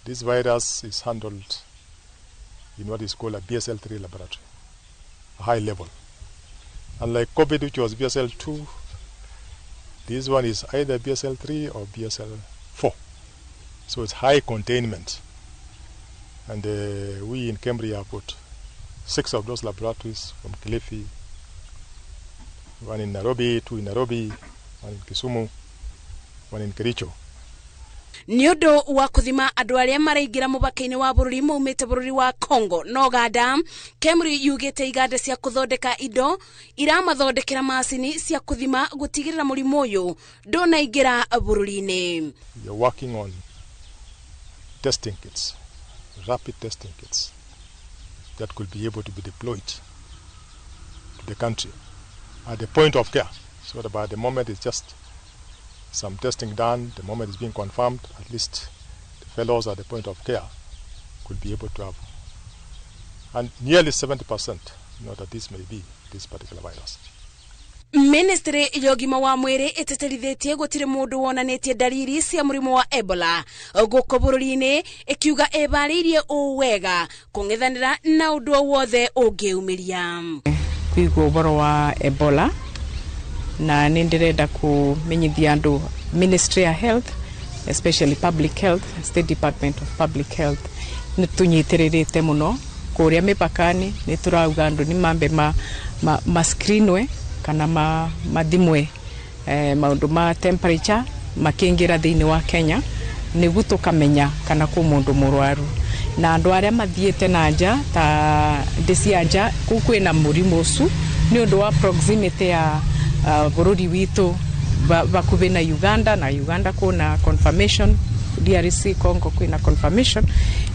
This virus is handled in what is called a BSL-3 laboratory, a high level. Unlike COVID, which was BSL-2, this one is either BSL-3 or BSL-4. So it's high containment. And we in Cambridge have put 6 of those laboratories from Kilifi, one in Nairobi, 2 in Nairobi, one in Kisumu, one in Kericho. Niodo wa kuthima andu aria maraingira mubaka-ini wa bururi maumite bururi wa Congo no Uganda, Kemri yugite iganda cia kuthondeka indo iramathondekera macini cia kuthima gutigirira murimu uyu ndunaingira bururi-ini. We are working on testing kits, rapid testing kits that could be able to be deployed to the country at the point of care. So that by the moment it's just some testing done, the moment it's being confirmed, at least the fellows at the point of care could be able to have. And nearly 70% know that this may be this particular virus. Ministry yogima wa mwiri iteterithitie gutire mundu wonanetie dalili cia murimu wa Ebola guko bururi-ini ikiuga ebaririe uwega kung'ethanira na undu wothe ungiumiria kwigwo uboro wa Ebola na nindirenda kumenyithia andu Ministry of Health, especially Public Health, State Department of Public Health nitunyitirite muno kuria mipakani niturauga andu ni mambe ma screenwe kana mathimwe maundu ma temperature makingira thiini wa Kenya niguo tukamenya kana ku mundu murwaru na andu aria mathiete na nja ta ndicianja kwina murimu ucu ni undu wa proximity ya bururi witu bakuve na Uganda kuna confirmation, DRC Congo kuna confirmation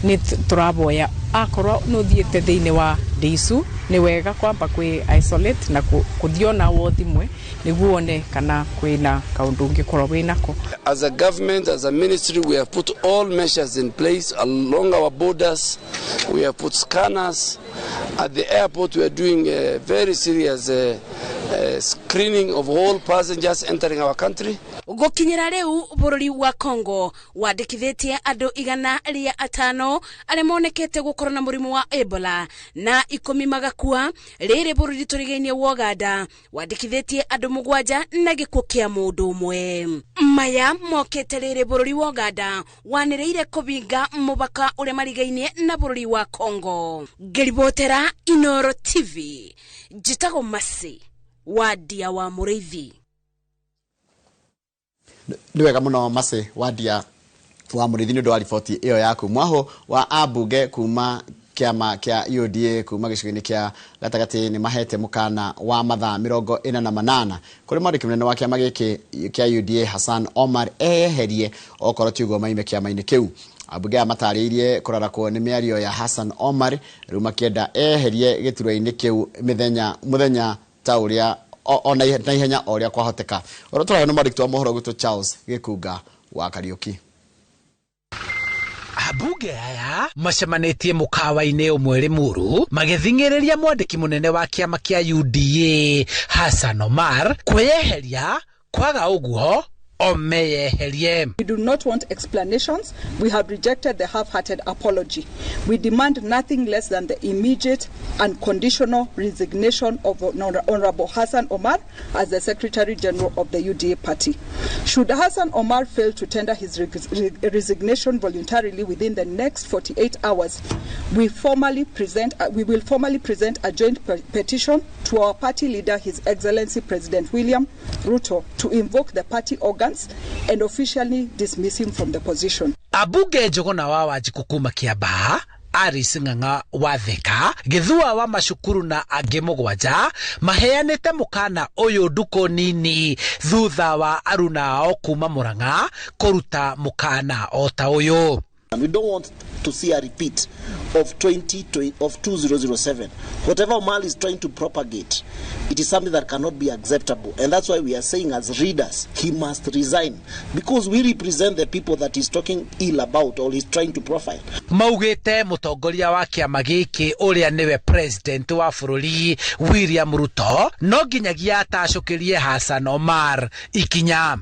ni turaboya akorwo no thiete thiini wa disu ni wega kwamba kwi isolate na kuthiona wothimwe niguo one kana kwina kaundu ungikorwo winako. As a government, as a ministry, we have put all measures in place along our borders. We have put scanners at the airport. We are doing a very serious screening of all passengers entering our country. Gukinyira riu bururi wa Congo wandikithitie andu 105 aria monekete gukorwo na murimu wa Ebola na 10 magakua. Riri bururi turigainie wa Uganda wandikithitie andu 7 na gikuo kia mundu umwe. Maya mokete riri bururi wa Uganda wanireire kubinga mubaka uria marigainie na bururi wa Congo. Ngiribotera Inoro TV Jitago Masi wadia wa Mureithi. Niwega muno Masi wadia wa Mureithi ni ndo ripoti iyo yaku. Mwaho wa abunge kuma kiama kia UDA kuma gicigini kia gatagati ni mahete mukana wa mathaa 48 kuri mwandiki munene wa kiama giki kia UDA Hassan Omar eherie okorwo tiugo maime kiama-ini kiu. Abunge amatariirie kurarakwo ni miario ya Hassan Omar riu makienda eherie gituro-ini kiu muthenya ta uria ona ihenya oria kwahoteka. Orotora no mwandiki wa mohoro guto Charles Gikunga wa Kariuki. Abunge aya macemanĩtie mũkawa-inĩ ũmwe Limuru magĩthing'ĩrĩria mwandĩki mũnene wa kĩama kĩa UDA Hassan Omar kwĩyeheria kwaga ũguo omeyeherie. We do not want explanations. We have rejected the half-hearted apology. We demand nothing less than the immediate and conditional resignation of Honorable Hassan Omar as the Secretary General of the UDA party. Should Hassan Omar fail to tender his resignation voluntarily within the next 48 hours, we will formally present a joint petition to our party leader, His Excellency President William Ruto, to invoke the party organs and officially dismiss him from the position. Abunge Njuguna wa Wanjiku kuma Kiambaa, Alice Ng'ang'a wa Thika, Githua wa Macukuru na angĩ 7 maheanĩte mũkana ũyũ nduko nini thutha wa aruna ao kuma Murang'a kũruta mũkana o ta ũyũ. And we don't want to see a repeat of 2007. Whatever Omar is trying to propagate, it is something that cannot be acceptable. And that's why we are saying as readers, he must resign. Because we represent the people that he's talking ill about or he's trying to profile. Maugĩte mũtongoria wa kĩama gĩkĩ ũrĩa nĩwe president wa bũrũri William Ruto no nginyagia atacũkĩrie Hassan Omar ikinya.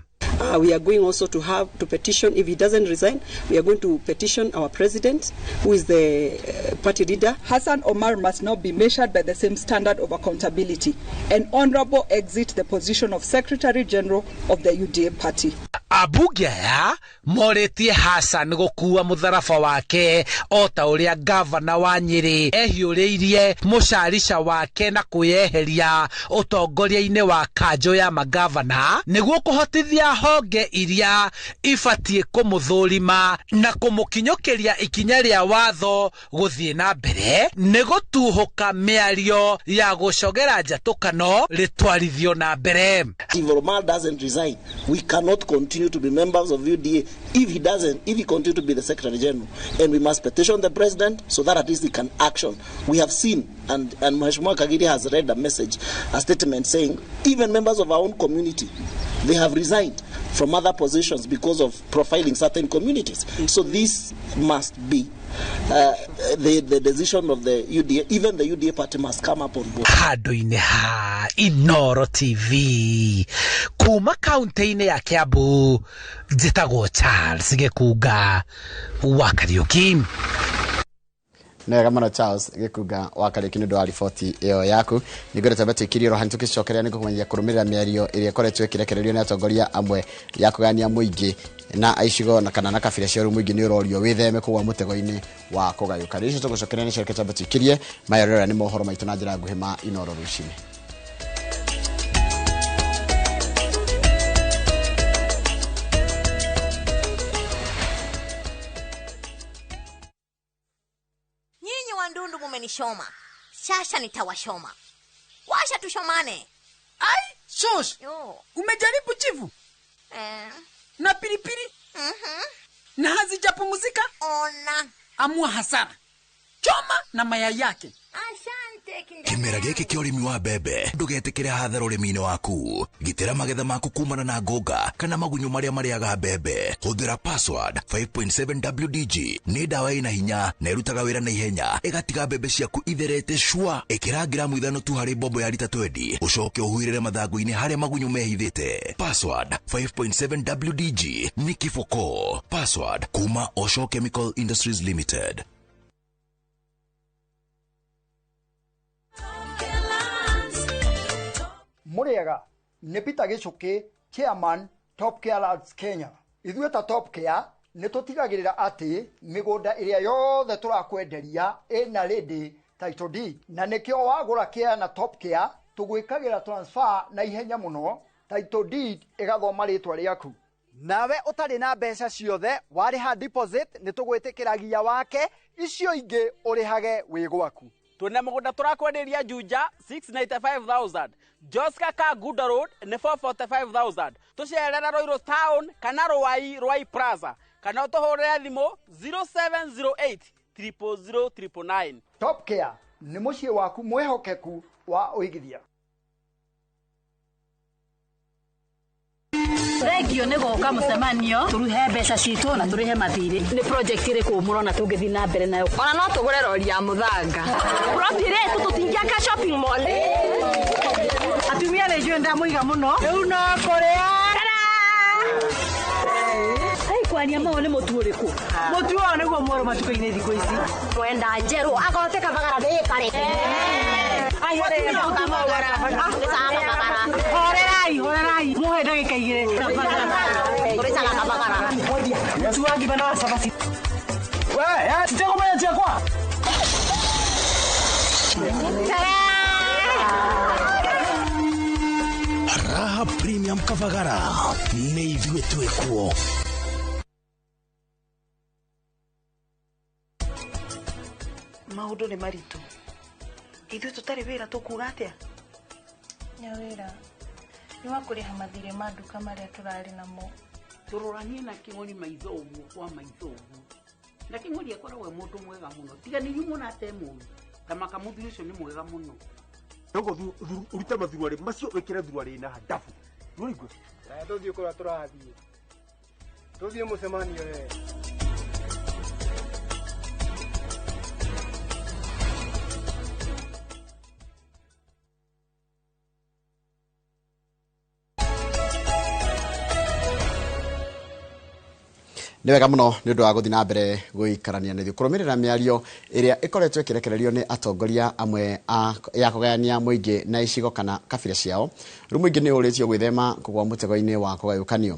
We are going also to petition, if he doesn't resign, we are going to petition our president, who is the party leader. Hassan Omar must not be measured by the same standard of accountability. An honorable exit the position of Secretary General of the UDA party. Abunge aya moretie Hassan gukua mutharaba wake o ta uria gavana wa Nyeri ehiuriirie mucarica wake na kuyeheria utongoria-ini wa kanjo ya magavana niguo kuhotithia honge iria ibatie kumuthurima na kumukinyukiria ikinya ria watho guthie na mbere nigutuhuka miario ya gucogera njatukano ritwarithio na mbere. If Omar doesn't resign, we cannot continue to be members of UDA if he continue to be the Secretary General, and we must petition the president so that at least he can action. We have seen, and Mheshimiwa Kagiri has read a statement saying even members of our own community, they have resigned from other positions because of profiling certain communities. So this must be the decision of the UDA. Even the UDA party must come up on board. Handu-ini ha Inoro TV kuma kaunti-ini ya Kiambu njitagwo Charles Gikuga wa Kariuki. Nega mana Charles Gikuga wa Kariuki ndu wa riboti iyo yaku nigorete batikirio rohani tukicokeria niko kumenya kurumirira miario iria koretwe ikirekererio ni atongoria amwe ya kugania muingi na aicigo na kana na kabira cia muingi ni urorio witheme kugwa mutego-ini wa kugayuka ricio tugucokeria ni cirekete batikirie mayarora ni mohoro maitu na njira nguhi ma Inoro rucini. Ndundu mumenishoma. Sasa nitawashoma. Washa tushomane. Ai, shosh. Umejaribu chivu? Na pilipili? Na hazijapumzika? Ona. Amua hasara. Choma na mayai yake. Kimera giki kia urimi wa mbembe ndugetikire hathara urimi-ini waku gitira magetha maku kumana na ngonga kana magunyu maria mariaga mbembe huthira password 5.7 WDG ni dawa ina hinya na irutaga wira na ihenya igatiga mbembe ciaku itherete shwa ikira gramu 5 tu hari bombo ya lita 20 ucoke uhuirire mathangu-ini haria magunyu mehithite. Password 5.7 WDG ni kifoko. Password kuma Osho Chemical Industries Limited. Muriega ni Peter Gichuki, Chairman Top Care Lands Kenya. Ithuĩ ta Top Care ni tutigagirira ati migunda iria yothe turakwenderia ina ready title deed na nikio wagura Care na Top Care tugwikagira transfer na ihenya muno title deed igathoma ritwa riaku. Nawe utari na mbeca ciothe wariha deposit ni tugwitikiragia wake icio ingi urihage wi gwaku. Tuna mugunda turakwenderia Juja 695,000, Joska Kaguda Road ni 445,000. Tucerera Roiro Town kana Ruai Plaza kana utuhurira thimo 0708 00009. Top Care ni mucii waku mwehokeku wa uigithia. Regio ni goka mucemanio turuhe mbeca citu na turihe mathiri ni project iri ku murona tungithi na mbere nayo ona no tugure rori ya muthanga profire tutingiaka shopping mall atumia regio ndamuiga muno riu no kuria ai kwani ama ole muturiku mutuo niguo mworo matuko-ini thiko ici twenda njeru agoteka bagara de kare ai ore kama wara horerai muhe ndagika igire kurecaga kabagara tuangi bana sabasi we titego maya tia kwa Raha Premium Kavagara ni ithuĩ twĩkuo. Maundu ni maritu ithuĩ tutari wira tukuga atia nyawira ni wakuriha mathire ma nduka maria turari namo turoranie na King'ori maitho uguo kwa maitho uguo na King'ori akoragwo mundu mwega muno tiganiriu munate mundu tamaka muthuri ucio ni mwega muno ndogo urute mathurwari macio wikire thurwari na hadafu nurigwe tuthie kura turathie tuthie mucemanio we nĩ wega mũno nĩ ũndũ wa gũthiĩ na mbere gũikarania na ithuĩ kũrũmĩrĩra mĩario ĩrĩa ĩkoretwo ĩkĩrekererio nĩ atongoria amwe ya kũgayania mũingĩ na icigo kana kabira ciao. Rĩu mũingĩ nĩ ũrĩtio gwĩthema kũgwa mũtego-inĩ wa kũgayũkanio.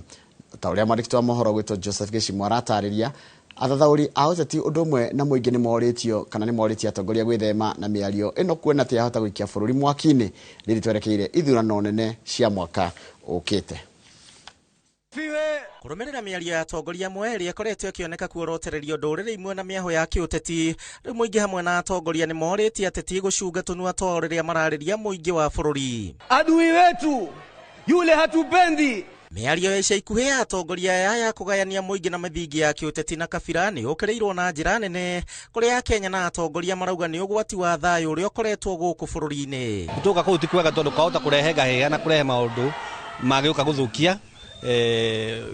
Ta ũrĩa mwandĩki wa mohoro gwĩtwo Joseph Gĩchimũ aratarĩria, athathaũri a ũteti ũndũ ũmwe na mũingĩ nĩ morĩtio kana nĩ morĩtie atongoria gwĩthema na mĩario ĩno kuona atĩ yahota gũikia bũrũri mwaki-inĩ rĩrĩ twerekeire ithurano nene cia mwaka ũkĩte. Kũrũmĩrĩra mĩario ya atongoria amwe ĩrĩa ĩkoretwo ĩkĩoneka kuorotererio ndũrĩrĩ imwe na mĩaho ya kĩũteti, rĩu mũingĩ hamwe na atongoria nĩ morĩtie ateti gũcunga tũnua twao rĩrĩa mararĩria mũingĩ wa bũrũri. Adui wetu yule hatupendi. Mĩario ya ica ikuhĩ ya atongoria ya kũgayania mũingĩ na mĩthingi ya kĩũteti na kabira nĩ ũkĩrĩirwo na njĩra nene, kũrĩa Akenya na atongoria marauga nĩ ũgwati wa thayũ ũrĩa ũkoretwo gũkũ bũrũri-inĩ. Gũtũka kũu ti kwega tondũ kahota kũrehe gahĩha na kũrehe maũndũ magĩũka gũthũkia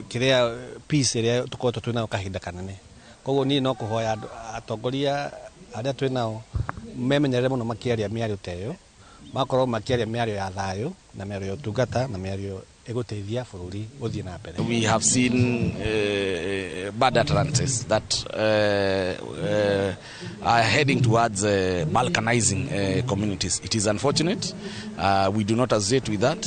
kĩrĩa peace ĩrĩa tũkoretwo twĩnayo kahinda kanene. Koguo niĩ no kũhoya atongoria arĩa twĩnao memenyerere mũno makĩaria mĩario ta ĩyo, makorwo makĩaria mĩario ya thayũ na mĩario ya ũtungata na mĩario egoteithia bũrũri gũthiĩ na mbere. We have seen bad utterances that are heading towards balkanizing communities. It is unfortunate. We do not associate with that.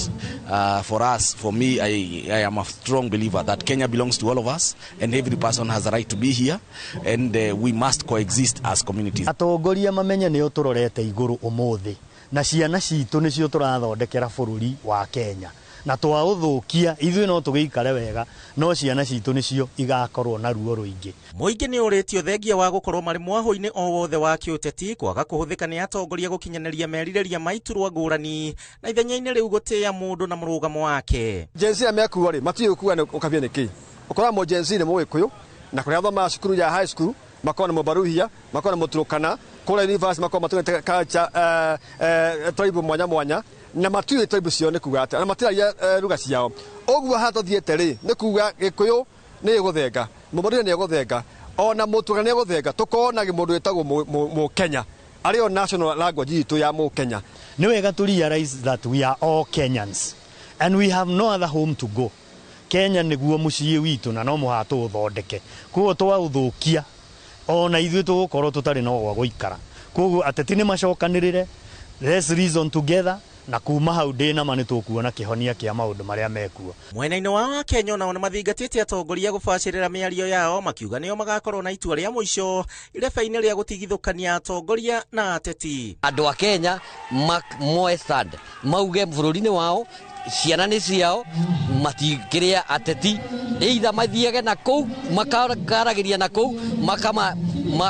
For us, for me, I am a strong believer that Kenya belongs to all of us and every person has a right to be here and we must coexist as communities. Atongoria mamenye nĩ ũtũrorete igũrũ ũmũthĩ na ciana citũ nĩcio tũrathondekera bũrũri wa Kenya. Na twaũthũkia ithuĩ no tũgĩikare wega no ciana citũ nĩcio igakorwo na ruo rũingĩ. Mũingĩ nĩ ũrĩtio thengia wa gũkorwo marĩ mwaho-inĩ o wothe wa kĩũteti kwaga kũhũthĩka nĩ atongoria gũkinyanĩria merirĩria maiturwa ngũrani na ithenya-inĩ rĩu gũtĩĩa mũndũ na mũrũgamo wake. Jensi amekuwa rĩ matiĩ gũkua ũkabia nĩkĩ ũkora mo jensi nĩ mũgĩkũyũ na kũrĩa thoma cukuru ya high school makona mũbaruhia makona mũturũkana kũrĩa university makona matũgĩte culture tribe mwanya na matuĩ tribe cio nĩ kuga atĩ na matiragia ruga ciao ũguo hatothiĩte rĩ nĩ kuga gĩkũyũ nĩ gũthenga mũmũrĩre nĩ gũthenga ona mũtuga nĩ gũthenga tũkona mũndũ wĩtagwo Mũkenya arĩ o national language itũ ya Mũkenya. Nĩ wega to realize that we are all Kenyans and we have no other home to go. Kenya nĩguo mũciĩ witũ na no mũhaka tũũthondeke, koguo twaũthũkia ona ithuĩ tũgũkorwo tũtarĩ no gwa gũikara. Koguo ateti nĩ macokanĩrĩre, let's reason together na kuma hau ndĩna ma nĩtũkuona kĩhonia kĩa maũndũ marĩa mekuo. Mwena-inĩ wa Kenya nao nĩ mathingatĩte atongoria gũbacĩrĩra mĩario yao makiuga nĩo magakorwo na itua rĩa mũico irebe-inĩ rĩa gũtigithũkania atongoria na ateti. Andũ a Kenya moe stand mauge bũrũri-inĩ wao ciana nĩ ciao matikĩrĩa ateti either mathiage na kũu makaragĩria na kũu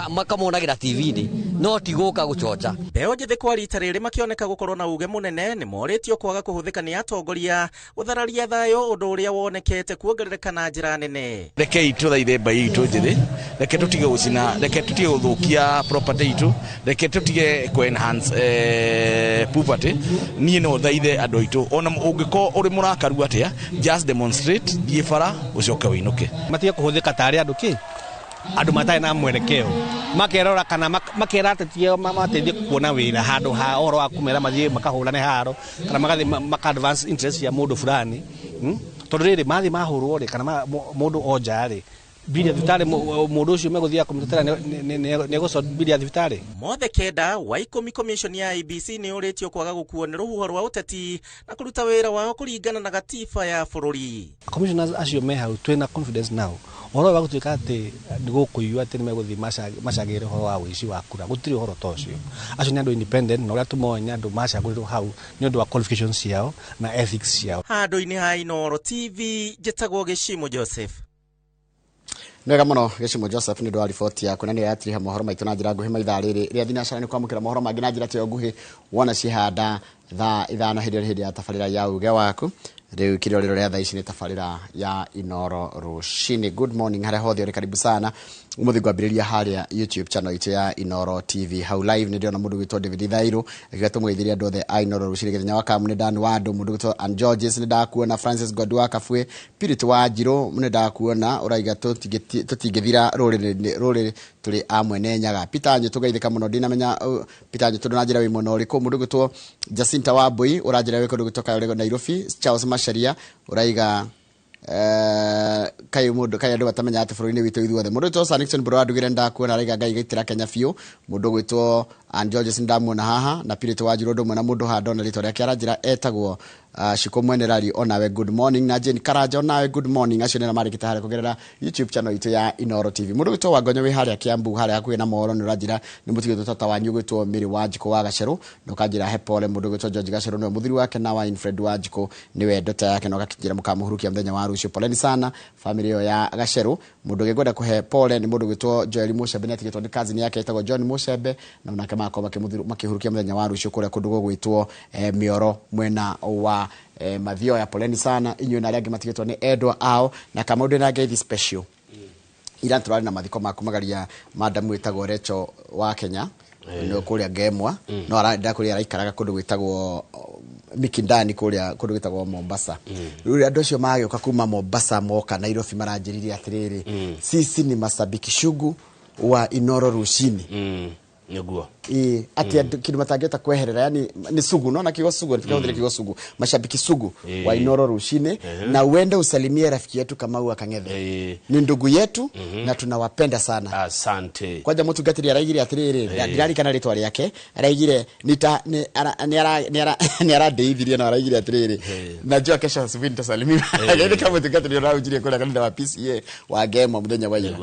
makamonagĩra TV-inĩ no ti gũka gũcoca. Mbeũ njĩthĩ kwa rita rĩrĩ makĩoneka gũkorwo na uge mũnene nĩ morĩtio kwaga kũhũthĩka nĩ atongoria gũthararia thayũ ũndũ ũrĩa wonekete kuongerereka na njĩra nene. Rekei tũthaithe mbai itũ njĩthĩ, reke tũtige gũcina, reke tũtige gũthũkia property itũ, reke tũtige ku-enhance poverty. Niĩ no thaithe andũ aitũ ona ũngĩkorwo ũrĩ mũrakaru atĩa just demonstrate thiĩ bara ũcoke wĩinũke. Matige kũhũthĩka tarĩ andũ kĩ andũ matarĩ na mwerekeo makerora kana makera ateti mateithie kuona wĩra handũ ha ũhoro wa kũmera mathiĩ makahũrane haro kana magathiĩ maka advance interest ya mũndũ fulani tondũ rĩrĩ mathiĩ mahũrwo rĩ kana mũndũ onja rĩ bili ya thibitarĩ mũndũ ũcio megũthiĩ kũmũtetera nĩ gũcoka bili ya thibitarĩ. Mothe kenda wa ikũmi commission ya IEBC nĩ ũrĩtio kwaga gũkuo nĩ rũhuho rwa ũteti na kũruta wĩra wao kũringana na gatiba ya bũrũri. Commissioners acio me hau twĩna confidence nao ũhoro wa gũtuĩka atĩ nĩ gũkũigua atĩ nĩ megũthiĩ macagĩre ũhoro wa ũici wa kura gũtirĩ ũhoro ta ũcio. Acio nĩ andũ independent na ũrĩa tũmoĩ nĩ andũ macagũrirwo hau nĩ ũndũ wa qualifications ciao na ethics ciao. Handũ-inĩ ha Inooro TV njĩtagwo Gĩchimũ Joseph. Nega mũno Gĩchimũ Joseph nĩ ndwa riboti yaku na nĩ yatiriha mohoro maitũ na njĩra nguhĩ maithaa rĩrĩ rĩa thinacara nĩ kwamũkĩra mohoro mangĩ na njĩra tĩo nguhĩ wona cihanda thaa ithano hĩndĩ ya tabarĩra ya uge waku rĩu kĩrĩorĩro rĩa thaa ici nĩ tabarĩra ya Inooro rũcinĩ. Good morning harĩa hothe ũrĩ karibu sana umuthi ngwambĩrĩria harĩa YouTube channel itũ ya Inooro TV hau live nĩ ndĩona mũndũ gwĩtwo David Thairũ agĩgatũmũgeithĩria andũ othe a Inooro rũcinĩ gĩthenya wa kamu nĩ ndani wa andũ mũndũ gwĩtwo Ann Georges nĩ ndakuona Francis Godwa Kabwe Pirit wa Njirũ nĩ ndakuona ũraiga tũtingĩthira rũrĩrĩ tũrĩ amwe ne nyaga Peter Njũ tũgeithĩka mũno ndinamenya Peter Njũ na njĩra wĩ mũno ũrĩkũ mũndũ gwĩtwo Jacinta Wambui ũranjĩra wĩ kũndũ gũtoka ũrĩgo Nairobi Charles Masharia ũraiga kai mundu kai andu batamenya ati bururi-ini witu ithuothe mundu to Sanixon bro andugire ndakuona raiga ngai gaitira Kenya fiu mundu gwitwo and George ndamuona haha na Pirito wa Jirondo mwana mundu handa ona rito riake aranjira etagwo Shiko Mwenerari onawe good morning na Jane Karanja onawe good morning acio nena marikite hare kugerera YouTube channel itu ya Inoro TV mundu gwitwo wa Gonyo wi hare Kiambu hare hakuhi na Moro ni ranjira ni mutigito tata wanyu gwitwo Miri Wanjiko wa Gaceru ndokanjira hepole mundu gwitwo George Gaceru no muthiri wake na wa Infred Wanjiko niwe ndota yake no gakijira mukamuhurukia mthenya wa rucio poleni sana family yo ya Gaceru mundu gegwenda kuhe pole ni mundu gwitwo Joel Mushebe ni atigitwo ni cousin yake etagwo John Mushebe na unake mako makihurukia mthenya wa rucio kuria kundu gwitwo Mioro mwena wa Mathio ya poleni sana inyo na ragi matigitwo ni Edwa ao na kama undu na ngeithi special ira turari na mathiko makumagaria madam witagwo Recho wa Kenya no kuria Gemwa no arenda kuria araikaraga kundu gwitagwo Mikindani kuria kundu gwitagwo Mombasa ruri andu acio magioka kuma Mombasa moka Nairobi maranjiriria atiriri sisi ni masabiki shugu wa Inoro Rushini niguo ati kindu matangeta kweherera yani ni sugu no na kigo sugu tukaongelea kigo sugu mashabiki sugu wa Inoro Rushine na uende usalimie rafiki yetu Kamau Akangethe ni ndugu yetu na tunawapenda sana asante kwaja mtu gatiri araigire atiriri ndirari kana ritwa riake araigire ni ara David na araigire atiriri najua kesho asubuhi nitasalimia yani kama tugatiri araujire kula kanida wa PCA wa game muthenya wa yeye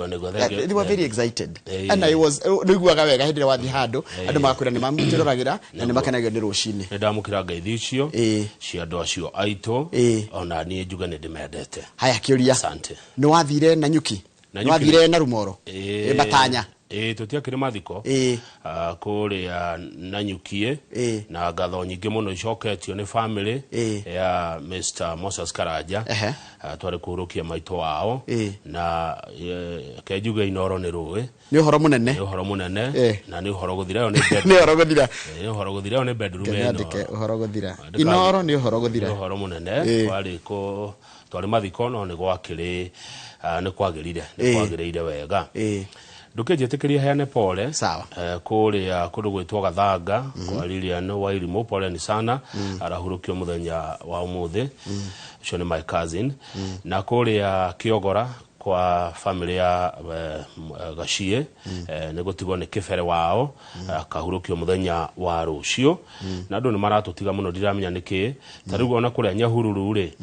they were very excited and I was niguaga wega hindira wathi hando andu makwira ni mamutiriragira na ni makenagio ni rushini ndamukira ngaithi icio cia andu acio aito ona nie njuga ni ndimendete haya kiuria asante ni wathire na nyuki ni wathire na rumoro batanya tutiakire mathiko kuria Nanyukie na ngatho nyingi muno icoketio ni family ya Mr Moses Karanja twari kurukia maito wao na kejuga Inoro ni ruwe ni uhoro munene na ni uhoro guthira ni bed ni uhoro guthira ni uhoro guthira ni bedroom eno uhoro guthira Inoro ni uhoro guthira ni uhoro munene twari mathiko no ni gwakire ni kwagirire wega ndukenjetikiria heane pole sawa kuria kundu gwitwo Gathanga kwa Lilian Wairimu pole ni sana arahurukio muthenya wa umuthi cio ni my cousin na kuria Kiogora kwa family ya Gashie negotigwo ni kifere wao kahurukio muthenya wa rucio na andu ni maratutiga muno ndiramenya niki tarigu ona kuria Nyahururu ri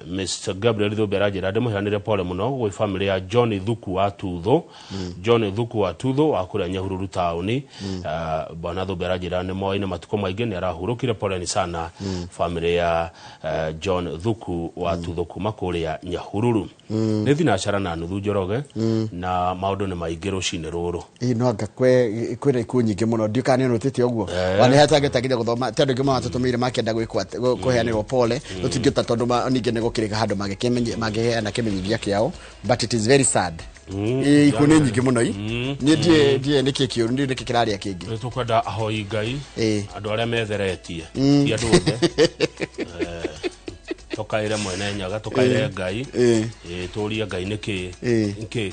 Mr Gabriel Thobera jira ndimuhanire pole muno gwi family ya John Thuku wa Tutho John Thuku wa Tutho wa kuria Nyahururu tauni bwana Thobera jira ni moine matuko maingi ni arahurukire pole ni sana family ya John Thuku wa Tutho kuma kuria Nyahururu thina cara na nuthu Njoroge na maundu ni maingi rucine ruru no anga kwira iku nyingi muno ndiukane nutite oguo wani hatageta nginya guthoma tondu ngi matutumire makenda gwikwa kuheanirwo pole tutingita tondu ningi ne gukirika handu magiheana kimenyithia kiao but it is very sad iku ni nyingi muno ni die niki kiuru ndi niki kiraria kingi tukwenda ahoi ngai andu aria metheretie ti andu othe tokaire mwene nyaga tokaire ngai turia ngai niki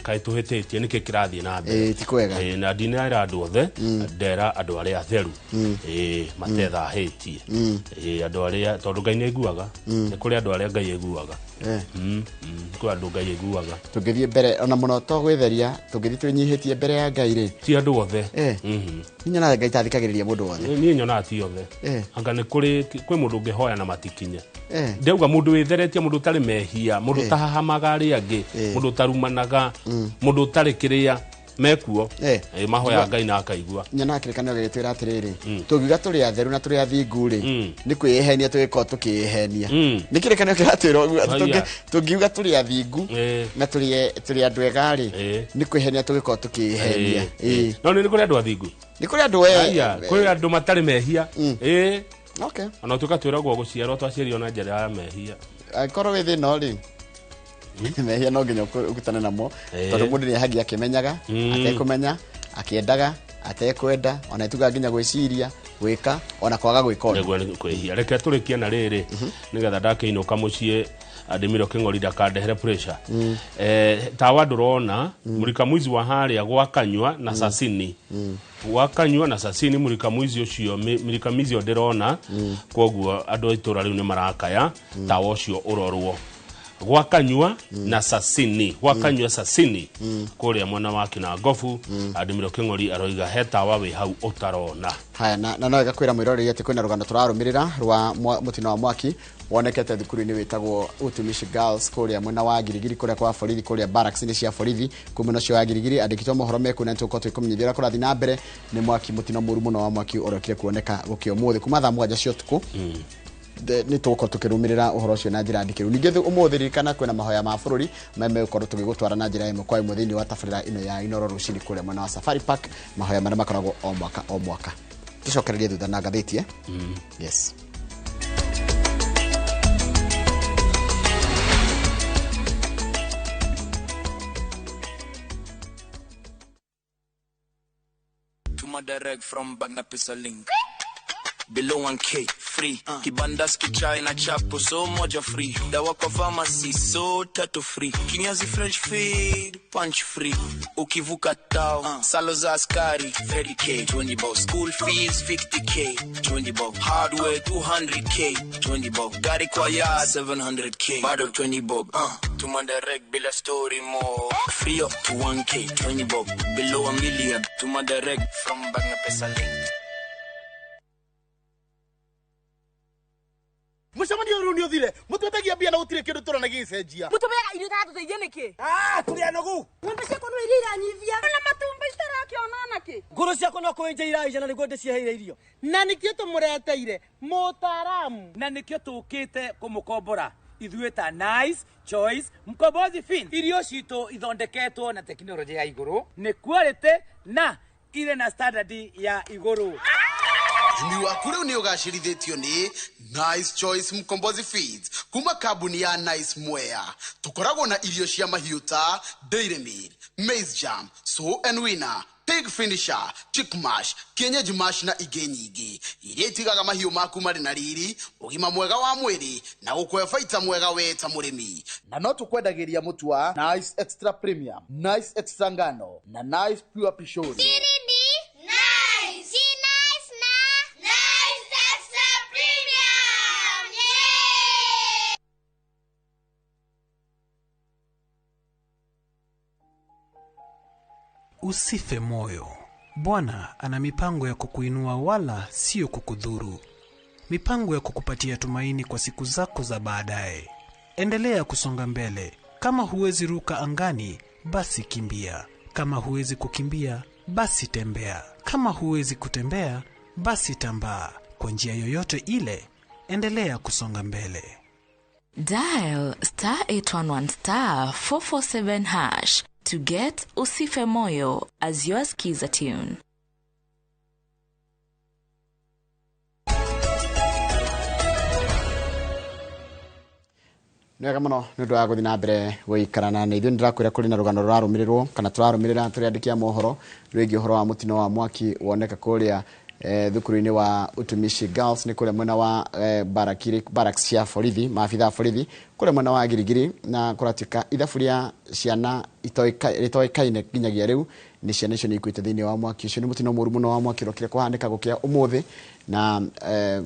kai tuhitetie niki kirathie na mbere ti kwega na ndina ira andu othe ndera andu aria atheru matetha hitie andu aria tondu ngai ni guaga ni kuri andu aria ngai eguaga kwa andu ngai eguaga tungithie mbere ona muno to gwitheria tungithie twinyihitie mbere ya ngai ri ti andu othe nyona ngai tathikagiriria mundu wothe ni nyona ti othe anga ni kuri mundu ngihoya na matikinye ndeuga mundu witheretie mundu tari mehia mundu tahahamaga ari angi mundu tarumanaga mundu tari kiria mekuo mahoya ngai na akaigua nyana kirikano gitwira atiriri tugiga turi atheru na turi athingu ri ni kwihenia twiko tukihenia ni kirikano kiratwira tugiga turi athingu na turi andu ega ri ni kwihenia twiko tukihenia no ni kuri andu athingu ni kuri andu kuri andu matari mehia okay ana tukatwiragwo guciarwo twaciario na njira ya mehia akoro withi no ri mehia no nginya ukutana namo tondu mundu ni hagi akimenyaga atekumenya akiendaga atekwenda ona ituga nginya gwiciria gwika ona kwaga gwikona niguo kwihia reke turikie na riri nigetha ndakeinuka mucie Adimiro King'ori ndakandehere pressure tawa ndurona murika mwizi wa haria gwakanywa na Sasini wakanywa na Sasini murika mwizi ucio murika mizi ndirona koguo andu itura riu ni marakaya tawa ucio urorwo gwakanywa na Sasini gwakanywa Sasini kuria mwana wake na Ngofu Adimiro King'ori aroiga heta wawe hau utarona. Haya na no gakwira mwirori ati kwina ruganda turarumirira rwa mutino wa mwaki wonekete thukuru-ini witagwo Utumishi Girls kuria mwena wa Girigiri kuria kwa borithi kuria barracks ni cia borithi kumena cio wa Girigiri andikitwo mohoro meku na tuko twikumenyithira kurathi na mbere ni mwaki mutino muru muno wa mwaki urokire kuoneka gukio muthi kuma thaa 7 cia tuku ni tuko tukirumirira uhoro ucio na njira ndikiru ningethe umuthirikana kwena mahoya ma bururi meme ukorwo tugigutwara na njira imwe kwa imwe thini wa tabarira ino ya Inoro rucini kuria mwena wa Safari Park mahoya maria makoragwo o mwaka tucokererie thutha na ngatheti yes. Direct from Bagnapisa link below 1K free kibandas kichai na chapo so moja free dawa kwa pharmacy so tatu free kinyazi French feed punch free ukivuka tao salo za askari 30k 20 bob school fees 50k 20 bob hardware 200k 20 bob gari kwa ya 700k bado 20 bob Tuma direct bila story more free up to 1K 20 bob below a million Tuma direct from Bagnapisa link. Mushamani yoruni othire mutwetagia bia na utire kindu turana gicenjia mutumega irio tatu teithie niki turia nogu ngombe ciako no irira nyivia na matumba itarakiona ki nguru ciako no kuenja iraija na niguo ndiciheire irio na nikio tumureteire mutaramu na nikio tukite kumukombora ithuĩ ta Nice Choice Mkombozi Fin irio citũ ithondeketwo na teknolojia ya igũrũ nĩ quality na ile na standard ya igũrũ. Ni wakure ni ugashirithitio ni Nice Choice Mkombozi Feeds kuma kabuni ya Nice Mwea tukoragwo na irio cia mahiũ ta Dairy Meal, Maize Jam, So and Winner, Pig Finisher, Chick Mash, Kienyeji Mash na ingĩ nyingĩ iria itigaga mahiũ maku marĩ na riri ũgima mwega wa mwĩrĩ na gũkũhe baita mwega we ta mũrĩmi. Na no tukwendagĩria mũtu wa Nice Extra Premium, Nice Extra Ngano na Nice Pure Pishori. Usife moyo. Bwana ana mipango ya kukuinua wala sio kukudhuru. Mipango ya kukupatia tumaini kwa siku zako za baadaye. Endelea kusonga mbele. Kama huwezi ruka angani, basi kimbia. Kama huwezi kukimbia, basi tembea. Kama huwezi kutembea, basi tambaa. Kwa njia yoyote ile, endelea kusonga mbele. Dial *811*447# to get Usife Moyo as your skiza tune. Nega muno nundu wa guthi na mbere guikarana na ithuĩ ndirakwira kuri na rugano rurarumirirwo kana turarumirira turiandikia mohoro rwĩgiĩ ũhoro wa mutino wa mwaki woneka kuria thukuru-ini wa Utumishi Girls ni kuria mwena wa barracks cia borithi maabitha borithi kuria mwena wa Girigiri na kuratika ithaburia ciana itoikaine nginyagia riu ni ciana icio ni ikuite thiini wa mwaki ucio ni mutino mũru muno wa mwaki rokire kuhandika gukia umuthi na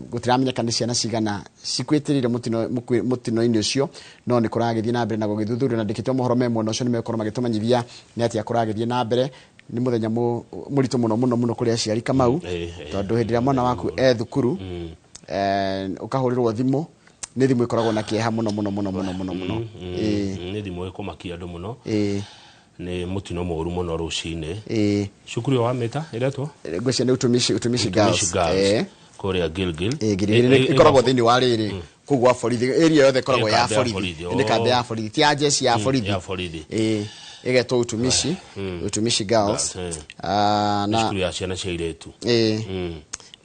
gutiramenyeka ni ciana cigana cikwitirire mutino-ini ucio no ni kuragithie na mbere na gugithuthurio na ndikitwo mohoro memwe no cio ni mekorwo magitumanyithia ni atia kuragithie na mbere ni muthenya muritu muno kuri aciari Kamau tondu hindi ria mwana waku thukuru ukahurirwo thimu ni thimu ikoragwo na kieha muno ni thimu ikumakia andu muno ni mutino mũru muno rucini cukuru wa meta iretwo ngwĩcia nĩ Utumishi Girls kuria Gilgil ikoragwo thĩinĩ wa rĩrĩ kugwa borithi area yothe ikoragwo ya borithi ni kambi ya borithi ti ya jeshi ya borithi igetwo Utumishi Girls na cukuru ya ciana cia airĩtu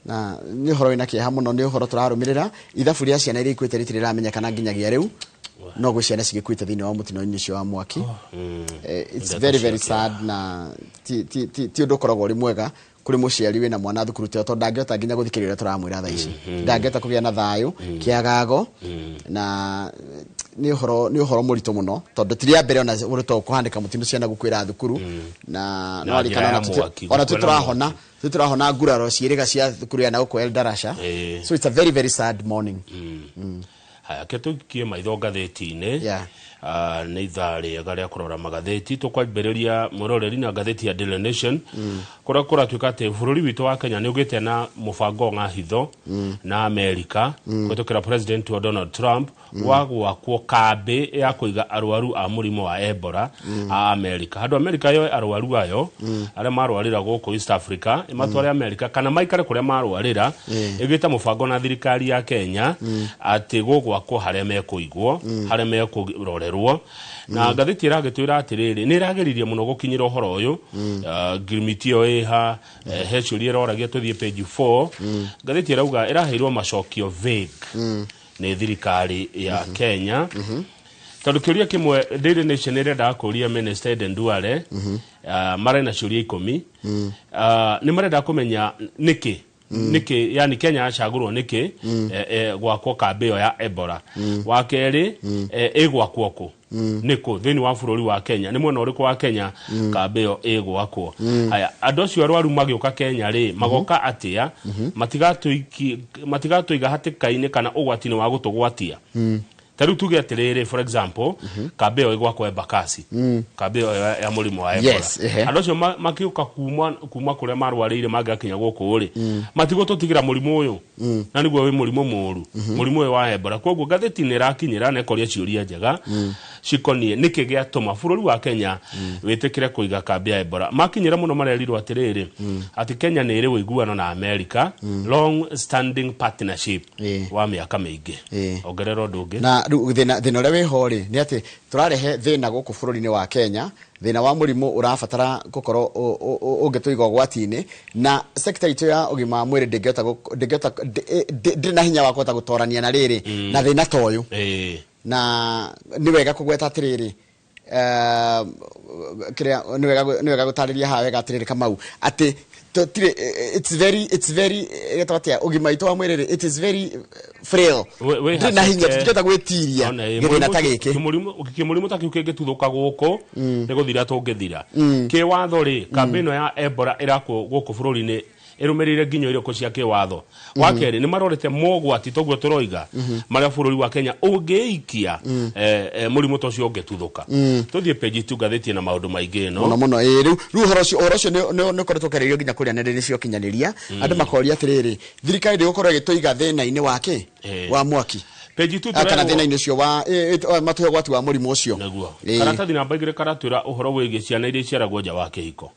na ni horo ina kieha muno ni horo turarumirira ithaburia ciana iria ikuite ritiramenyekana nginyagia riu no gwe ciana cigikuite thini wa mutino-ini ucio wa mwaki it's very sad na ti undu koragwo ri mwega kuri muciari wina mwana thukuru te to ndangeta nginya guthikirira turamwira tha ici ndangeta kugia na thayo kiagago na ni horo murito muno tondu tiria mbere ona urito kuhandika mutino ciana gukwira thukuru na no ari kana ona tuturahona nguraro ciiriga cia thukuru ya na uko Eldarasha so it's a very sad morning. haya ketukie maitho ngatheti-inĩ nĩ ithaa rĩega rĩa kũrora magatheti tũkwambĩrĩria mũroreri na ngatheti ya Daily Nation kũrĩa kũratuĩka atĩ bũrũri witũ wa Kenya nĩ ũgĩte na mũbango ng'ahitho na Amerika kũhĩtũkĩra president wa Donald Trump wa gwakwo kambĩ ya kũiga arwaru a mũrimũ wa Ebola a Amerika. Handũ Amerika yoe arwaru ayo arĩa marwarĩra gũkũ East Africa matware Amerika kana maikare kũrĩa marwarĩra ĩgĩte mũbango na thirikari ya Kenya atĩ gũgwakwo harĩa mekũigwo harĩa mekũrorerwo. Na ngatheti ĩragĩtwĩra atĩrĩrĩ nĩ ĩrageririe mũno gũkinyĩra ũhoro ũyũ ngirimiti ĩyo ĩha hecũria ĩroragia tũthiĩ page 4 ngatheti ĩrauga ĩraheirwo macokio vague nĩ thirikari ya Kenya. Tondũ kĩũria kĩmwe Daily Nation ĩrenda kũria Minister Aden Duale marĩ na ciũria 10 nĩ marenda kũmenya nĩkĩ yani Kenya yacagũrwo nĩkĩ gwakwo kambĩ ĩyo ya Ebola. Wa kerĩ ĩgwakwo kũ nĩkũ thĩinĩ wa bũrũri wa Kenya nĩ mwena ũrĩkũ wa Kenya kambĩ ĩyo ĩgwakwo. Haya andũ acio arwaru magĩũka Kenya rĩ magoka atĩa matigatũiga hatĩka-inĩ kana ũgwati-inĩ wa gũtũgwatia. Taru tuge atiriri for example kambe yo igwakwo Embakasi kambe yo ya mũrimũ wa Ebola andũ acio makiuka kuma kuria marwarĩire magakinya gũkũ ri matigo tutigira mũrimũ ũyũ na niguo wĩ mũrimũ mũru mũrimũ ũyũ wa Ebola. Koguo gatheti nĩ rakinyĩra na ĩkoria ciũria njega cikonie nĩkĩ gĩatũma bũrũri wa Kenya wĩtĩkĩre kũiga kambe ya Ebola. Makinyĩra mũno marerirwo atĩrĩrĩ atĩ Kenya nĩ ĩrĩ ũiguano na America long standing partnership wa mĩaka mĩingĩ. Ongerera ũndũ ũngĩ na thina ũrĩa wĩho rĩ nĩ atĩ tũrarehe thĩna gũkũ bũrũri-inĩ wa Kenya thĩna wa mũrimũ ũrabatara gũkorwo ũngĩtũiga ũgwati-inĩ na sector itũ ya ũgima wa mwĩrĩ ndĩrĩ na hinya wa kũhota gũtorania na rĩrĩ na thĩna ta ũyũ na nĩ wega kũgweta atĩrĩrĩ nĩ wega gũtarĩria haha wega atĩrĩrĩ Kamau atĩ it's very ugima itu wa mwiriri it is very frail na hinya tukita gwetiria githina ta giki kimurimu ta kiuke gituthuka guko ni guthira tungithira ki watho ri kambino ya Ebola irako guko bururi-ini irumirire nginyo iriko cia ki watho wa keri ni marorete mogwati toguo turoiga maria bururi wa Kenya ungiikia murimu to cio ungetuthuka tuthie page 2 gatheti na maundu maingi no muno riu horocio no koretwo kererio nginya kuria nende cio kinyaniria andu makoria atiriri thirikari ndigukorwo igituiga thina-ini wake wa mwaki page 2 kana thina-ini cio wa matuhe gwatu wa murimu ucio karatathi namba igire karatwira uhoro wigie ciana iria ciaragwo nja wa kihiko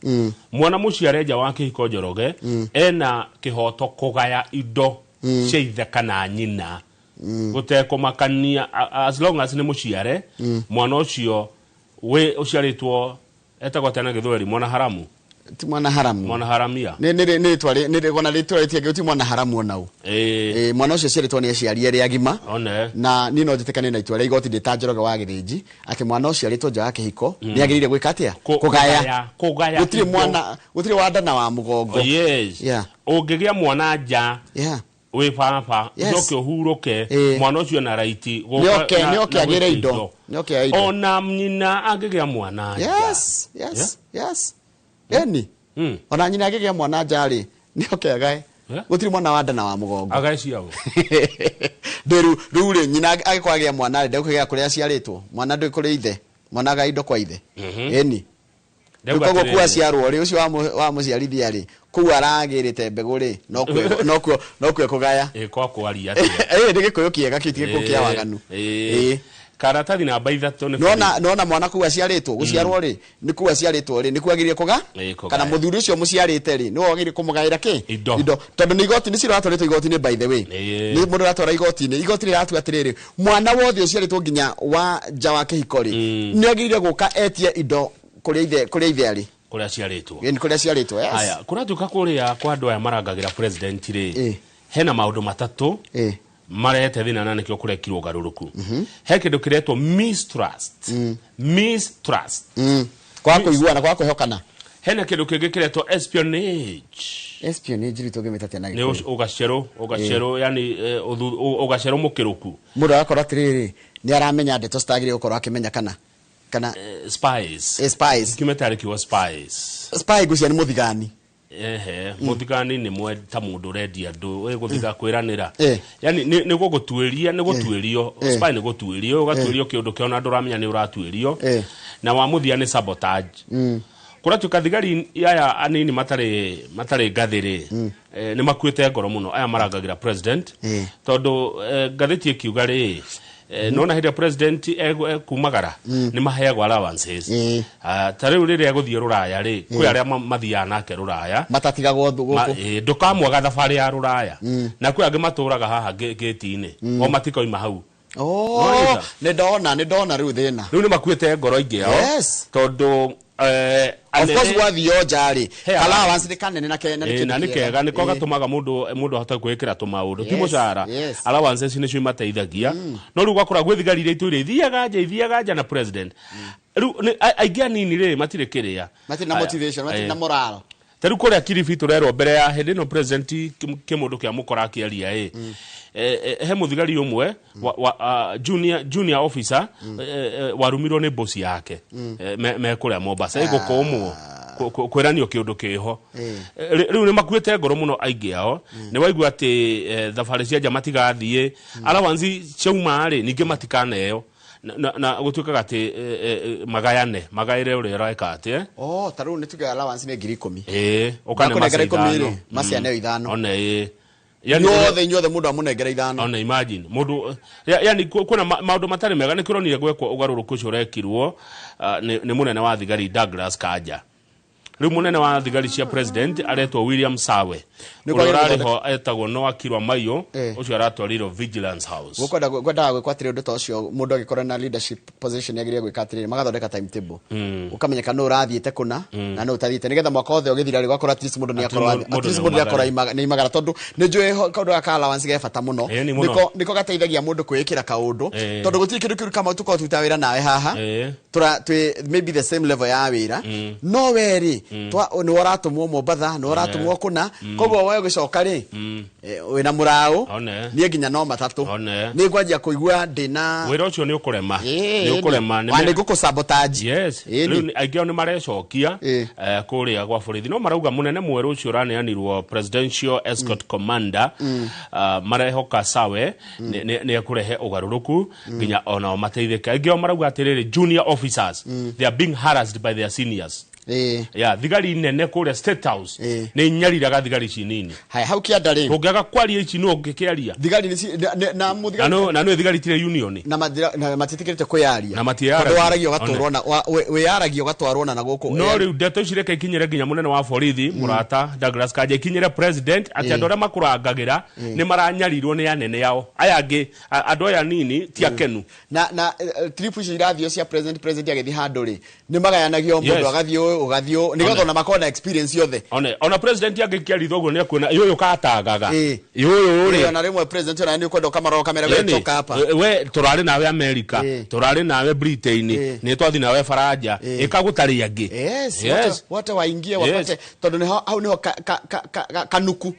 mwana muciare nja wa kihiko Njoroge ena kihoto kugaya indo cia ithe kana nyina gutekomakania as long as ni muciare mwana ucio we uciaritwo etagwo tena githweri mwana haramu ti mwana haramu mwana haramia ni twari ni gona ritwa ritie ti mwana haramu onau mwana ucio ciaritwo ni aciari ri agima na ni no njitikane na itwari igoti ndita Njoroge wa Githĩnji ati mwana ucio aritwo nja ya kihiko ni agirire gwika atia kugaya gutiri wanda na wa mugongo ungigia mwana nja we papa njoke uhuruke mwana ucio na raiti nyoke agire indo ona nyina agigia mwana nja yes eni ona nyina agigia mwana nja ri nyoke agae gutiri mwana wanda na wa mugongo agae ciao riu ri nyina agikwagia mwana ri ndekugia kuria aciaritwo mwana ndui kuri ithe mwana aga indo kwa ithe eni Nduko kuwa ciarwo ri ucio wa muciarithia ri ku aragirite mbegu ri no kwe kugaya kwa kwaria ati ndigikuyu kiega kitige kukia waganu karatathi namba 3 nona mwana ku aciaritwo guciarwo ri ni ku aciaritwo ri ni kuagirie kuga kana muthuri ucio muciarite ri ni wagire kumugaira ki indo tondu ni igoti ni ciratwarĩtwo igoti-inĩ by the way ni mundu ratwara igoti-inĩ igoti rĩratu atiriri mwana wothe uciarĩtwo nginya wa nja wa kĩhiko ri ni agirire guka etie indo kuria ithe ari kuria ciaritwo ni kuria ciaritwo haya kuratuka kuria kwa andu aya marangagira president ri hena maundu matatu marete thina na nikio kurekirwo garuruku he kindu kiretwo mistrust kwa kuiguana kwa kuhokana hena kindu kingi kiretwo espionage rito gemetatia na ni ugacero yani ugacero mukiruku mundu akora atiriri ni aramenya ndeto citagire gukorwo akimenya kana spies spies kimetari kiwa spies spy gucia ni muthigani muthigani ni mwe ta mundu ready andu we guthiga kwiranira yani ni gugutuiria ni gutuirio spy ni gutuirio ugatuirio kiundu kiona nduramenya ni uratuirio na wamuthia ni sabotage kura tukathigari yaya anini matare gathiri ni makuite ngoro muno aya marangagira president tondu gatheti kiuga ri nona hida president kumagara ni maheagwa allowances tariu riri aguthie ruraya ri kwi aria mathia nake ruraya matatigagwo guku ndukamwaga thabari ya ruraya na kwi angi maturaga haha gate-ini o matikoima hau ni ndona riu thina riu ni makuite ngoro ingi yao tondu of course wathio njari allowance ni kanene na nikega niko gatumaga mundu ahota gwikira tumaundu ti mucara allowances ni cio mateithagia no riu gwakora gwithigari ire itwire ithiaga nja na president riu aigia nini ri matire kiria matire na motivation matire na moral tariu kuria Kilifi turero mbere ya hindi no president kimundu kia mukora akiaria he muthigari umwe junior officer warumirwo ni boss yake me kuria Mombasa igukomwo kwiranio kiundu kiho riu ni makuite ngoro muno aingi ao ni waigua ati thabari cia nja matigathie allowance chauma ri ninge matikaneo na gutuikaga ati magaire uri raika ati taru ni tuge allowance ni 10,000 ukane masiane 5 ona nyothe mundu amunengera 5 ona imagine mundu yani kuna maundu matari mega ni kironire gwekwo ugaruruku ucio rekirwo ni munene wa thigari Douglas Kanja riu munene wa thigari cia president aretwo William Sawe urariho etagwo no akirwa mayo ucio aratwariro vigilance house gwenda gwikwatirira undu ta ucio mundu agikora na leadership position yagiria gwikatirira magathondeka timetable ukamenyeka no urathiite kuna na no utathiite nigetha mwaka othe ugithira gwakora at least mundu ni akora ni magara tondu ni njui kaundu ka allowance ge bata muno niko gateithagia mundu kwikira kaundu tondu gutiri kindu kiru kama tuko tuta wira nawe haha maybe the same level ya wira no weri ni waratumwo Mombasa ni waratumwo kuna koguo wewe gicoka ri wina murao ni nginya no matatu ni ngwanjia kuigua ndina wira ucio ni ukurema ni guku sabotage riu aigio ni marecokia kuria gwa borithi no marauga munene mweru ucio raneanirwo presidential escort commander marehoka Sawe ni akurehe ugaruruku nginya ona mateithika aigio marauga atiriri junior officers they are being harassed by their seniors thigari nene kuria State House ni nyariraga thigari ici nini hau kiandari ungiaga kwaria ici no ngikiaria thigari na muthigari na no thigari tire union na matitikirite kuyaria na matiara waragio gatwarwo na we yaragio gatwarwo na guku no riu ndeto ici reke ikinyire nginya munene wa borithi murata Douglas Kanja ikinyire president ati andore makurangagira ni maranyarirwo ni anene yao ayangi andu aya nini ti akenu na trip ici irathio cia president agethi handuri ni magayanagio mundu agathio ugathio nigetha na makona experience yothe ona president yangikiaritho uguo ni akuona yuyu katagaga yuyu ri na rimwe president ona ni kwenda kamera kamera wetoka hapa we turari nawe America turari nawe Britain ni twathi nawe Faranja ikagutari yangi yes wote waingie wapate tondu ni hau niho kanuku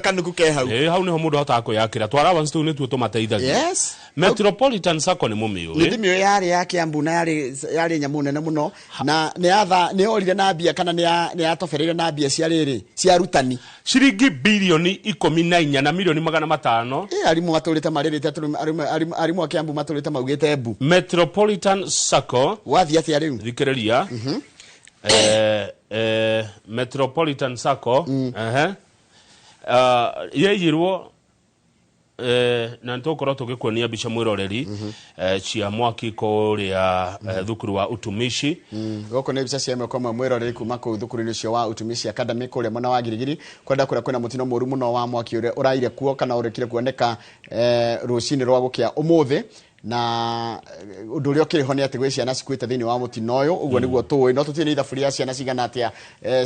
kanuku ke hau hau niho mundu hota kuyakira twara once tu ni tu tumateithagia Metropolitan Sacco ni mumiu ni yari yake ambuna yari nyamune na muno na ni orire na bia kana ni atoferire na bia cia riri cia rutani ciringi bilioni 14 na milioni 500 arimu maturite maririte arimu akiambu maturite maugite ebu Metropolitan Sacco wathi atia riu thikiriria Metropolitan Sacco yeyirwo na ntokoro tugikuonia bica mwiroreri cia mwaki kuria thukuru wa utumishi goko ne bica cia mwako mwiroreri kuma ku thukuru ucio wa utumishi academy kuria mona wa girigiri kwenda kuria kwena mutino moru muno wa mwaki uria uraire kuo kana urekire kuoneka rucini rwa gukia umuthi na undu uria ukiriho ni ati gwe ciana cikuite thini wa mutino uyu uguo niguo tuwi no tutini ithaburi ya ciana cigana atia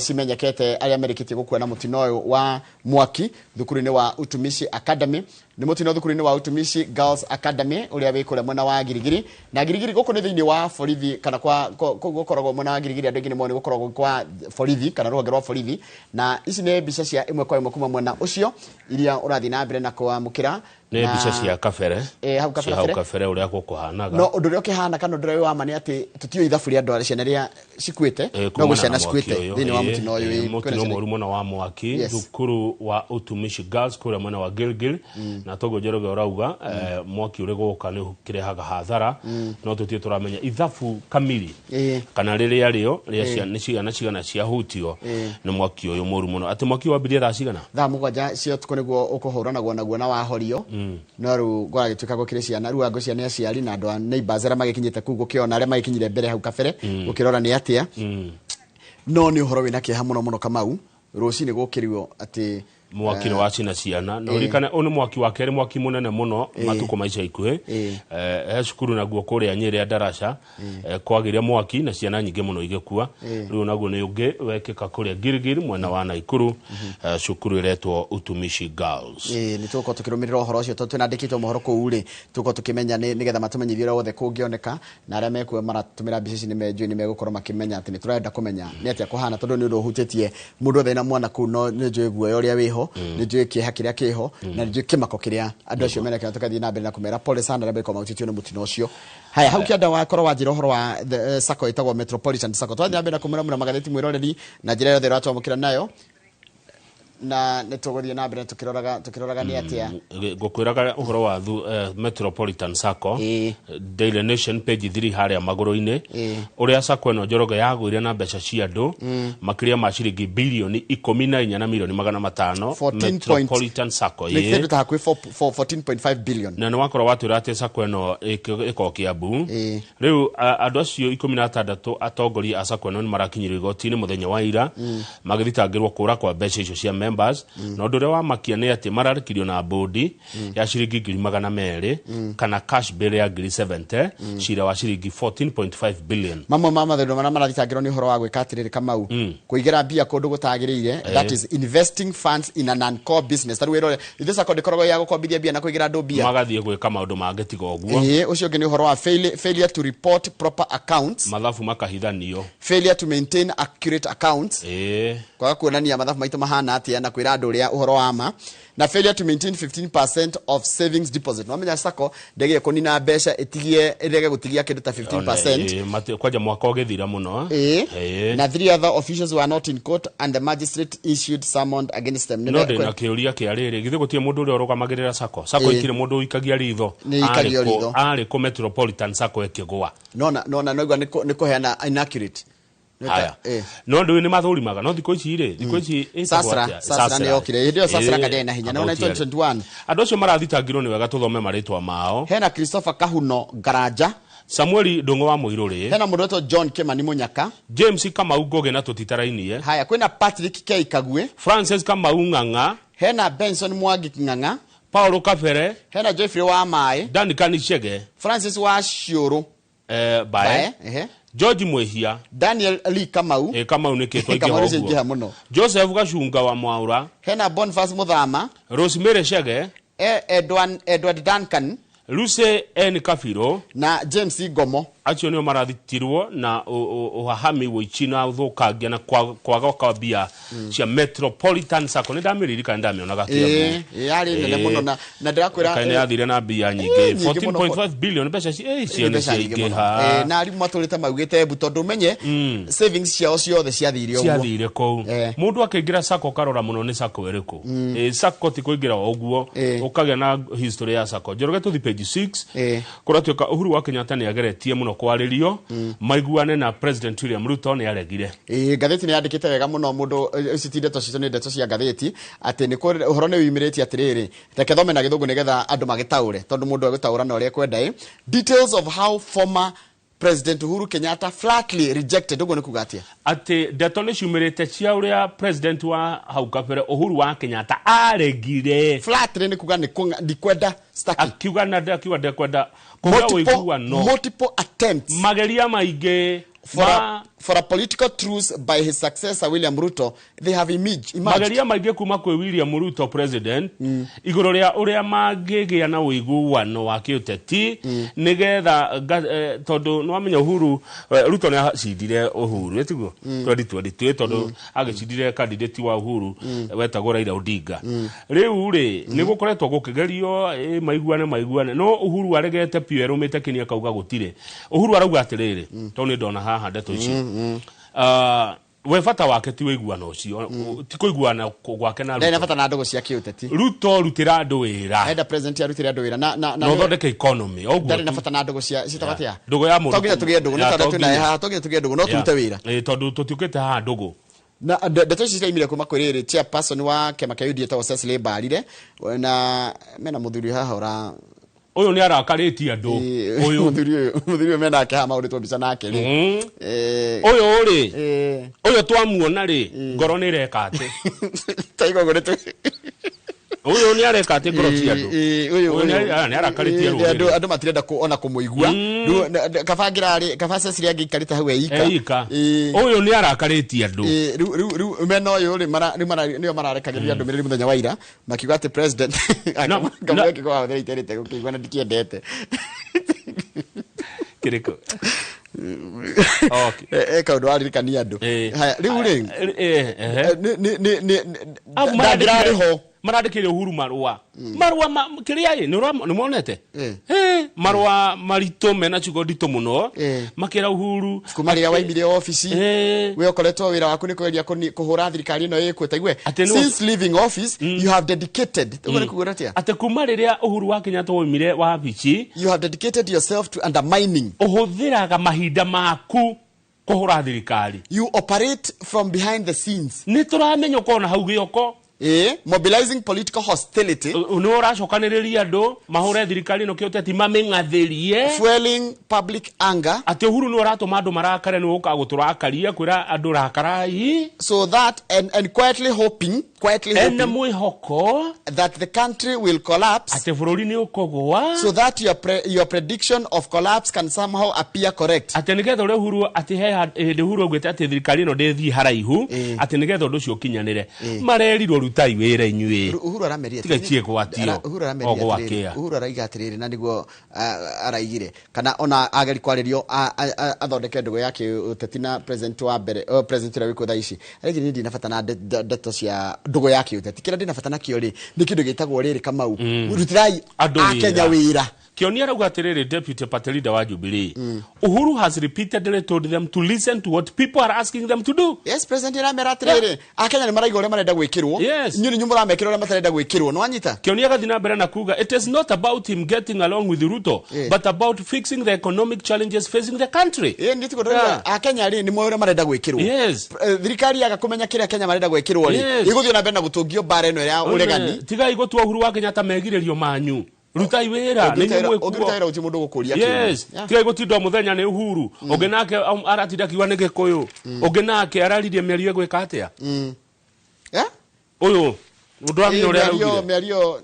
cimenyekete aria merikitie gukua na mutino uyu wa mwaki thukuru-ini wa utumishi academy nĩ mutino thukuru-inĩ wa Utumishi Girls Academy uria wĩ kũrĩa mwena wa Girigiri na Girigiri gũkũ nĩ thĩinĩ wa borithi kana kwa gũkoragwo mwena wa Girigiri andũ aingĩ nĩ moni gũkoragwo kwa borithi kana rũhonge rwa borithi na ici nĩ mbica cia ĩmwe kwa ĩmwe kuma mwena ũcio iria ũrathiĩ na mbere na kwamũkĩra nĩ mbica cia kabere hau kabere ũrĩa gũkũhanaga no ũndũ ũrĩa ũkĩhana kana ũndũ ũrĩa wa mani atĩ tũtiũĩ ithabu rĩa andũ arĩa ciana iria cikuĩte no gũciana cikuĩte thĩinĩ wa mũtino ũyũ mũtino mũru mwena wa mwaki thukuru wa Utumishi Girls kũrĩa mwena wa Gilgil na Togo Njoroge ũrauga mwaki ũrĩ gũka nĩ ũkĩrehaga hathara no tũtiĩ tũramenya ithabu kamili kana rĩrĩa rĩo rĩa ciana ciahutio nĩ mwaki ũyũ mũru mũno atĩ mwaki wambirie thaa cigana thaa 7 cia ũtukũ nĩguo ũkũhũranagwo naguo na wahorio no rĩu gwagĩtuĩka gũkĩrĩ ciana rĩu angũ ciana aciari na andũ a neighbors arĩa magĩkinyĩte kũu gũkĩona arĩa magĩkinyire mbere hau kabere gũkĩrora nĩ atĩa no nĩ ũhoro wĩna kĩeha mũno mũno Kamau rũcinĩ gũkĩrĩo atĩ mwaki wa ciana no rikana one mwaki wa kerĩ mwaki munene muno matuko maica ikuhe cukuru naguo kũrĩa Nyeri Darasha kwagiria mwaki na ciana nyingĩ muno igĩkua rĩu naguo nĩ ũngĩ wekĩka kũrĩa Girigiri mwena wa Naikuru cukuru iretwo Utumishi Girls nĩ tũko tũkĩrũmĩrĩra ũhoro ũcio tondũ twandĩkĩtwo mohoro kũu rĩ tũko tũkĩmenya nĩgetha matũmenyithie ũrĩa wothe kũngĩoneka na arĩa mekuo maratũmĩra mbica ici nĩ megũkorwo makĩmenya atĩ nĩ tũrenda kũmenya nĩ atĩa kũhana tondũ nĩ ũndũ ũhutĩtie mũndũ othe na mwana kũu no nĩ njũĩ guoya ũrĩa wĩho nĩ njũĩ kĩeha kĩrĩa kĩho na nĩ njũĩ kĩmako kĩrĩa andũ acio menekana tũgathiĩ na mbere na kũmera pole sana arĩa mekwo mautĩtio nĩ mũtino ũcio haya hau kĩanda wakorwo wanjĩra ũhoro wa sacco ĩtagwo Metropolitan Sacco twathiĩ na mbere na kũmera magathĩti mwĩroreri na njĩra yothe ĩratwamũkĩra nayo na nĩtũgũthiĩ na mbere tukĩroraga nĩ atĩa ngũkwĩraga ũhoro wa Metropolitan Sacco Daily Nation page 3 harĩa magũrũ-inĩ ũrĩa sacco ĩno Njoroge yagũire na mbeca cia andũ makĩria ma ciringi bilioni 14 na milioni 500 Metropolitan Sacco nĩ kĩndũ ta hakuhĩ 14.5 billion na nĩ wakorwo watwĩra atĩ sacco ĩno ĩkorwo Kiambu rĩu andũ acio 16 atongoria a sacco ĩno nĩ marakinyĩrio igoti-inĩ mũthenya wa ira magĩthitangĩrwo kũra kwa mbeca icio cia members no ndore wa makia nĩ atĩ mararĩkirio na bodi ya ciringi 200 kana cash bill ya 70 cira wa ciringi 14.5 billion mamwe ma mathĩna marĩa marathitangĩrwo nĩ ũhoro wa gwĩka atĩrĩrĩ Kamau kũigĩra mbia kũndũ gũtagĩrĩire that is investing funds in a non-core business tarĩ wĩrore ithe sacco ndĩkoragwo ya gũkombithia mbia na kũigĩra andũ mbia magathiĩ gwĩka maũndũ mangĩ tiga ũguo ũcio ũngĩ nĩ ũhoro wa failure to report proper accounts mathabu makahithanio failure to maintain accurate accounts kwaga kuonania mathabu maitũ mahana atĩa na kwĩra andũ ũrĩa ũhoro wa ma na failure to maintain 15% of savings deposit no menya sacco ndege kũnina mbeca ĩtige gũtigia kĩndũ ta 15% kwaja mwaka ũgĩthira mũno na 3 other officials were not in court and the magistrate issued summons against them no ndĩna kĩũria kĩa rĩrĩ githĩ gũtirĩ mũndũ ũrĩa ũrũgamagĩrĩra sacco ikire mũndũ ũikagia ritho arĩ ku Metropolitan Sacco ĩkĩgũa no igua nĩ kũheana inaccurate haya no ndio ni mathurimaga no thikũ ici sasra nĩ okire hĩndĩ sasra kadĩ na hinya no 2021 andũ acio marathitangĩrwo nĩ wega tũthome marĩtwa mao hena Christopher Kahuno Garanja Samuel Ndung'u wa Mũirũrĩ hena mũndũ wetwo John Kimani Munyaka James Kamau Ngoge na tũtitarainie haya kwĩna Patrick K Kagwe Francis Kamau Ng'ang'a hena Benson Mwangi Ng'ang'a Paulo Kabere hena Jeffrey wa Mai Dan Kanishege Francis wa Ciũrũ bae George Mwehia Daniel Lee Kamau Kamau nĩkĩtwo ingĩha mũno Joseph Gacunga wa Mwaura hena Boniface Muthama Rosemary Chege Edward Duncan Lucy N Kafiro na James Gomo acio nĩo marathitirwo na uhahami wĩchina ũthũkangia na kwaga kwambia cia Metropolitan Sacco nĩ ndamirĩrika ndamĩonaga Kiambu yarĩ nene mũno na ndĩrakwĩra kana yathire na mbia nyingĩ 14.5 billion mbeca cio nĩ ciaingĩha na arimũ matũrĩte maugĩte mbu tondũ menye savings ciao ciothe ciathire kũu mũndũ akĩingĩra Sacco karora mũno nĩ Sacco ĩrĩkũ Sacco ti kũingĩra ũguo ũkagĩa na history ya Sacco Njoroge tũthi page 6 kũratuĩka Uhuru wa Kenyatta nĩ ageretie mũno kwarĩrio maiguane na President William Ruto nĩ aregire ngathĩti nĩ yandĩkĩte wega mũno mũndũ citinde tocito nĩ ndeto cia ngathĩti atĩ nĩ ũhoro nĩ wimĩrĩtie atĩrĩrĩ reke thome na gĩthũngũ nĩgetha andũ magĩtaũre tondũ mũndũ agũtaũra na ũrĩa kwenda details of how former President Uhuru Kenyatta flatly rejected ugo nikuga atia ati ndeto nĩ ciumĩrĩte cia ũrĩa president wa hau kabere Uhuru wa Kenyatta aregire flatly nikuga ndikwenda staki akiuga ndekwenda multiple attempts mageria maingĩ for a political truce by his successor William Ruto, they have emerged. Magaria maige kuma kwe William Ruto president iguru ria uria magigia na uiguano wa kiuteti nigetha tondu no amenya Uhuru Ruto ne cidire Uhuru etiguo 2022 tondu agicidire candidate wa Uhuru wetagwo Raila Odinga riu ri nigukoretwo gukigerio maiguane no Uhuru aregete pio erumite kinia kauga gutire Uhuru arauga atiriri tondu ndona haha ndeto ici we fata wake ti wiguano ucio ti kuiguana gwake na Ruto. Na fata na ndogo cia kiuteti. Ruto rutira andu wira. Henda president ya rutira andu wira na no thondeke economy. Ogwo. Ndari na fata na ndogo cia citabatia. Ndogo ya mundu. Togiye ndogo na tondu na ha togiye ndogo no turute wira. Tondu tutiukite ha ndogo. Na ndeto ici cia imire kuma kuriri chairperson wa kema kia UDA ta Cecily Mbarire na mena muthuri haha ora uyu ni arakaritie andu uyu muthuri mena ke ha mauri to bica nake ri uyu ri uyu twamuona ri ngoro ni rekate taigo goreto uyu ni arekate ngoro cia andu uyu ni arakaritie andu matirenda kuona kumuigua kabangira ri kabasa Cecily agikarite hau eika uyu ni arakaritie andu ru mena uyu ri nio mararekagiria andu miriri muthenya wa ira makiuga ati president akamwe kiko wa iterete gukigwa na ndikiendete kiriko okay kaundu aririkania andu haya riu ri ni marandikire Uhuru marua kiria ni monete marua marito mena chugo ndito muno makira Uhuru kumaria waimire office we okoretwo wira waku ni kweria kuhura thirikari ino ikweta igwe since leaving office you have dedicated kuguratia ate kuma riria Uhuru wa Kenyatta woimire wa bichi you have dedicated yourself to undermining uhuthiraga mahinda maku kuhura thirikari you operate from behind the scenes ni turamenya kona hau gioko mobilizing political hostility no racokaniriria andu mahure thirikari no kioteti mamengatherie fueling public anger ati Uhuru no ratuma andu marakare no uka guturakaria kwira andu rakarai so that and quietly hoping and mwihoko that the country will collapse ati bururi ni ukogwa so that your prediction of collapse can somehow appear correct ati nigetha ure Uhuru ati he Uhuru gwete ati thirikari no ndethi haraihu ati nigetha undu cio kinyanire marerirwo rutai wira inyui Uhuru arameria tiga cie gwatio Uhuru araiga atiriri na niguo araigire kana ona ageri kwaririo athondeke ndugo yake utetina president wa mbere president wa wiko thaici arigi ni ndina fata na ndeto cia ndugo yake uteti kira ndina fata na kio ri ni kindu gitagwo riri Kamau rutirai Kenya wira Kionia rauga atiriri deputy party leader wa Jubilee Uhuru has repeatedly told them to listen to what people are asking them to do. Yes, president Ramera atiriri Akenya ni maraiga uria marenda gwikirwo nyuri nyumura mekirwo uria matarenda gwikirwo no anyita Kionia gathina mbere na kuga it is not about him getting along with Ruto but about fixing the economic challenges facing the country. Ndi tikodoria Akenya ri ni mwe uria marenda gwikirwo thirikari yaga kumenya kiria Kenya marenda gwikirwo ri iguthio na mbere na gutungio bara ino ya uregani tiga igotwa Uhuru wa Kenyatta megiririo manyu rutai wira ni nyumwe ogitaira uti mundu gukuria tiga igotindwa muthenya ni Uhuru ogenake aratinda kiwa ni Gikuyu ogenake araririe miario gwika atia uyu undu wa miario arugire miario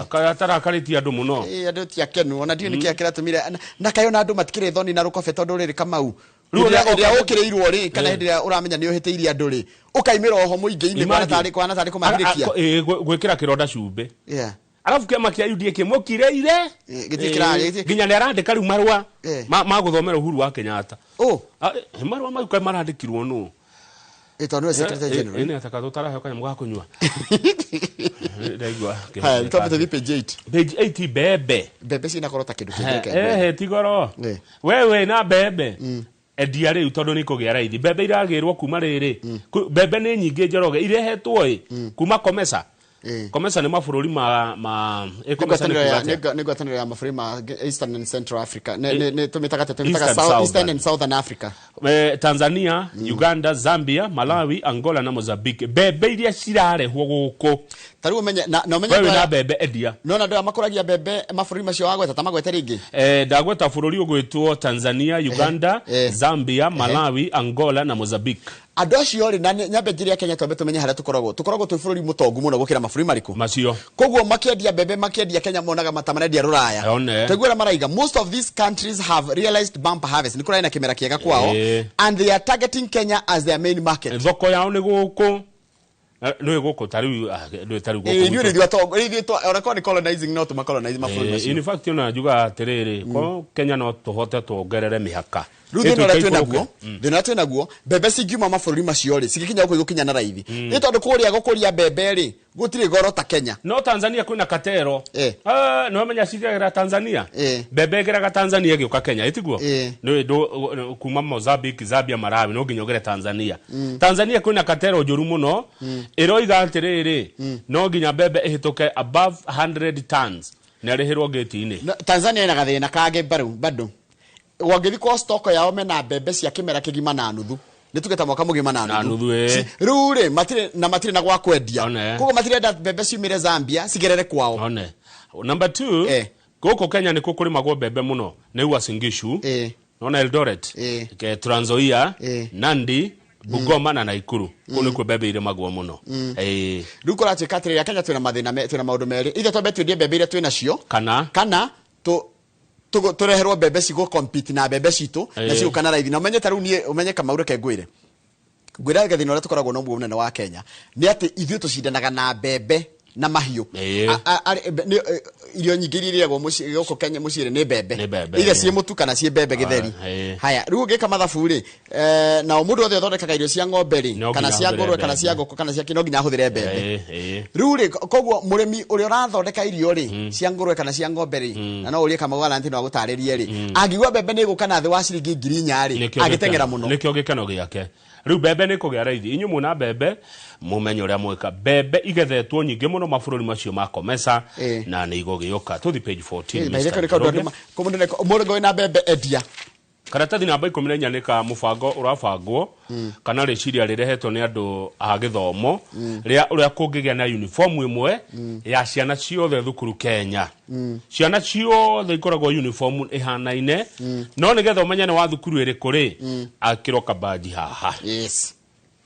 kaya tarakaritie andu muno andu tia kenu ona dio nikia kiratumire na kayo na andu matikire thoni na rukobe tondu riri Kamau ria ukireirwo ri kana hindi ria uramenya ni uhiteirie andu ri ukaimira oho muingi-ini kwana tari kumagirikia gwikira kironda cumbe alafu kiama kia UDA kimukireire ginya ne arandika riu marua maguthomera Uhuru wa Kenyatta marua mau kai marandikirwo no tondu secretary general ene ataka tutarahe kanya muga kunywa ndaigwa twabe page 8 bebe cina korota kindu kingeke tigoro wewe na bebe endia riu tondu ni kugia raithi bebe iragirwo kuma riri bebe ni nyingi njoroge irehetwo kuma Komesa Komesa ni mabururi ma Komesa ni gwataniro ya mabururi ma Eastern and Central Africa ne tumitaga Eastern and Southern Africa Tanzania Uganda Zambia Malawi Angola na Mozambique bebe iria cirarehwo guku tari umenye na umenye wewe na bebe endia no ndo amakuragia bebe mabururi macio wagweta tamagweta ringi ndagweta bururi ugwitwo Tanzania Uganda Zambia Malawi Angola na Mozambique andå acio rä na nyambe njä rä a Kenya twambe tå menye harä a tå koragwo twä bå rå ri må tongu må no gå kä ra mabå rå ri marä macio koguo makiendia mbembe makiendia Kenya monaga mata marendia ruraya taiguo maraiga most of these countries have realized bumper harvest nä kå rarä na kä mera kä ega kwao and they are targeting Kenya as their main market thoko yao nä gå kå no gå kå tariu in fact ona njuga atiriri ko Kenya no tuhote tuongerere mihaka thina twina guo mbembe cingiuma mabũrũri macio rĩ cigikinya gũkũ igũkinya na raithi nĩ tondũ kũrĩa gũkũria mbembe rĩ gũtirĩ goro ta Kenya no Tanzania kwĩna katero no menya cigagĩra Tanzania mbembe ĩgeraga Tanzania ĩgĩũka Kenya ĩtiguo nĩ kuma Mozambique Zambia Malawi no nginya ũgere Tanzania Tanzania kwĩna katero njũru mũno ĩroiga atĩrĩrĩ no nginya mbembe ĩhĩtũke above 100 tons na rĩhĩrwo gate-inĩ Tanzania ĩna gathĩna kangĩ bado wangithi kwa stock yao mena mbembe cia kimera kigima na nuthu nitugeta mwaka mugima na nuthu rure matire na gwa kwendia koguo matire da mbembe ciumire Zambia cigerere kwao number 2 goko Kenya ni kukuri magwo mbembe muno ni Uasin Gishu nona Eldoret ke Trans Nzoia Nandi Bungoma na Naikuru kuni kwa mbembe ire magwo muno ruko ra twikatire ya Kenya twina mathina twina maundu meri ithe twambe twendie mbembe ire twina cio kana tureherwo mbembe cigo compete na mbembe citu na cigo kana raithi na umenye taru nie umenye kama ureke ngwire gathina ora tukoragwo no munene wa Kenya ni ati ithuĩ tucindanaga na mbembe na mahiũ irio nyingĩ iria irĩagwo mũciĩ gũkũ Kenya mũciĩ nĩ mbembe iria ciĩ mũtu kana ciĩ mbembe gĩtheri haya rĩu ũngĩka mathabu rĩ na mũndũ othe ũthondekaga irio cia ng'ombe rĩ kana cia ngũrwe kana cia ngũkũ kana cia kino nginya ahũthĩre mbembe rĩu rĩ koguo mũrĩmi ũrĩa ũrathondeka irio rĩ cia ngũrwe kana cia ng'ombe rĩ na no ũrĩe kama Valentine wa gũtarĩrie rĩ angĩgua mbembe nĩ ĩgũka na thĩ wa ciringi 4,000 rĩ agĩteng'era mũno nĩkĩo gĩkeno gĩake riu mbembe nĩ kũgĩa raithi inyuĩ mũna mbembe mumenye ũrĩa mweka mbembe igethetwo nyingĩ mũno mabũrũri macio makomesa na nĩ igũgĩũka tũthi page 14 mũrĩgo na mbembe endia karatathi namba 14 nĩ ka mũbango ũrabangwo kana rĩciria rĩrehetwo nĩ andũ a gĩthomo ũrĩa kũngĩgĩa na uniform ĩmwe ya ciana ciothe thukuru Kenya ciana ciothe ikoragwo uniform ĩhanaine no nĩgetha ũmenye nĩ wa thukuru ĩrĩkũ rĩ akĩroka baji haha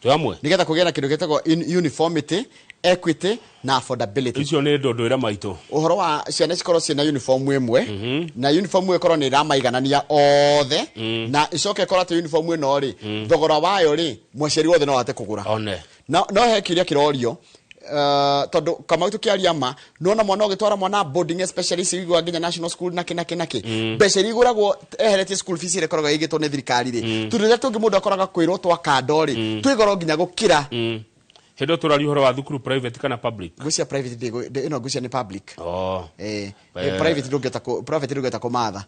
twamwe nĩgetha kũgĩa na kĩndũ gĩtagwo uniformity equity na affordability icio nĩ ndũndũĩre maitũ ũhoro wa ciana cikorwo ciĩna uniform ĩmwe na uniform ĩkorwo nĩ iramaiganania othe na icoke ĩkorwo atĩ uniform ĩno rĩ thogora wayo rĩ mũciari wothe no ahote kũgũra no he kĩrĩa kĩrorio tondu kama tukiaria ma nona mwana ũgĩtwara mwana boarding especially cigwa nginya national school naki mbeca iguragwo eheretie school fees irekoragwo igĩtwo nĩ thirikari rĩ turire tungi mundu akoraga kwĩrwo twa kando rĩ twĩgoro nginya gũkira Hedo turari horo wa thukuru private kana public gucia private ino gucia ni public private ndungeta kumatha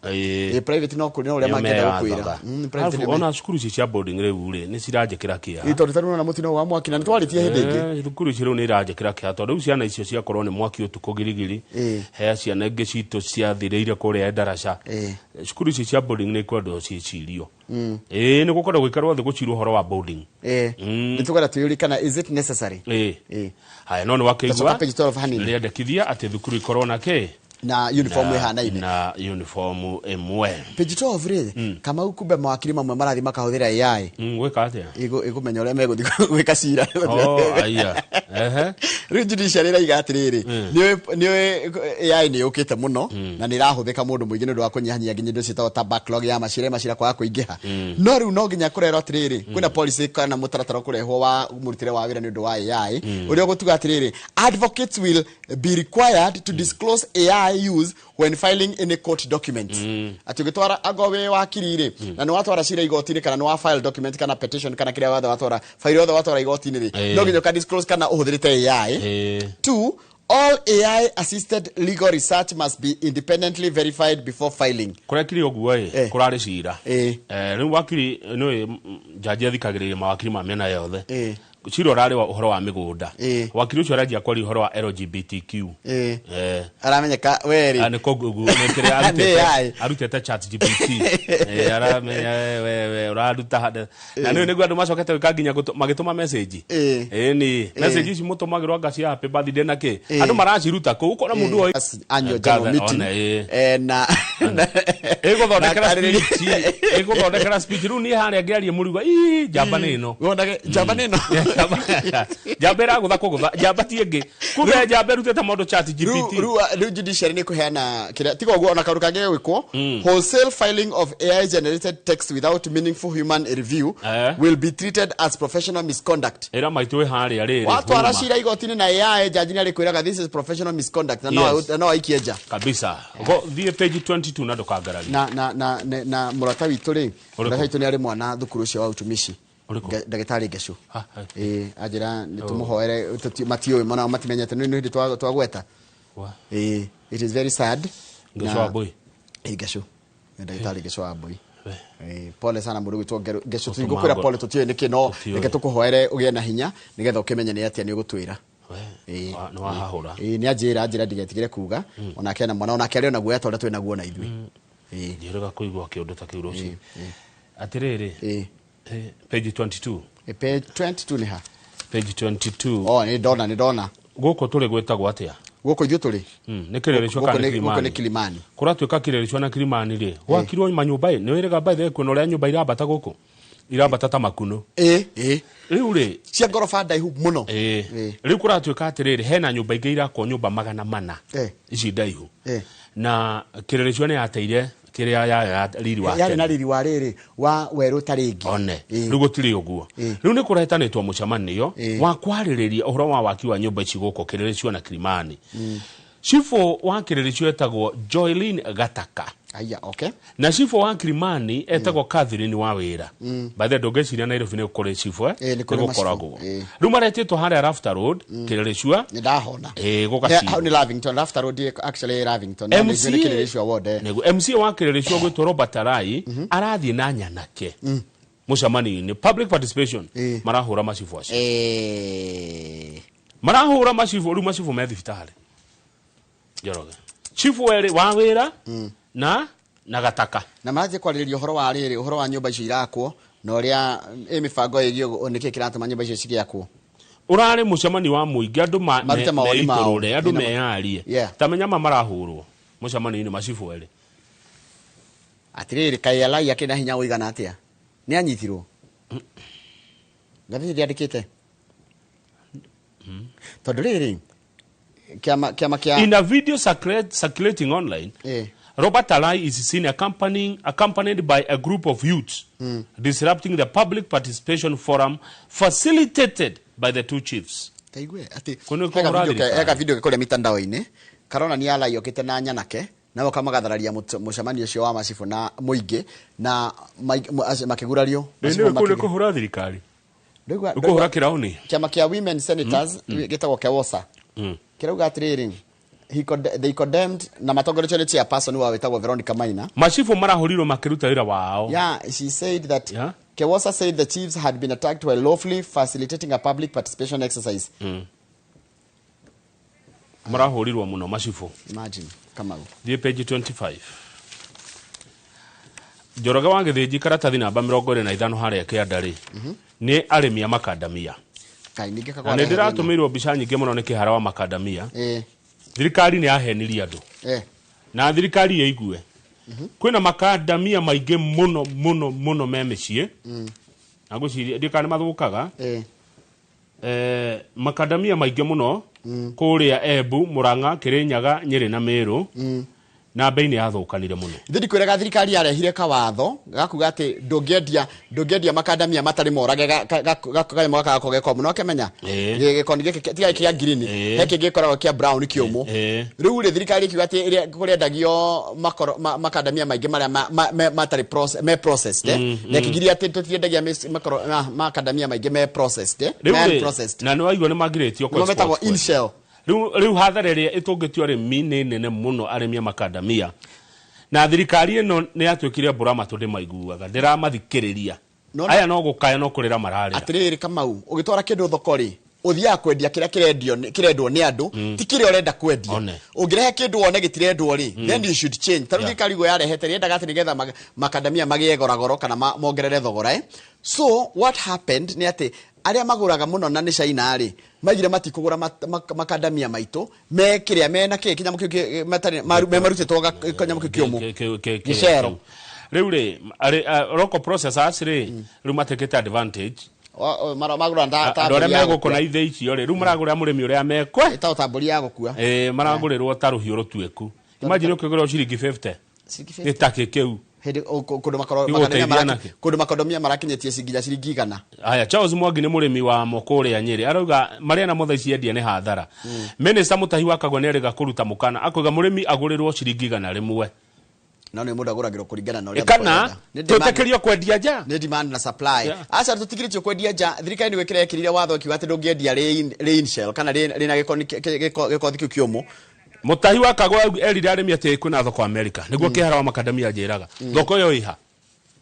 private no kuri no uria mangenda gukwira private ona thukuru cia boarding riu ri ni ciranjekira kia ito taruna na mutino wa mwaki na twaritie hindi ingi thukuru ciru ni iranjekira kia tondu riu ciana icio cia korwo ni mwaki utuko girigiri he ciana ingi citu cia thireire kuria ndaraca thukuru cia boarding ni kwendo cirio ni gukorwo gwikarwo thi gucirwo horo wa boarding ni tugora tuyurikana is it necessary haya no wakigwa riandekithia ati thukuru ikorwo na ke na uniform ihanaine na uniform emwe page 12 ri kama ukumbe mawakiri mamwe marathi makahuthira AI gwika atia igumenya uria meguthi gwika cira aya ri judiciary ra igatiriri ni AI ni yukite muno na ni rahuthika mundu muingi ni ndu wa kunyihanyia nginya indo citao ta backlog ya macira kwa kuingiha no riu no nginya kurero atiriri kwina policy kana mutaratara kurehwo wa murutire wa wira ni ndu wa AI uria gutuga atiriri advocates will be required to disclose AI use when filing any court documents atugitwara agowe wakirire na ni watwara cira igotini kana ni wa file document kana petition kana kiria watha watwara file othe watwara igotini ri no nginya ka disclose kana uhuthirite AI 2 all AI assisted legal research must be independently verified before filing kura kiri oguo kurari cira riu wakiri no jaji athikagiriria mawakiri ma mena yothe ciro rari wa uhoro wa migunda wakiri ucio aragia kwari uhoro wa LGBTQ aramenyeka weri ani ko Google nekere arutete chat GPT aramenya we uraruta hada na ni niguo andu macokete wika nginya magituma message ni message ici mutumagirwa ngaci happy birthday na ke andu maraciruta ko ukona mundu anyo general meeting na ego thondekera speech ego thondekera speech ru ni hane ngiarie murigo jamba nino wonage jamba nino jamba ra gutha kugutha jamba tienge kuthe jamba rutete mondo chat GPT ru judiciary ni kuheana kira tigo guo ona karuka ge gwikwo wholesale filing of AI generated text without meaningful human review will be treated as professional misconduct. Era maitwe hari ari watu arashira igotini na AI jaji ni alikwiraga this is professional misconduct na no aikieja kabisa go the page 22 na ndokagarari na murata witu ri murata witu ni ari mwana thukuru cio wa utumishi ndagitari Ngeshu ajira ni tumuhoere matio mana matimenyete ni hindi twagweta it is very sad Ngeshu Abui Ngeshu ndagitari Ngeshu Abui pole sana murugi tu Ngeshu tugukwira pole tutio niki no reke tukuhoere ugie na hinya nigetha ukimenya ni atia ni gutwira no ahahura ni ajira ndigetigire kuga ona kena mwana ona kere ona guya tonda twina guo na ithui ndirega kuigwa kiundu ta kiuru cio atiriri page 22 page 22 ni ha page 22 ni dona guko tuli gwetagwo atia guko ithu tuli ni kirericwa kana Kilimani guko ni Kilimani kuratwika kirericwa na Kilimani ri gwakirwo manyumba ni wirega by the kwino ria nyumba irabata guku irabata ta makuno riu ri cia ngorofa ndaihu muno riu kuratwika atiriri hena nyumba ingi irakwo nyumba 400 ici ndaihu na kirericwa ni ateire kiria ya riri wake yari na riri wa riri wa weru taringi one riu gutiri uguo riu ni kuretanitwo mucemanio wa kwaririria uhoro wa waki wa nyumba ici guko kirericwa na Kilimani Chifu wa kirericwa etagwo Joylin Gataka aya okay na chifu wa Kilimani etagwo Catherine wa wira bathe ndogeciria Nairobi ni kuri chifu ni gukoragwo riu maretitwo haria Rafter Road kirericwa ni ndahona gukaci ni Lavington Rafter Road actually Lavington ni kirericwa ward MC wa kirericwa gwitwo Robert Arai arathie na nyanake mucamani ni public participation marahura macifu acio marahura macifu riu macifu me thibitari Joroge chifu were wa wira na Gataka na maje kwariririo horo wa riri horo wa nyumba icio irakwo na uria mibango igio niki kiratuma nyumba icio cigiakwo urare mucemani wa muingi andu meitorore andu meyarie tamenya marahurwo mucemani ni macifu were atiriri kayala yake na hinya uigana atia ni anyitirwo ngathi ndiandikite tondu riri kiama in a video circulating online Robert Arai is seen accompanied by a group of youths disrupting the public participation forum facilitated by the two chiefs. Taigwe ati eka video kule mitandao-ini karona ni ala yokite na nyanake nao kamagatharia mucemanio ucio wa macifu na muingi na makigurario ndio kule kuhura thirikari kuhura kirauni kiama kia women senators gitagwo Kewosa kirauga atiriri they condemned na matongorecho ni chairperson wa wetagwo Veronica Maina macifu marahurirwo makiruta wira wao she said that Kewosa said the chiefs had been attacked while lawfully facilitating a public participation exercise marahurirwo muno macifu imagine kama the page 25 Joroge wa Githiji karatathi namba 25 haria kiandari ni arimia makadamia kainige kakwa na ndiratumiriwo mbica nyingi muno ni kihara wa makadamia thirikari ni ahenirie andu na thirikari yaigue kwina makadamia maingi muno memicie na guciria ndikani mathukaga makadamia maingi muno kuria Embu Murang'a Kirinyaga Nyeri na Meru na bei ni yathukanire muno thidi kwiraga thirikari yarehire kawatho gakuga ati ndungiendia makadamia matari morage gakugaya mwaka gakogeko muno kemenya gikoni giki kia green heki gikoragwo kia brown kiumu riu ri thirikari kiuga ati iria kuriendagio makadamia maingi maria matari processed na kigiria ati tutiendagia makadamia maingi processed na no aigwa ni magiretio kwa metagwo in shell riu hathara iria itungitio arimi nene muno arimia makadamia na thirikari ino ni atwikire burama tundi maiguaga ndiramathikireria aya no gukaya no kurira marari atiriri Kamau ugitwara kindu thokori uthia kwendia kiria kirendwo ni andu ti kiria urenda kwendia ungirehe kindu wone gitirendwo ri then you should change taru thirikari go yarehete rienda gati nigetha makadamia magie goragoro kana mongerere thogora so what happened ni ati aria maguraga muno na ni China ri magire matikugura makadamia maito mekiria mena ke kinyamu ke matari marutitwo kanyamu ke kiomu gicero riu ri local processors ri riu matekete advantage magura ndore mego kona ithe icio ri riu maragura murimi uria mekwe ita utamburi ya gukua maragurirwo taruhio rutweku imagine ukigura ciringi 50 itake keu hedi kundu makodomia marakinyetie ciringi ciringi 100 aya Charles Mwangi ni murimi wa mokore ya Nyeri arauga maria na mothe ciendia ni hathara minister Mutahi Wakagwa ni arega kuruta mukana akuga murimi agurirwo ciringi 100 rimwe na ni mundu aguragirwo kuringana na uria kana tutekerio kwendia ja ni demand na supply asa tutikiritio kwendia ja thirikari ni gwikira ekirire watho kiwate ndungeendia rain shell kana rina gikothi kiomo Mutahi Wakagwa erire arimi ati kwina thoko America niguo kihara wa makadamia njiraga thoko yo iha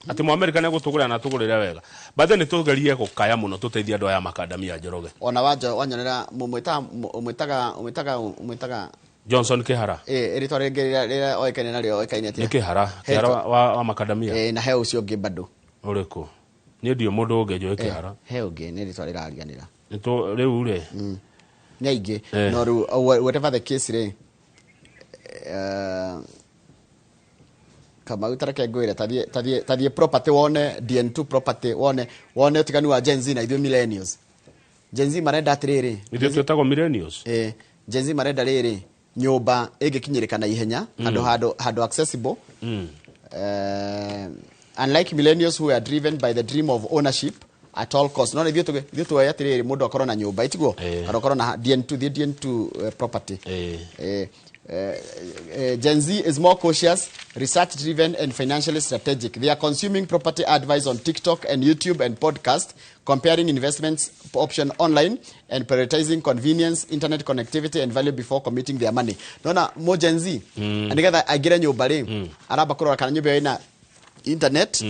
ati mu America ne gutugura na tugurire wega bathe ni tugerie gukaya muno tuteithia andu aya makadamia njoroge ona wanyonera umwitaga Johnson Kihara erito rira oekane nario oekaine ati Kihara wa makadamia na heo ucio ngi bado uriko ni ndio mundu ungejo Kihara heo ngi ni rito rirariganira nito riu ri nyaige no ru whatever the case ri kama utarake ngwire tadie property wone DN2 property wone utiganu wa Gen Z na ithu millennials Gen Z marenda atiriri ithu twetagwo millennials Gen Z marenda riri nyumba ingikinyirika na ihenya hado accessible unlike millennials who are driven by the dream of ownership at all costs no ithu tu atiriri mundu akorwo na nyumba itiguo akorwo na DN2 property Gen Z is more cautious, research-driven, and financially strategic. They are consuming property advice on TikTok and YouTube and podcast, comparing investments option online, and prioritizing convenience, internet connectivity, and value before committing their money. Nona mo Gen Z, andigetha agira nyumba ri, araba kurora kana nyumba ina internet,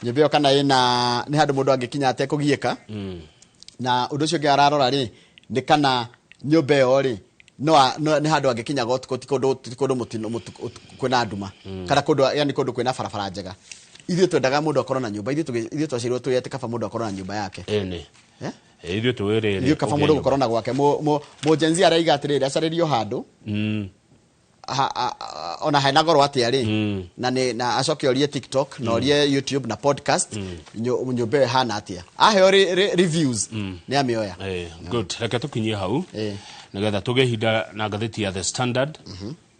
nyumba yo kana ina ni handu mundu angikinya ate kugieka, na undu ucio ngiararora ri, ni kana nyumba yo ri no ni handu angikinya kondo mutino kwina nduma kana kondo yani kondo kwina farafara njega ithuĩ twendaga mundu akorwo na nyumba ithuĩ twacirwo tuyete kaba mundu akorwo na nyumba yake ithuĩ twirire ithuĩ kaba mundu gukorwo na gwake mo Gen Z araiga atiriri acaririo handu ona hena goro atia ri na acoke orie TikTok na orie YouTube na podcast nyumba hana atia aheo reviews ni amioya good reke tukinyie hau nigetha tugehinda na ngatheti ya The Standard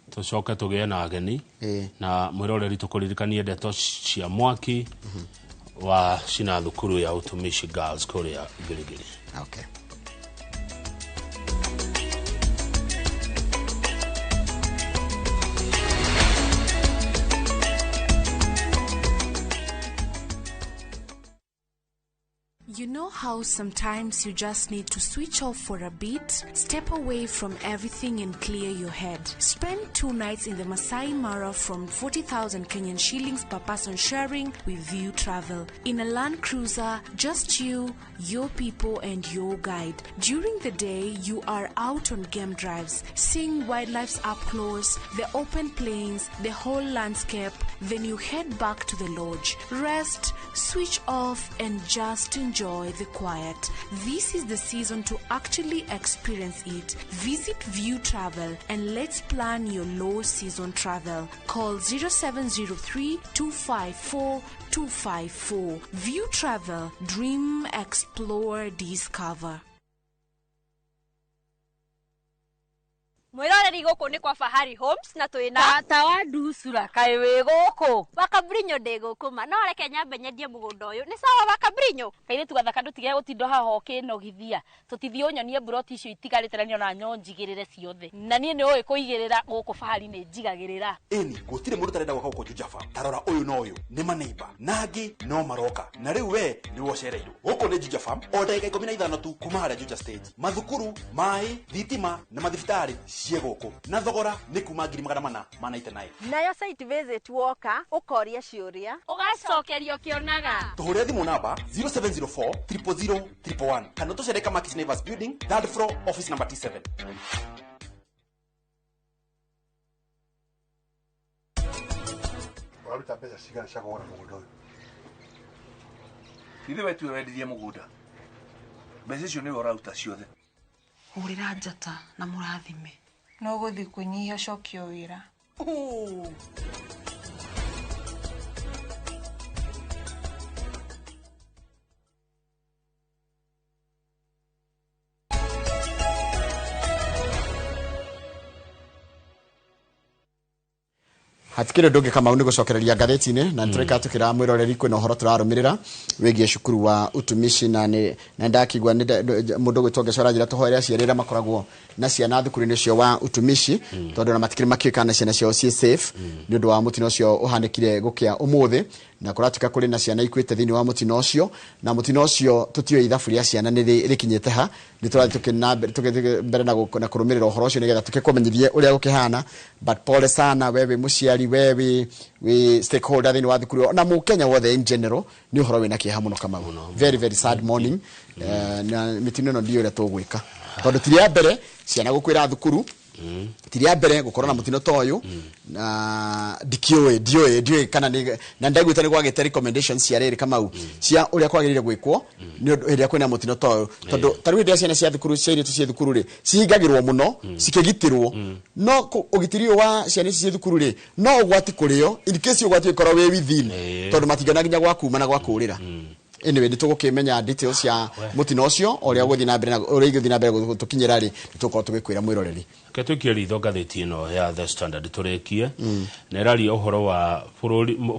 tucoke tugie na ageni na mwiroreri tukuririkanie ndeto cia mwaki wa cina thukuru ya utumishi girls kuria Girigiri. Okay. You know how sometimes you just need to switch off for a bit, step away from everything and clear your head. Spend 2 nights in the Masai Mara from 40,000 Kenyan shillings per person sharing with View Travel. In a Land Cruiser, just you, your people and your guide. During the day, you are out on game drives, seeing wildlife up close, the open plains, the whole landscape. Then you head back to the lodge. Rest, switch off and just enjoy the quiet. This is the season to actually experience it. Visit View Travel and let's plan your low season travel. Call 0703 254 254. View Travel. Dream, explore, discover. Mwiroreri guku ni kwa Fahari Homes na twina tata wa ndusura kai wi guku Wakabrinyo ndi guku ma no reke nyambe nyendie mugunda uyu ni sawa Wakabrinyo kaire tugathaka ndutige gutindo haho kinogithia tutithio nyonie broti icio itigarite na niona nyonjigirire ciothe na nie ni oi kuigirira guku Fahari ni njigagirira ini gutire mundu tarenda gwaka guku Jujafa tarora uyu no uyu ni maneiba nangi no maroka na riu we ni wocereirwo guku ni Jujafa o ndagika 15 tu kuma haria Juja stage mathukuru mai thitima na mathibitari ciegoko na thogora ni kuma 489 nayo site visit woka ukoria ciuria ugacokerio kionaga tuhure thimu namba 0704 000 111 kana tucereka Market Naivas Building 3rd floor office number T7 waruta pesa cigana cia kugura mugunda uyu ithe wetu wendirie mugunda mbeca icio nĩ ũrauta ciothe Hũrĩra njata na mũrathime. No gũthiĩ kũnyihia cokio wĩra. hatikire ndungi Kamau ni gucokereria ngatheti-ini na ntureka tukira mwiroreri kwina uhoro turarumirira wigie cukuru wa utumishi na ndakigwa mundu gwitwa Gecora njira tuhoera ciarira makoragwo na ciana thukuru-ini cio wa utumishi tondu na matikire makikana ciana cio ci safe ni undu wa mutino cio uhanikire gukia umuthi na kuratika kuri na ciana ikwite thini wa mutino cio na mutino cio tutio ithabu ria ciana ni rikinyete ha ni turathi tukina mbere na kurumirira uhoro cio nigetha tukikumenyithie uria gukihana but pole sana wewe muciari wewe we stakeholder thini wa thukuru na mu Kenya wothe in general ni uhoro wina kiha muno kama very very sad morning na mitino no ndio ria tugwika tondu tiria mbere ciana gukwira thukuru tiria mbere gukorana mutino toyo na dikioe kana na ndagwita ni gwagete recommendations cia riri Kamau cia uria kwagirire gwikwo ni uria kwina mutino toyo tondu taru ndia ciana cia thukuru cia iritu cia thukuru ri cihingagirwo muno cikigitirwo no ugitirio wa ciana cia thukuru ri no ugwati kurio in case ugwati ikoro we within tondu matigana nginya gwakuma na gwakurira anyway nitugukimenya details ya mutino ucio uria guthi na mbere na uria guthi na mbere gutukinyira ri nituko tugikwira mwiroreri ketukie ritho gatheti ino ya The Standard turekie na rari uhoro wa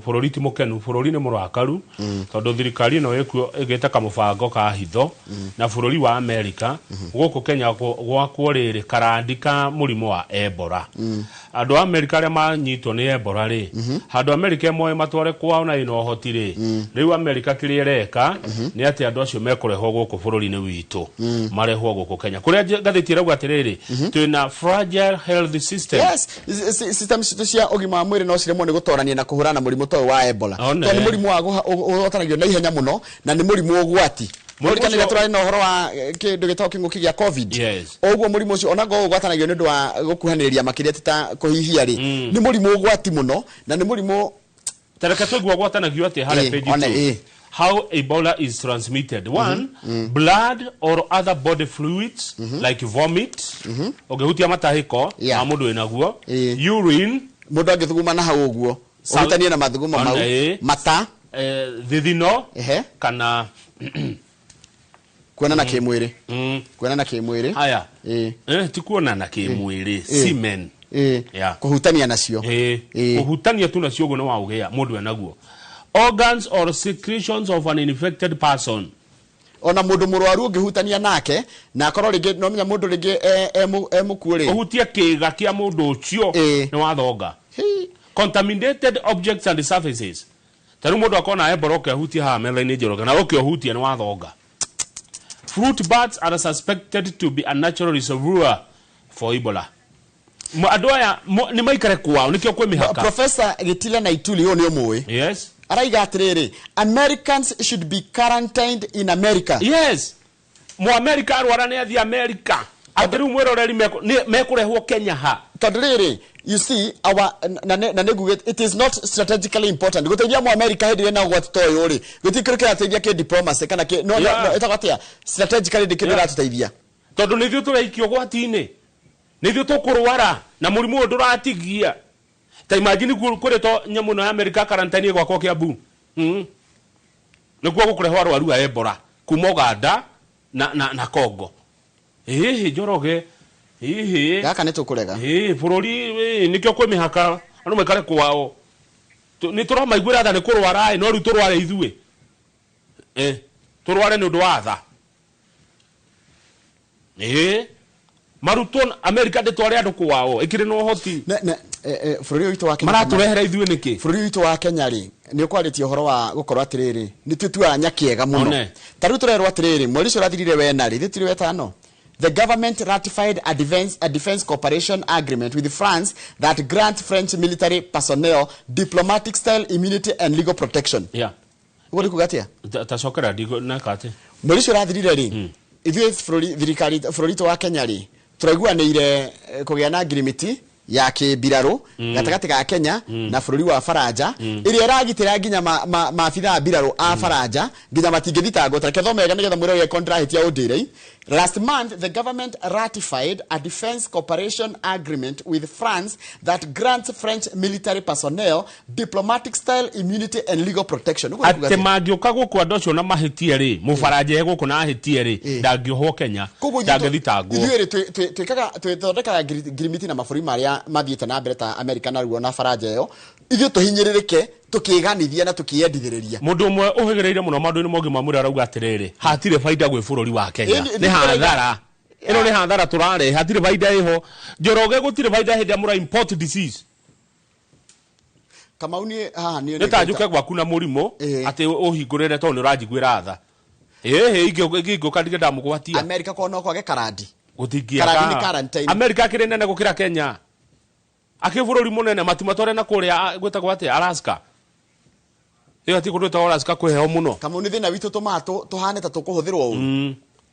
bururi ti mukenu bururi ni murakaru tondu thirikari no ekuo igete kamubango ka hitho na bururi wa America guku Kenya gwakwo riri karandika murimo wa Ebola andu America aria manyitwo ni Ebola ri handu America moe matware kwao na ino hoti ri riu America kiriereka ni ati andu acio mekurehwo guku bururi ni witu marehwo guku Kenya kuria gatheti rauga atiriri twina fragile health system. Yes, system cia ugima mwiri no ciremwo ni gutorania na kuhurana murimu to wa Ebola. Ni murimu wa guhotanagio na ihenya muno na ni murimu ugwati. Murika ni gaturani no horo wa kindu gitao kinguki gia COVID. Yes. Oguo murimu ucio onago ugwatanagio ni ndu wa gukuhaniriria makiria tita kuhihia ri. Ni murimu ugwati muno na ni murimu tareka tugwa gwatanagio ate hare page 2. How Ebola is transmitted. One, blood or other body fluids like vomit. Ogehutia matahiko na mundu enaguo. Urine. Mundu agithuguma na hau uguo. Uhutania na mathuguma mau. Mata. Thithino. Kana kuonana kimwiri. Kuonana kimwiri. Haya. Ti kuonana kimwiri. Semen. Kuhutania nacio. Kuhutania tu nacio go no wa ugea mundu enaguo. Organs or secretions of an infected person. Ona mundu murwaru ungihutania nake na akoro ringi no menya mundu ringi emukuure uhutia kiga kia mundu ucio ni wathonga contaminated objects and surfaces taru mundu akona Ebola ukihutia ha metha-ini njoroge na ukihutia ni wathonga. Fruit bats are suspected to be a natural reservoir for Ebola. Andu aya ni maikare kwao nikio kwe mihaka. Professor Gitila Naituli yo ni omwe. Yes. Araiga atiriri, Americans should be quarantined in America. Yes. Mu America arwara ni athi America. Atiru mwiroreri mekurehwo Kenya ha. Todriri, you see our it is not strategically important. Guteithia mu America hedi na gwati toyo ri. Gutikirikira ateithia ke diplomacy kana ke no etagwatia strategically dikirira tuteithia. Tondu nithio turaikio gwati-ini. Nithio tukurwara na murimu nduratigia. Ta imagine kure to nyamu na America quarantine gwa kwa Kiambu. Nikuo gukurehwo arwaru a Ebola kuma Uganda na Congo. Njoroge. Gaka ni tukurega. Bururi nikio kwe mihaka anu mekare kwao. Ni turamaigwira tha ni kurwara no ru turware ithue. Turware ni undu wa tha. Maruton America de tware andu kwao ikire no hoti bururi witu wa Kenya maraturehera ithue niki bururi witu wa Kenya ri ni ukwaritie uhoro wa gukorwa atiriri ni tutua nyakiega muno taru turerwa atiriri mweri cio rathirire wena ri thitiri wetano. The government ratified a defense cooperation agreement with France that grant French military personnel diplomatic style immunity and legal protection. Uri kugatia tacokera digo na kate mweri cio rathirire ri ithuĩ thirikari bururi wa Kenya ri turaiguanĩire kũgĩa na agreement ya kibiraro gatagati ga Kenya na bururi wa Faranja iria iragitira nginya maabitha biraro a Faranja nginya matingithitangwo tareke thomega nigetha mwire ye contract ya Odire. Last month, the government ratified a defense cooperation agreement with France that grants French military personnel diplomatic-style immunity and legal protection. Ate magioka guku andocio na mahitie ri mufaranje guku na ahitie ri ndangioho Kenya ndangithitangwo. Ithuĩ twikaga twithondekaga girimiti na mabũrũri maria mathiĩte na mbere ta America na ruo na Faranja yo. Ithuĩ tuhinyĩrĩrĩke tukiganithia na tukiendithĩrĩria. Mundu umwe uhigereire muno maundu-ini mogi mamuri arauga atiriri hatire faida gwe bururi wa Kenya ni hathara ino ni hathara turare hatire faida iho Njoroge gutire faida hindi amura import disease kama uni ni nitajuke gwaku na murimo ati uhingurire to ni urajigwira tha ingo kandige ndamugwatia America kono kwage karandi gutingia America akire nene gukira Kenya akivururi munene matumatore na kuria gwetagwo ati Alaska iyo ati kundu ta Alaska kweheo muno kama ni thina witu tomato tuhane ta tukuhuthirwo u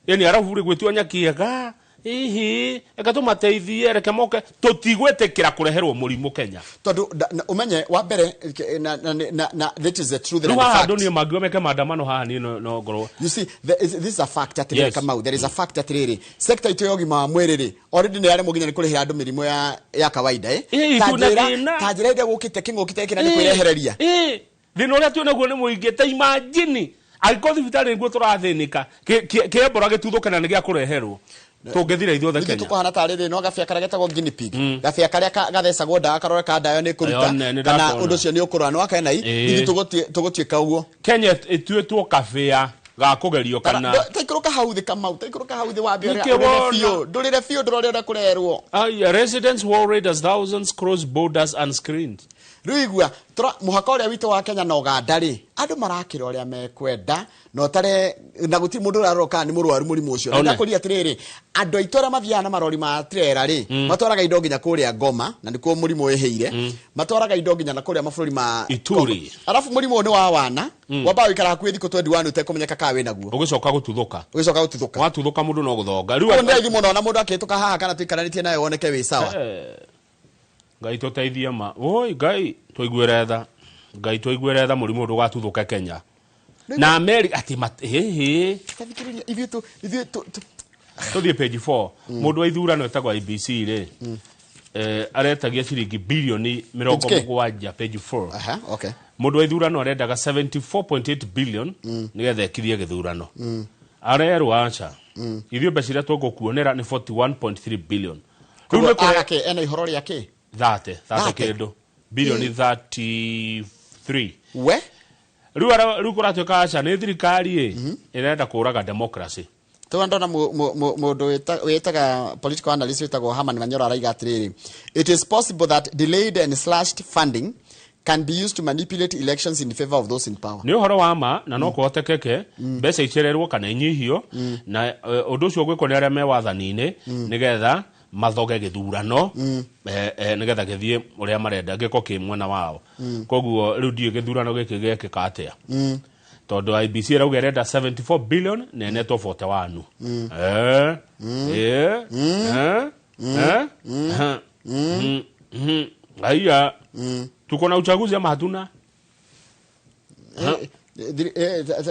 yani araburi gwetwa nyakiega ihi eka tumateithie reke moke tutigwetekira kureherwo murimu Kenya tondu umenye wa mbere na that is the truth and the fact no magiomeke maandamano haha ni no ngoro you see this is a fact that yes. There is a fact that really sector ito yogi ma mwiriri already ni yale muginya ni kurihira andu mirimo ya kawaida tajira ide gukite kingukite kina ni kwirehereria thina uria tuona guo ni muingi ta imagine agiko thibitari nguo turathinika kiembora gituthukana ni gia kureherwo tungithira ithuothe Kenya tukuhana tariri no gafia karagetagwo guinea pig gafia karia gathecagwo ndawa karore ka ndayo ni kuruta kana undu cio ni ukurwa no akena ithi tugutuika uguo Kenya ituetwo kafia ga kugerio kana taikuruka hauthi kama taikuruka hauthi wa bio ndurire fio ndurore kurerwo residents worried as thousands cross borders unscreened Ruigua muhaka uria witu wa Kenya na Uganda ri andu marakira uria mekwenda no tare na guti mundu raroka ni murwaru murimu ucio nda kuria atiriri andu aitora mathiana marori ma trailer ri matwaraga indo nginya kuria Ngoma na ndikuo murimu eheire matwaraga indo nginya na kuria mabũrũri ma Ituri arafu murimu ni wa wana wamba wikara hakuhi thiku 21 utekumenyeka ka we naguo ugicoka gututhuka watuthuka mundu no guthonga riu ndethi muno na mundu akituka haha kana tuikaranitie nayo woneke wi sawa Ngai tuteithie ma oi Ngai tuigueretha murimu ndu gatuthuka Kenya na America ati tathikiriria ithu tuthie page 4 mundu wa ithurano etagwa IBC ri aretagia ciringi bilioni 70 page 4 okay mundu wa ithurano arendaga 74.8 billion nigetha ekithie githurano arerwa acha ithio becira tugukuonera ni 41.3 billion riu akake ena ihoro riake 30 kindu bilioni 33 we riu kuratuika acha ni thirikari irenda kuraga democracy Tuandona mundu wetaga political analyst wetagwo Herman Wanyora araiga atiriri it is possible that delayed and slashed funding can be used to manipulate elections in favor of those in power. Ni uhoro wa ma na no kuhotekeke mbeca icererwo kana inyihio na undu ucio gwikwo ni aria me wathani-ini nigetha mathoge githurano nigetha githie uria marenda giko ki mwena wao koguo riu die githurano giki gekika atia tondu IBC rauga renda 74 billion na neto 41 aya tuko na uchaguzi ama hatuna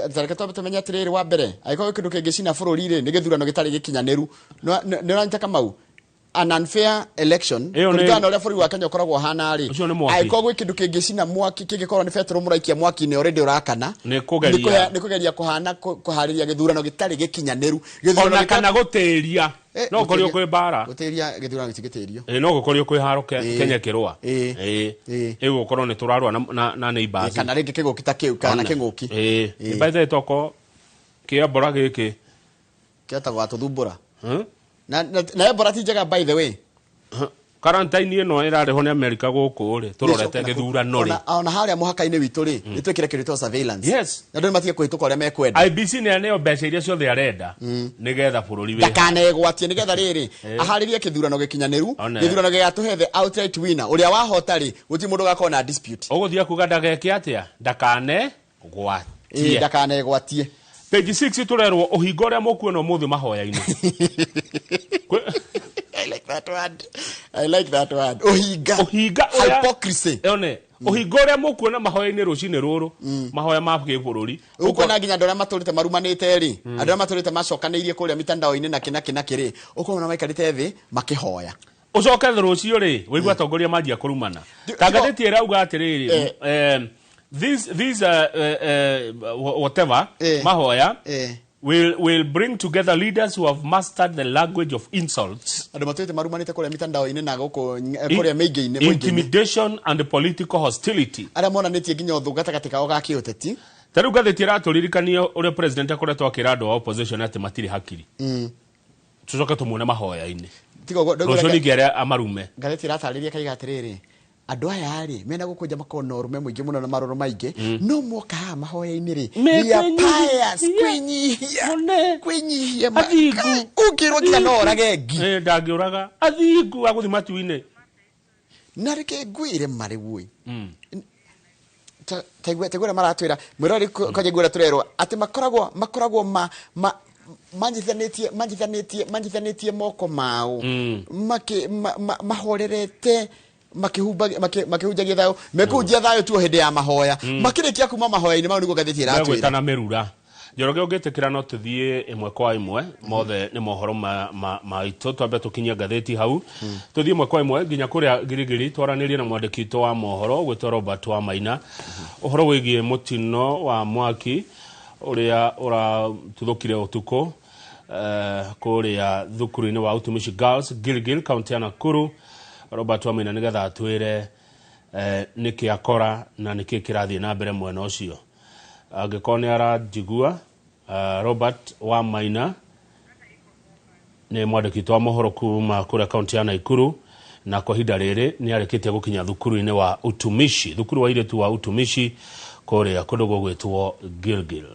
Zarakato batamenya atiriri wa mbere aiko kindu kingicina bururi ri ni githurano gitari gikinyaniru ni ranta kamau an unfair election kutana ule bururi wa Kenya ukoragwo hana ri aiko gwi kindu kingicina mwaki kingikorwo ni fetro muraikia mwaki ni already urakana ni kugeria kuhana kuhariria githurano gitari gikinyaniru githurano kana guteria no korio kwe bara guteria githurano gitigitirio no gukorio kwe haro Kenya kirwa ego korwo ni turarwa na neighbors kana ringi kiguki ta kiu kana kinguki by the toko kia bora giki kiatagwa tuthumbura na ebora tinjaga by the way quarantine ino irareho ni America guku ri turorete githurano ri ona haria muhaka-ini witu ri nitwikire kirito surveillance yes na ndu matige kwituka uria mekwenda IBC ni aneo mbeca iria ciothe arenda nigetha bururi we ndakanegwatie nigetha riri aharirie kithurano gikinyaniru githurano gigatuhethe outright winner uria wahota ri guti mundu gakona dispute uguthia kuga ndageke atia ndakanegwatie ndakanegwatie page 6 turerwo uhingo uria mukuona muthi mahoya-ini that word. I like that word. Ohiga. Hypocrisy. One. Ohiga ria mukuona mahoya-ini rucini ruru. Mahoya ma gibũrũri. Ukona nginya andũ arĩa matũrĩte marumanĩte ri. Andũ arĩa matũrĩte macokanĩirie kũrĩa mitandao-inĩ na kĩrĩ. Ukona maikarĩte thĩ makĩhoya. Ucoke rucio ri, wĩigua atongoria manjia kũrumana. Tangathĩti ĩrauga atĩrĩrĩ, these whatever mahoya will bring together leaders who have mastered the language of insults, intimidation and political hostility. Taru gathĩti ĩratũririkania ũrĩa president akoretwo akĩra andũ a opposition atĩ matirĩ hakiri. Tucoke tumuone mahoya-inĩ. Rũciũ ningĩ arĩa amarume. Gathĩti ĩratarĩria kaiga atĩrĩrĩ, andũ aya rĩ mena gũkũnja makona ũrume mũingĩ mũno na maroro maingĩ no moka mahoya-inĩ rĩ ya pious kwinyihia athingu ukirwo kila no orage ngi ndangĩũraga athingu agũthi matu-inĩ na reke ngwĩre marĩ woi taigua maratwĩra mwĩrori kwajegũra tũrerwo atĩ makoragwo manjithanĩtie moko mao mahorerete makihunjagia thayo mekujia thayo tu hĩndĩ ya mahoya makĩrĩkia kuma mahoya-inĩ mau nĩguo gathĩti ĩratwĩra gwĩtana mĩrura Njoroge ũngĩtĩkĩra no tũthiĩ ĩmwe kwa ĩmwe mothe nĩ mohoro maitũ twambe tũkinyia gathĩti hau tũthiĩ ĩmwe kwa ĩmwe nginya kũrĩa Girigiri twaranĩrie na mwandĩki witũ wa mohoro gwĩtwo Robert Wamaina ũhoro wĩgiĩ mũtino wa mwaki ũrĩa ũratuthũkire ũtukũ kũrĩa thukuru-inĩ wa Utumishi Girls Gilgil kaunti ya Nakuru. Robert Wamaina nigetha atwĩre nĩkĩ akora na nĩkĩ kĩrathiĩ na mbere mwena ũcio. Angĩkorwo nĩ aranjigua Robert Wamaina nĩ mwandĩki wa mohoro kuma kũrĩa kaunti ya Nakuru na kwa ihinda rĩrĩ nĩ arĩkĩtie gũkinya thukuru-inĩ wa Utumishi, thukuru wa airĩtu wa Utumishi kũrĩa kũndũ gwĩtwo Gilgil.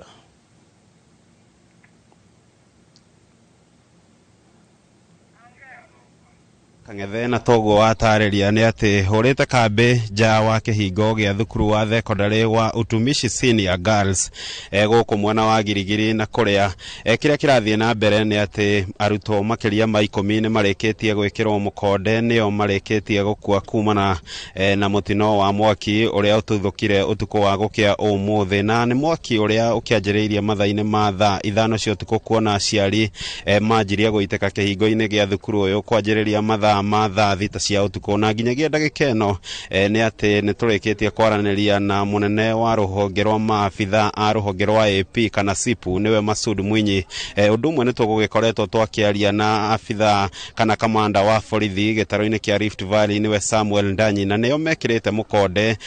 Kang'ethe na toguo watarĩria nĩ atĩ hũrĩte kambĩ nja wa kĩhingo gĩa thukuru wa thekondarĩ wa Utumishi Senior Girls gũkũ mwena wa Girigiri na kũrĩa kĩrĩa kĩrathiĩ na mbere nĩ atĩ arutwo makĩria ma 10 nĩ marĩkĩtie gwĩkĩrwo mũkonde nĩo marĩkĩtie gũkua kumana na mũtino wa mwaki ũrĩa ũtuthũkire ũtukũ wa gũkĩa ũmũthĩ na nĩ mwaki ũrĩa ũkĩanjĩrĩirie mathaa-inĩ ma thaa 5 cia ũtukũ kuona aciari manjirie gũitĩka kĩhingo-inĩ gĩa thukuru ũyũ kwanjĩrĩria mathaa thita cia ũtukũ na nginyagia ndagĩka ĩno nĩ atĩ nĩ tũrĩkĩtie kwaranĩria na mũnene wa rũhonge rwa maabitha a rũhonge rwa AP kana SIPU nĩwe Masud Mwinyi. Ũndũ ũmwe nĩ tũgũgĩkoretwo twakĩaria na abitha kana kamanda wa borithi gĩtaro-inĩ kĩa Rift Valley nĩwe Samuel Ndanyi na nĩo mekĩrĩte mũkonde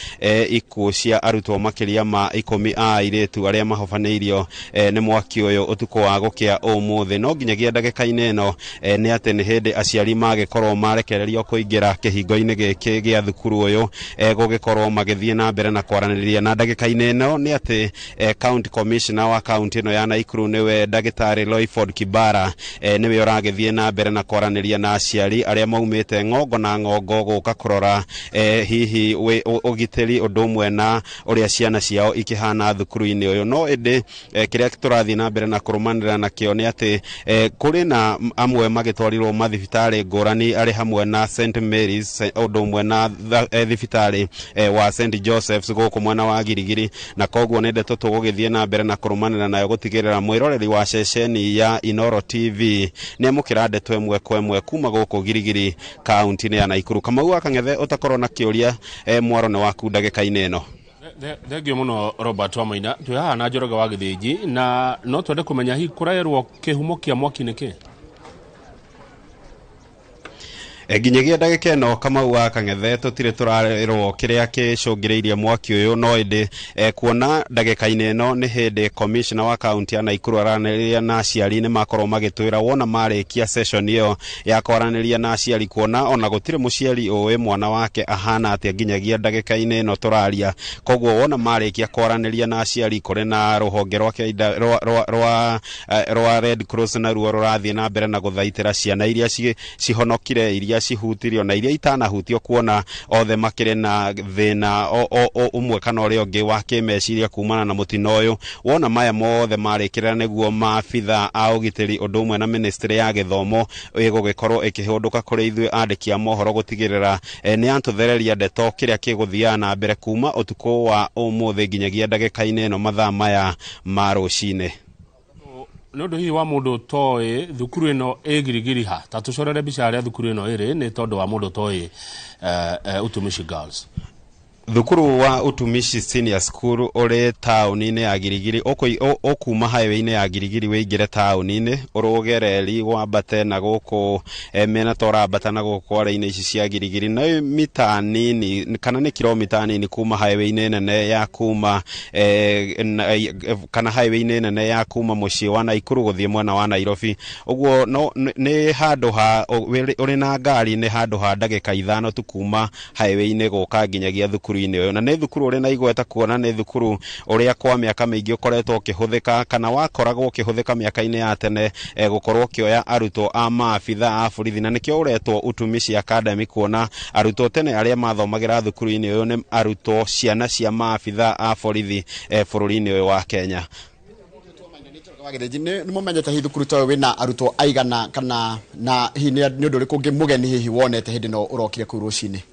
ikuũ cia arutwo makĩria ma 10 a airĩtu arĩa mahobanĩirio nĩ mwaki ũyũ ũtukũ wa gũkĩa ũmũthĩ. No nginyagia ndagĩka-inĩ ĩno nĩ atĩ nĩ hĩndĩ aciari magĩkorwo marekererio kũingĩra kĩhingo-inĩ gĩkĩ gĩa thukuru ũyũ gũgĩkorwo magĩthiĩ na mbere na kwaranĩria na ndagĩka-inĩ ĩno nĩ atĩ county commissioner wa county ĩno ya Nakuru nĩwe ndagĩtarĩ Loyford Kibara nĩwe ũragĩthiĩ na mbere na kwaranĩria na aciari arĩa maumĩte ng'ongo na ng'ongo gũka kũrora hihi ũgitĩri ũndũ ũmwe na ũrĩa ciana ciao ikĩhana thukuru-inĩ ũyũ. No ĩndĩ kĩrĩa tũrathiĩ na mbere na kũrũmanĩra nakĩo nĩ atĩ kũrĩ na amwe magĩtwarirwo mathibitarĩ ngũrani arĩ hamwe na St Mary's ũndũ ũmwe na thibitarĩ wa St Joseph's gũkũ mwena wa Girigiri na koguo nĩ ndeto tũgũgĩthiĩ na mbere na kũrũmanĩra nayo gũtigĩrĩra mwĩroreri wa ceceni ya Inoro TV nĩ amũkĩra ndeto ĩmwe kwa ĩmwe kuma gũkũ Girigiri kaunti-inĩ ya Nakuru. Kamau Akang'ethe ũtakorwo na kĩũria mwaro nĩ waku ndagĩka-inĩ ĩno. Thengio mũno Robert Wamaina twĩ haha na Njoroge wa Gĩthĩnji na no twende kũmenya hihi kũraerwo kĩhumo kĩa mwaki nĩkĩ. Nginyagia ndagĩka ĩno Kamau Akang'ethe tũtirĩ tũrarĩrwo kĩrĩa kĩcũngĩrĩirie mwaki ũyũ no ĩndĩ kuona ndagĩka-inĩ ĩno nĩ hĩndĩ commissioner wa kaunti ya Nakuru aranĩria na aciari nĩ makorwo magĩtwĩra wona marĩkia session ĩyo ya kwaranĩria na aciari kuona ona gũtirĩ mũciari ũĩ mwana wake ahana atĩa nginyagia ndagĩka-inĩ ĩno tũraria. Koguo wona marĩkia kwaranĩria na aciari kũrĩ na rũhonge rwa Red Cross na ruo rũrathiĩ na mbere na gũthaitĩra ciana iria cihonokire iria iria cihutirio na iria itanahutio kuona othe makire na thina umwe kana uria ungi wa kimeciria kumana na mutino uyu. Wona maya mothe marikira niguo maabitha a ugitiri undu umwe na ministry ya githomo igugikorwo ikihunduka kuri ithuĩ andiki a mohoro gutigirira ni antuthereria ndeto kiria kiguthia na mbere kuma utuko wa umuthi nginyagia ndagika-ini ino mathaa maya ma rucine. Nondu hihi wa mundu toy thukuru ino egirigiri ha tatucorere bica ya thukuru ino iri ni tondu wa mundu toy Utumishi Girls. Thukuru wa Utumishi Senior School uri tauni-ini ya Girigiri okuma highway-ini ya Girigiri wingire tauni-ini urugereri wambate na guku mena torambata na guku kware-ini ici cia Girigiri na mita nini kana ni kilomita nini kuma highway-ini nene ya kuma kana highway-ini nene ya kuma mucii wa Naikuru guthie mwena wa Nairobi. Uguo no ni handu ha uri na ngari ni handu ha ndagika 5 tu kuma highway-ini guka nginyagia thukuru na nĩ thukuru uri na igweta kuona nĩ thukuru uria kwa miaka mingi ukoretwo ukihuthika kana wakoragwo ukihuthika miaka-ini ya tene gukorwo kioya arutwo a maabitha a borithi na nikio uretwo Utumishi Academy kuona arutwo tene aria mathomagira thukuru-ini uyu ni arutwo ciana cia maabitha a borithi bururi-ini uyu wa Kenya. Ni mumenyete hi thukuru tawe wina arutwo aigana kana na hi ni undu uriku ngi mugeni hihi wonete hindi no urokire ku rucini?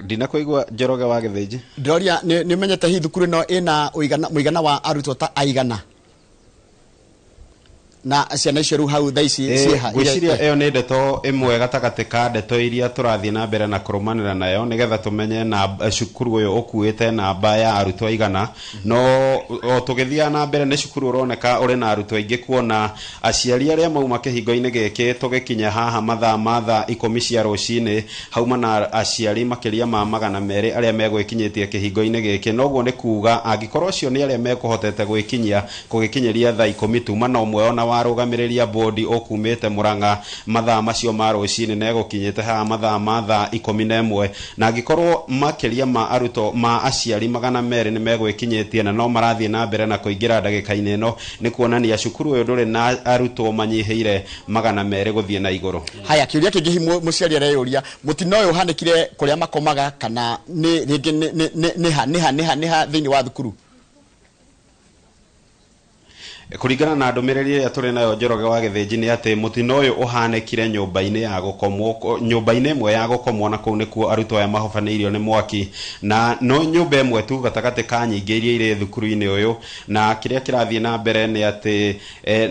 Dina kuigwa Njoroge wa Githĩnji. Ndoria ni menyete hi thukuru no ina muigana wa arutwo ta aigana na ciana icio ru hau thaici ciha gwiciria iyo ni ndeto imwe gatagati ka ndeto iria turathie na mbere na kurumanira nayo nigetha tumenye na cukuru uyu ukuite namba ya arutwo aigana no tugithia na mbere ni cukuru uroneka uri na arutwo aingi kuona aciari aria mauma kihingo-ini giki tugikinya haha mathaa 10 cia rucini hauma na aciari makiria ma 200 aria megwikinyitie kihingo-ini giki noguo ni kuga angikorwo cio ni aria mekuhotete gugikinyiria thaa 10 tu mana umwe ona warugamireria bodi okumite Murang'a mathaa macio ma rucini na egukinyite ha mathaa ma 11 na angikorwo makiria ma aruto ma aciari 200 ni megwikinyitie na no marathie na mbere na kuingira ndagika-ini ino ni kuonania cukuru uyu nduri na aruto manyiheire 200 guthie na iguru. Haya kiuria kingi muciari areyuria mutino uyu hanikire kuria makomaga kana ni ringi ni ha thiini wa thukuru? Kuringana na ndumiriri ya turi nayo Njoroge wa Githĩnji ni ati mutino uyu uhanekire nyumba-ini ya gukomwo nyumba-ini imwe ya gukomwo na kuu nikuo arutwo aya mahobaniirio ni mwaki na no nyumba imwe tu gatagati ka nyingi iria iri thukuru-ini uyu na kiria kirathie na mbere ni ati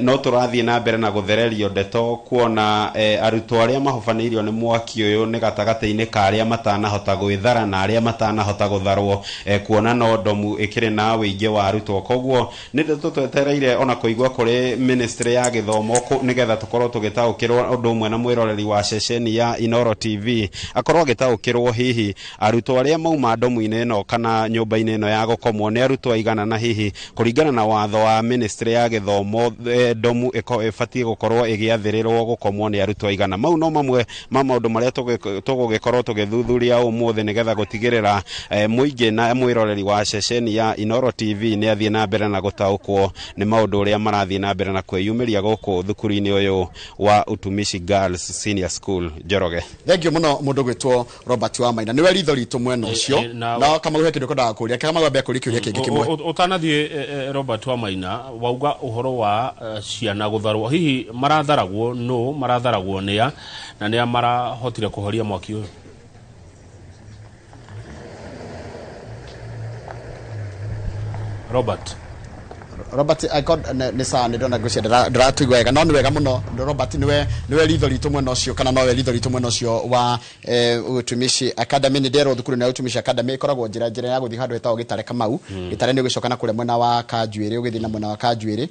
no turathie na mbere na guthererio ndeto kuona arutwo aria mahobaniirio ni mwaki uyu ni gatagati-ini ka aria matanahota gwithara na aria matanahota gutharwo kuona no ndomu ikiri na wingi wa arutwo koguo ni ndeto twetereire ona kuigwa kuri ministry ya githomo nigetha tukorwo tugitaukirwo undu umwe na mwiroreri wa ceceni ya Inoro TV akorwo agitaukirwo hihi arutwo aria mauma ndomu-ini ino kana nyumba-ini ino ya gukomwo ni arutwo aigana na hihi kuringana na watho wa ministry ya githomo ndomu ibatie gukorwo igiathirirwo gukomwo ni arutwo aigana. Mau no mamwe ma maundu maria tugugikorwo tugithuthuria umuthi nigetha gutigirira muingi na mwiroreri wa ceceni ya Inoro TV ni athie na mbere na gutaukwo ni maundu uria marathie na mbere na kwiyumiria guku thukuru-ini uyu wa Utumishi Girls Senior School. Njoroge, thank you muno mundu gwitwo Robert wa Maina niwe ritho ritu mwena ucio na kama uhe kindu kwendaga kuria kama wambe kuria kiuria kingi kimwe utanathie Robert wa Maina wauga uhoro wa ciana gutharwo hihi maratharagwo no maratharagwo nia na nia marahotire kuhoria mwaki uyu? Robert I got ni sawa ni ndona gucia ndiratuigwa wega no ni wega muno Robert niwe ritho ritu mwena ucio kana nowe ritho ritu mwena ucio wa Utumishi Academy ni ndero thukuru na Utumishi Academy ikoragwo njira ya guthii handu hetagwo Gitare Kamau. Gitare ni ugicokana kure mwena wa Kanjuiri ugithi na mwena wa Kanjuiri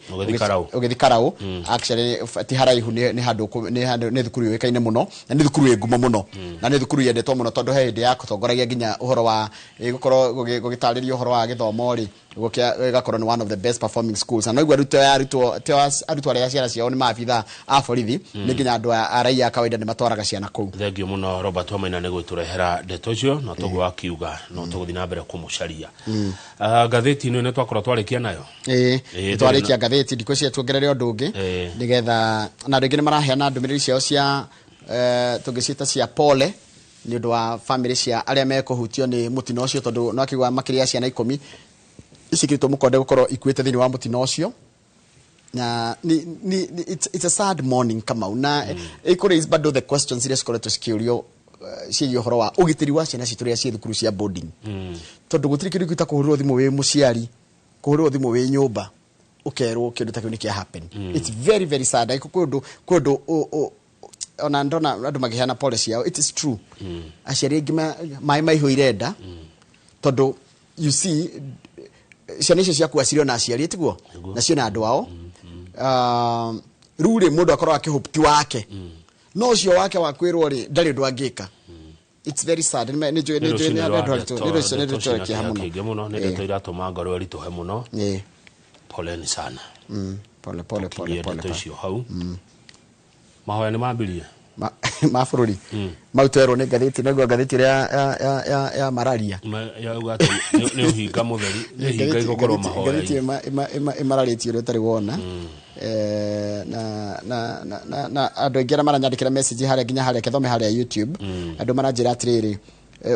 ugithi Karau actually ti haraihu ni handu ni thukuru yuikaine muno na ni thukuru ngumo muno na ni thukuru yendetwo muno tondu he ndi ya kutongoragia nginya uhoro wa gukorwo gugitaririo uhoro wa githomo ri gokia gakorwo ni one of the best performing schools na noigwa arutwo arĩa ciana ciao ni maabitha a borithi ni nginya andu a raia kawaida ni matwaraga ciana kuu. Thengio muno Robert Wamaina ni gwiturehera ndeto cio no tugwa akiuga no tuguthi na mbere kumucaria. Gatheti ino ne twakora twarikia nayo twarikia gatheti ndiko cia tuongerere undu ungi nigetha na andu ni maraheana ndumiriri ciao cia tungicita cia pole ni undu wa family cia aria mekuhutio ni mutino ucio tondu no akigwa makiria ciana 10 isikirito mukonde gukorwo ikuite thini wa mutino ucio na it's a sad morning kama una ikore is bado the questions ile sikoretwo cikiurio ciyo horo wa ugitiri wa ciana citu ria cie thukuru cia boarding tondu gutiri kindu kita kuhurwo thimu wi muciari kuhurwo thimu wi nyumba ukerwo kindu ta kiu ni kia happen it's very very sad kundu ona ndona andu magihana policy yao it is true aciari ingi mai hoirenda tondu you see ciana icio ciaku acirio na aciari tiguo nacio na andu ao rure mundu akorwo akihopti wake no cio wake wakwirwo ri ndari ndu angika it's very sad ni andu muno ni ndeto iratuma ngoro rituhe muno poleni sana pole cio hau mahoya ni mambirie mafururi mautero ne gatheti na gatheti ya malaria ya ugate ne uhinga mutheri ne hinga igokoro mahoya gatheti imararitio ro tari wona na andu ingira maranyandikira message haria nginya haria kethome haria YouTube andu maranjira atiriri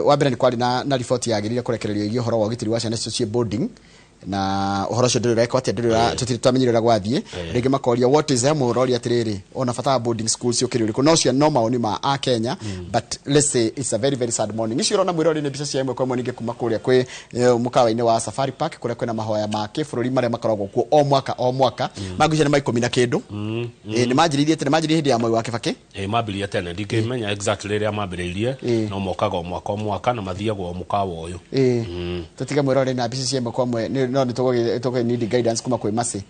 wa mbere ni kwari na report yagirire kurekererio igio horo wa gitiri wa ciana cia boarding na uhoro cio ndiri rekwa ndiri tutamenyerera gwathie ringi makoria what is them urori atiriri ona fata boarding schools cio kiriri no cio no maoni ma a Kenya but let's say it's a very very sad morning icio rona mwirori ni bica cia imwe kwa mweninge kuma kuria kwe mukawa-ini wa Safari Park kuria kwena mahoya ma kibũrũri maria makoragwo kuo o mwaka magucia ni ma 10 na kindu ni manjiririe tene manjiririe hindi ya mwai wa Kibaki mambirie tene ndikimenya exactly ria mambiririe no mokaga mwaka na mathiagwo mukawa uyu tutiga mwirori na bica cia imwe kwa mwe no nitogo need guidance kuma kwe masi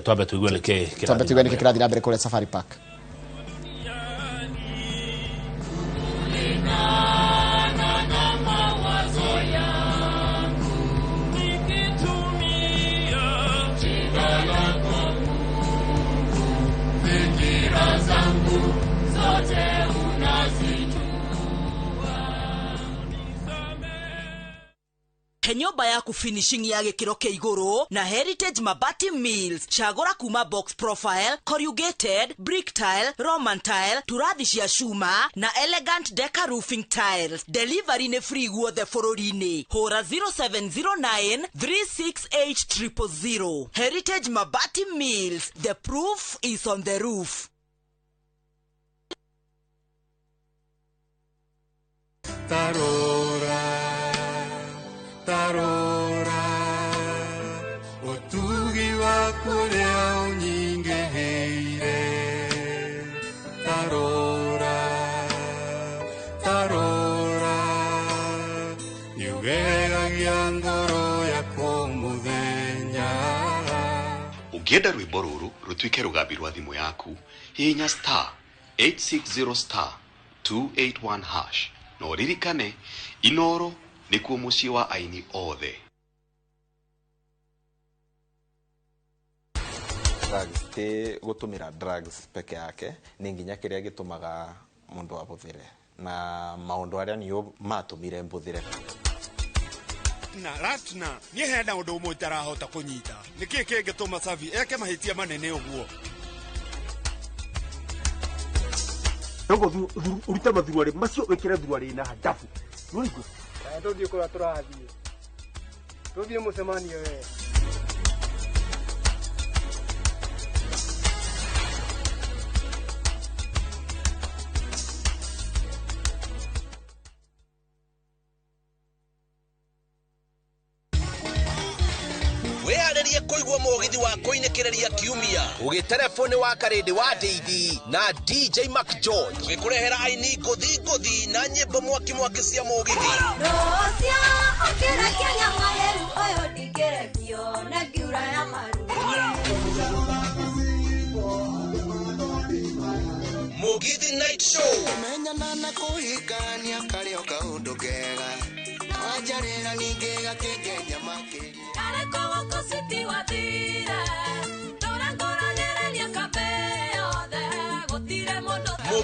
twambe tuigwe niki kirathi na mbere kule Safari Park Nyumba yaku finishing ya gikiro kia iguru na Heritage Mabati Mills. Chagura kuma box profile, corrugated, brick tile, Roman tile, turathi cia shuma na elegant deca roofing tiles. Delivery ne free guothe bũrũri-inĩ. Hũra 0709 368 000. Heritage Mabati Mills. The proof is on the roof. Tarora otugi wa kuria unyinge heire tarora yugeragia ngoro yako muthenya. Ukienda rwimbo ruru rutwike rugambi rwa thimu yaku hihinya *860*281# no ririkane Inoro nikuo mucii wa aini othe. Drugs ti gutumira drugs peke yake ni nginya kiria gitumaga mundu abuthire na maundu aria niyo matumire mbuthire na ratna ni henda undu umwe tarahota kunyita niki kingituma Savi eke mahitia manene uguo Ndogo urita mathuari macio wekire thuari na hadafu Ruigo. Ndio kwa turathi. Ndio musemanio wewe. Weharerie kuigwa mugithi wa kuinekereria kiumia ugitelefoni wa karindi wa Deidi na DJ Mac George tugikurehera aini ngothi na nyimbo mwaki cia mugithi Rosia okera Kenya maheru oyo digerekio na giura ya maru Mugithi Night Show menya na kuhikania kario kaundu kega wajarira ningega kengenya makiri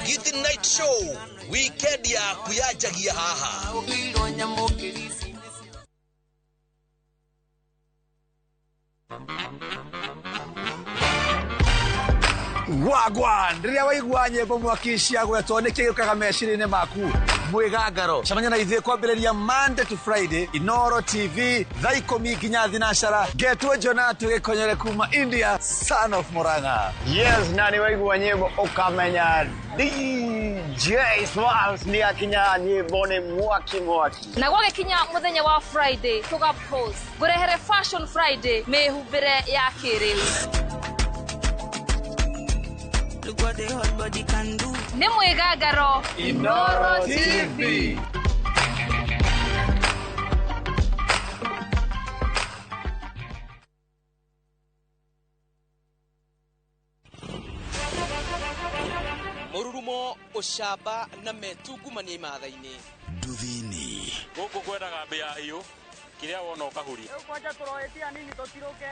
Giti Night Show, weekend ya kuyajagia haha. Wagwan riria waigua nyimbo mwakishia gwetwo niki gikaga mecirini maku mwigangaro camanya na ithuĩ kwambĩrĩria Monday to Friday Inoro TV thaa 10 nginya thinacara Getwo Jonatu gĩkonyere kuma India son of Moranga. Yes, nani waigua nyimbo ukamenya DJ Smalls ni akinya nyimbo ni mwaki na gwakinya muthenya wa Friday tuga post ngurehere Fashion Friday mehumbire ya kiriu ni mwigangaro Inoro TV. Mururumo ushamba na metungumania imatha-ini nduthini guku kwendaga mbia hiyo kiria wona ukahuria kwanja turoetia nini totiroke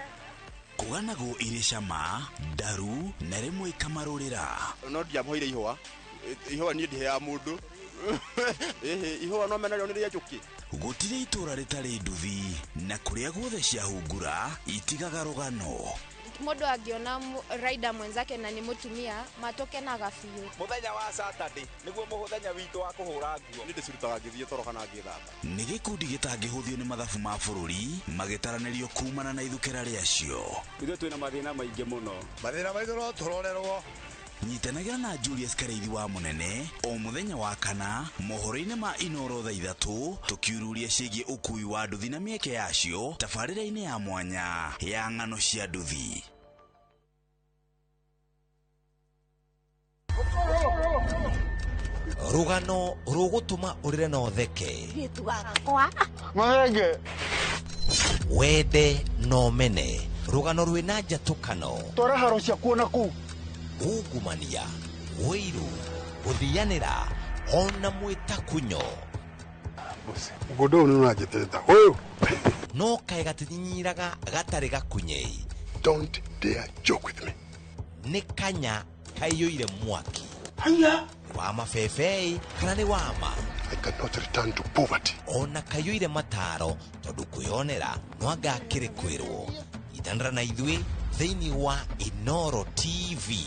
kuganago ire cama ndaru na rimwe ikamarurira no ndiamhoire ihwa ni ndihe mundu ihwa no mena rionire njuki gutire itura ritari nduthi na kuria guothe ciahungura itigaga rugano mundu angiona rider mwenzake na ni mutumia matoke na gafiu muthenya wa Saturday niguo muthenya witu wa kuhura nguo ni ndicirutaga ngithie toro kana ngithamba ni gikundi gitangihuthio ni mathabu ma bururi magitaranirio kumana na ithukira riacio ithuĩ twina mathina maingi muno mathina maitũ no turorerwo nyitanagira na Julius Kareithi wa munene o muthenya wa kana mohoro-ini ma Inoro thaa 3 tukiururia ciĩgiĩ ukui wa nduthi na mieke yacio tabarĩra-inĩ ya mwanya ya ng'ano cia nduthi. rugano rugutuma urire no theke Mwenge wende no mene rugano rwina njatukano tora haro cia kuona ku ungumania wiru guthianira ona mwitakunyo mugondo uyu nunajiteta uyu no kae gatinyiraga gatari gakunye. Don't dare joke with me. Ni kanya kaiyũire mwaki haya wa mabebe kana ni wama. I cannot return to poverty. Ona kaiyũire mataro tondu kwĩonera nwanga kĩrĩ kwĩrwo ithanra na ithuĩ thĩinĩ wa Inoro TV.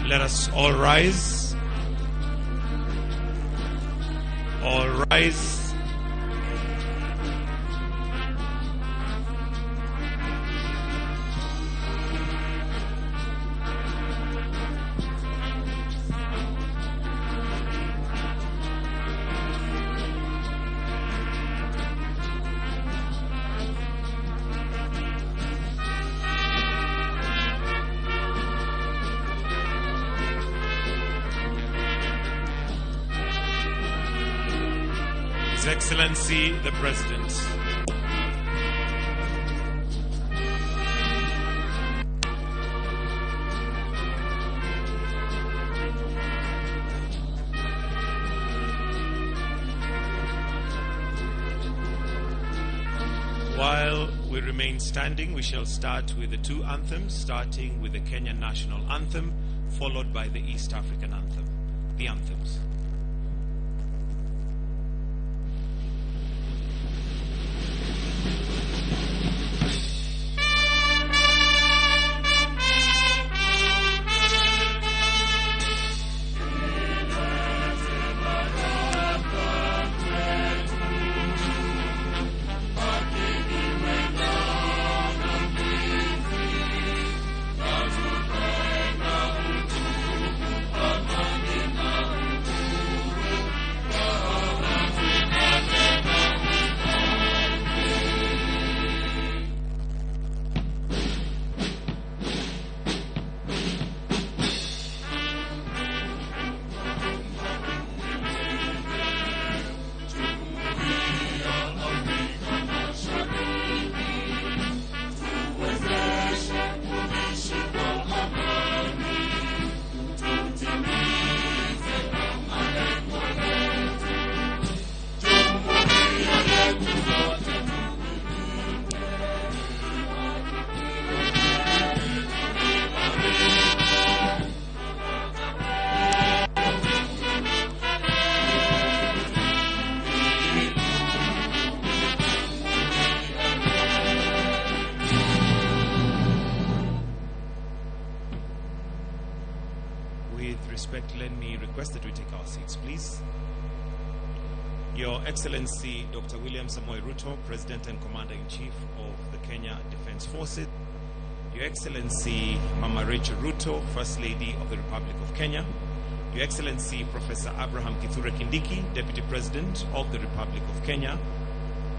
Let us all rise. All rise. His Excellency the President. While we remain standing, we shall start with the two anthems, starting with the Kenyan National Anthem, followed by the East African Anthem. The anthems. Thank you. seats, please. Your Excellency Dr. William Samoei Ruto, President and Commander-in-Chief of the Kenya Defence Forces. Your Excellency Mama Rachel Ruto, First Lady of the Republic of Kenya. Your Excellency Professor Abraham Kithure Kindiki, Deputy President of the Republic of Kenya.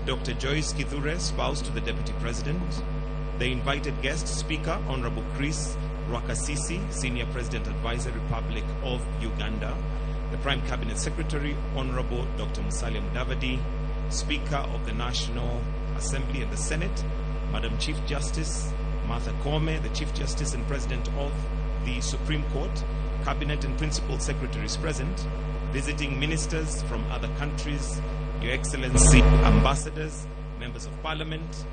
Dr. Joyce Kithure, spouse to the Deputy President. The invited guest speaker, Honorable Chris Rwakasisi, Senior President Advisor, Republic of Uganda. The Prime Cabinet Secretary, Honorable Dr. Musalia Mudavadi, Speaker of the National Assembly and the Senate, Madam Chief Justice Martha Koome, the Chief Justice and President of the Supreme Court, Cabinet and Principal Secretaries present, visiting ministers from other countries, Your Excellency, ambassadors, members of Parliament,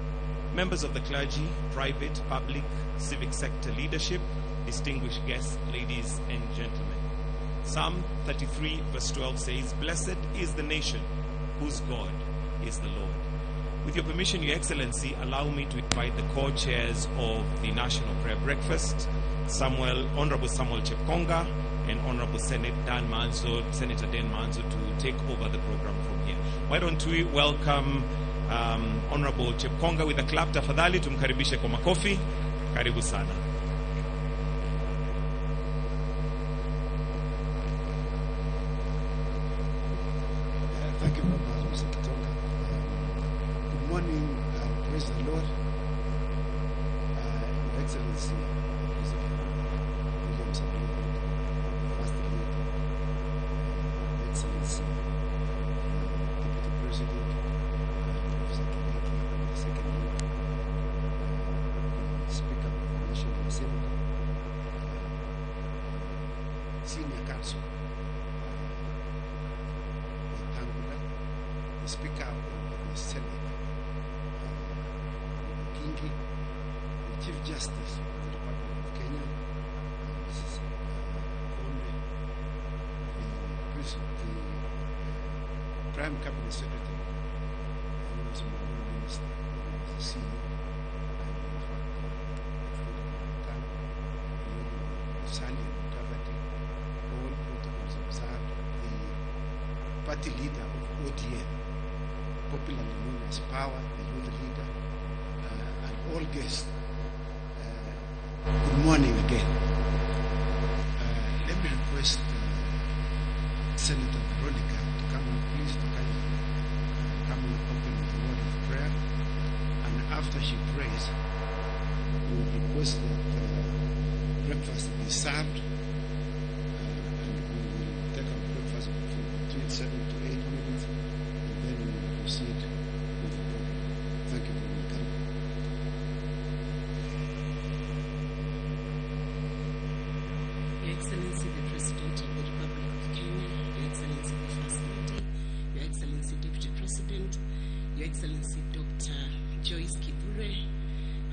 members of the clergy, private, public, civic sector leadership, distinguished guests, ladies and gentlemen. Psalm 33 verse 12 says, "Blessed is the nation whose God is the Lord." With your permission, Your Excellency, allow me to invite the co-chairs of the National Prayer Breakfast, Honorable Samuel Chepkonga and Honorable Senator Dan Manzo, to take over the program from here. Why don't we welcome Honorable Chepkonga with a clap tafadhali, tumkaribishe kwa makofi. Karibu sana. Thank you very much, Mr. Kitonga. Good morning and praise the Lord. Your Excellency, President William Samoei Ruto, First Lady, Your Excellency, Deputy President, Professor Kindiki, the Second Lady, Speaker of the National Assembly, Senior Counsel, the Speaker of the Senate, Kingi, the Chief Justice of the Republic of Kenya, Mrs. Koome, the Prime Cabinet Secretary, and also my own Minister, the CEO, Musalia Mudavadi, all protocols observed, the party leader of ODM, popularly known as Power, the youth leader, and all guests. Good morning again. Let me request Senator Veronica to come up, please, to come and open with a word of prayer. And after she prays, we will request that breakfast be served, and we will take our breakfast between 7 to 8 minutes, and then we will proceed with the program. Thank you very much. Your Excellency, the President of the Republic of Kenya, Your Excellency, the First Lady, Your Excellency, Deputy President, Your Excellency, Dr. Joyce Kithure,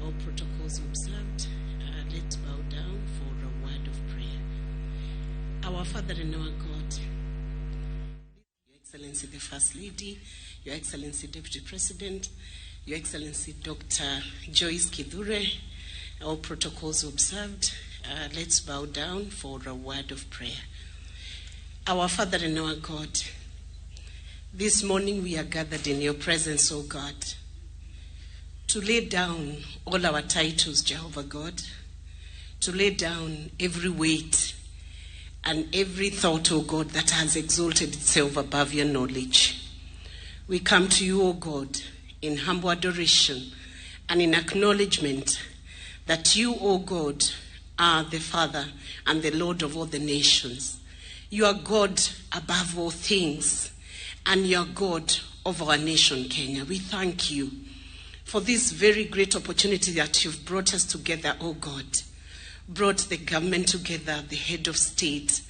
all protocols observed. Let's bow down for a word of prayer. Our Father and our God, Your Excellency, the First Lady, Your Excellency, Deputy President, Your Excellency, Dr. Joyce Kithure, all protocols observed. Let's bow down for a word of prayer. Our Father and our God, this morning we are gathered in your presence, O God, to lay down all our titles, Jehovah God, to lay down every weight and every thought, O God, that has exalted itself above your knowledge. We come to you, O God, in humble adoration and in acknowledgement that you, O God, are the Father and the Lord of all the nations. You are God above all things, and you are God of our nation, Kenya. We thank you for this very great opportunity that you've brought us together, O God. Brought the government together, the head of state,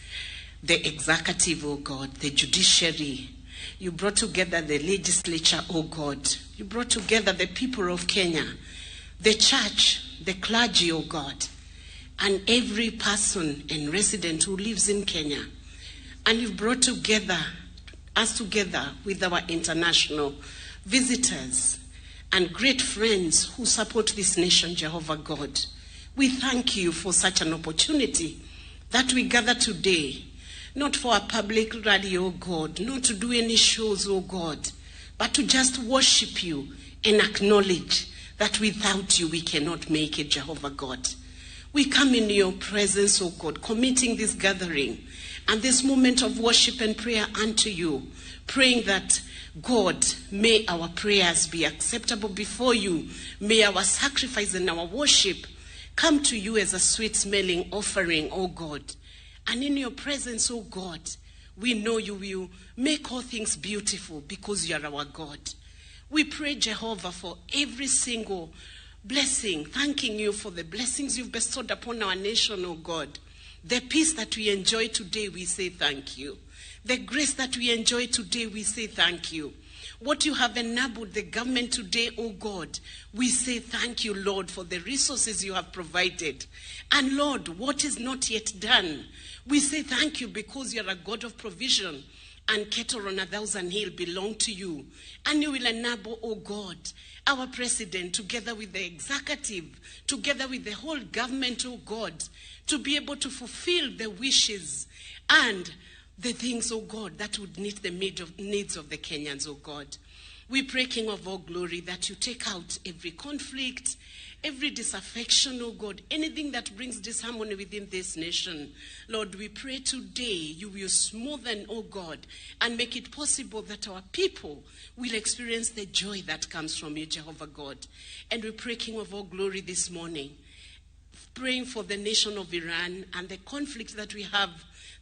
the executive, O God, the judiciary. You brought together the legislature, O God. You brought together the people of Kenya, the church, the clergy, O God, and every person and resident who lives in Kenya. And you've brought us together with our international visitors and great friends who support this nation, Jehovah God. We thank you for such an opportunity that we gather today not for a public rally, oh God, not to do any shows, oh God, but to just worship you and acknowledge that without you we cannot make it, Jehovah God. We come in your presence, oh God, committing this gathering and this moment of worship and prayer unto you, praying that, God, may our prayers be acceptable before you. May our sacrifice and our worship come to you as a sweet-smelling offering, oh God. And in your presence, oh God, we know you will make all things beautiful because you are our God. We pray, Jehovah, for every single blessing, thanking you for the blessings you've bestowed upon our nation, oh God. The peace that we enjoy today, we say thank you. The grace that we enjoy today, we say thank you. What you have enabled the government today, oh God, we say thank you, Lord, for the resources you have provided. And Lord, what is not yet done, we say thank you because you're a God of provision. And cattle on 1,000 hill belong to you. And you will enable, oh God, our president, together with the executive, together with the whole government, oh God, to be able to fulfill the wishes and the things, oh God, that would meet the needs of the Kenyans, oh God. We pray, King of all glory, that you take out every conflict, every disaffection, oh God, anything that brings disharmony within this nation. Lord, we pray today you will smoothen, oh God, and make it possible that our people will experience the joy that comes from you, Jehovah God. And we pray, King of all glory, this morning, praying for the nation of Iran and the conflict that we have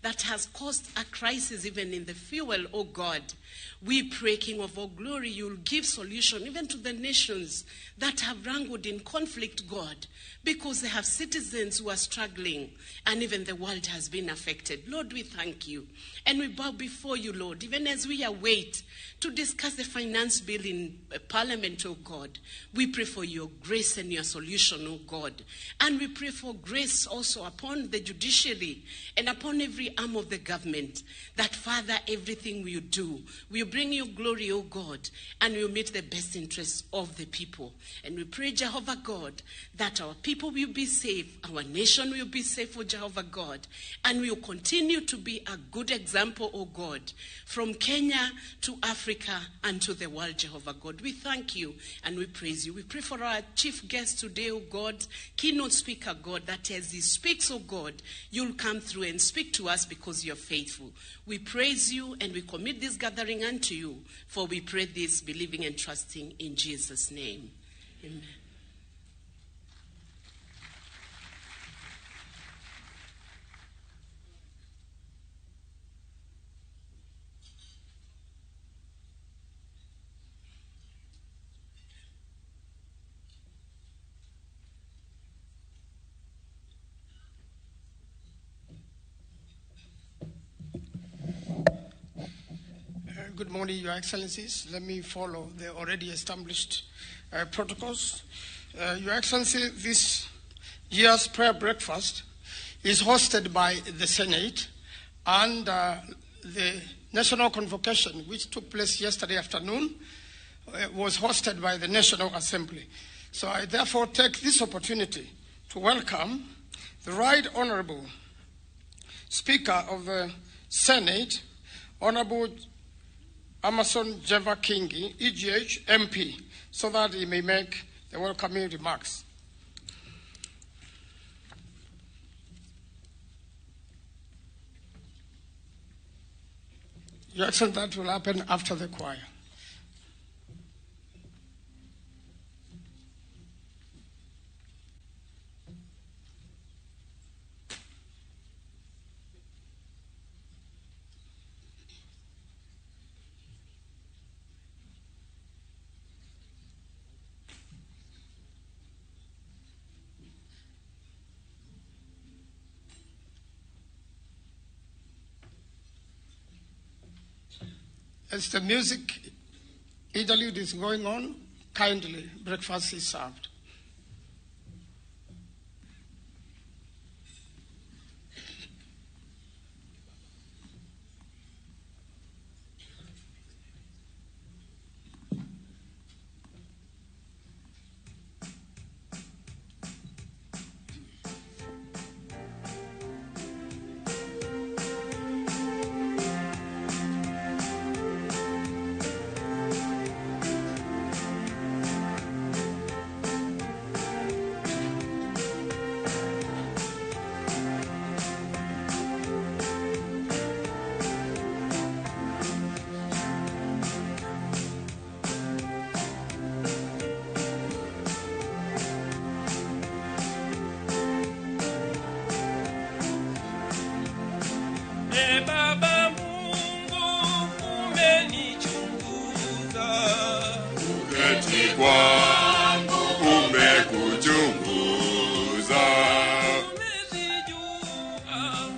that has caused a crisis even in the fuel, oh God. We pray, King of all glory, you'll give solution even to the nations that have wrangled in conflict, God, because they have citizens who are struggling and even the world has been affected. Lord, we thank you and we bow before you, Lord, even as we await to discuss the finance bill in Parliament, oh God. We pray for your grace and your solution, oh God. And we pray for grace also upon the judiciary and upon every arm of the government, that, Father, everything we do, we bring you glory, oh God, and we meet the best interests of the people. And we pray, Jehovah God, that our people will be safe, our nation will be safe, oh Jehovah God, and we will continue to be a good example, oh God, from Kenya to Africa and to the world, Jehovah God. We thank you and we praise you. We pray for our chief guest today, oh God, keynote speaker, God, that as he speaks, oh God, you'll come through and speak to us because you're faithful. We praise you and we commit this gathering unto you, for we pray this believing and trusting in Jesus' name. Amen. Good morning, Your Excellencies. Let me follow the already established protocols. Your Excellency, this year's prayer breakfast is hosted by the Senate and the National Convocation, which took place yesterday afternoon, was hosted by the National Assembly. So I therefore take this opportunity to welcome the Right Honorable Speaker of the Senate, Honorable Amason Jeva Kingi, EGH MP, so that he may make the welcoming remarks. Your Excellency, that will happen after the choir. As the music interlude is going on, kindly breakfast is served. Baba Mungu umenichunguza, Kuketi kwangu umekuchunguza,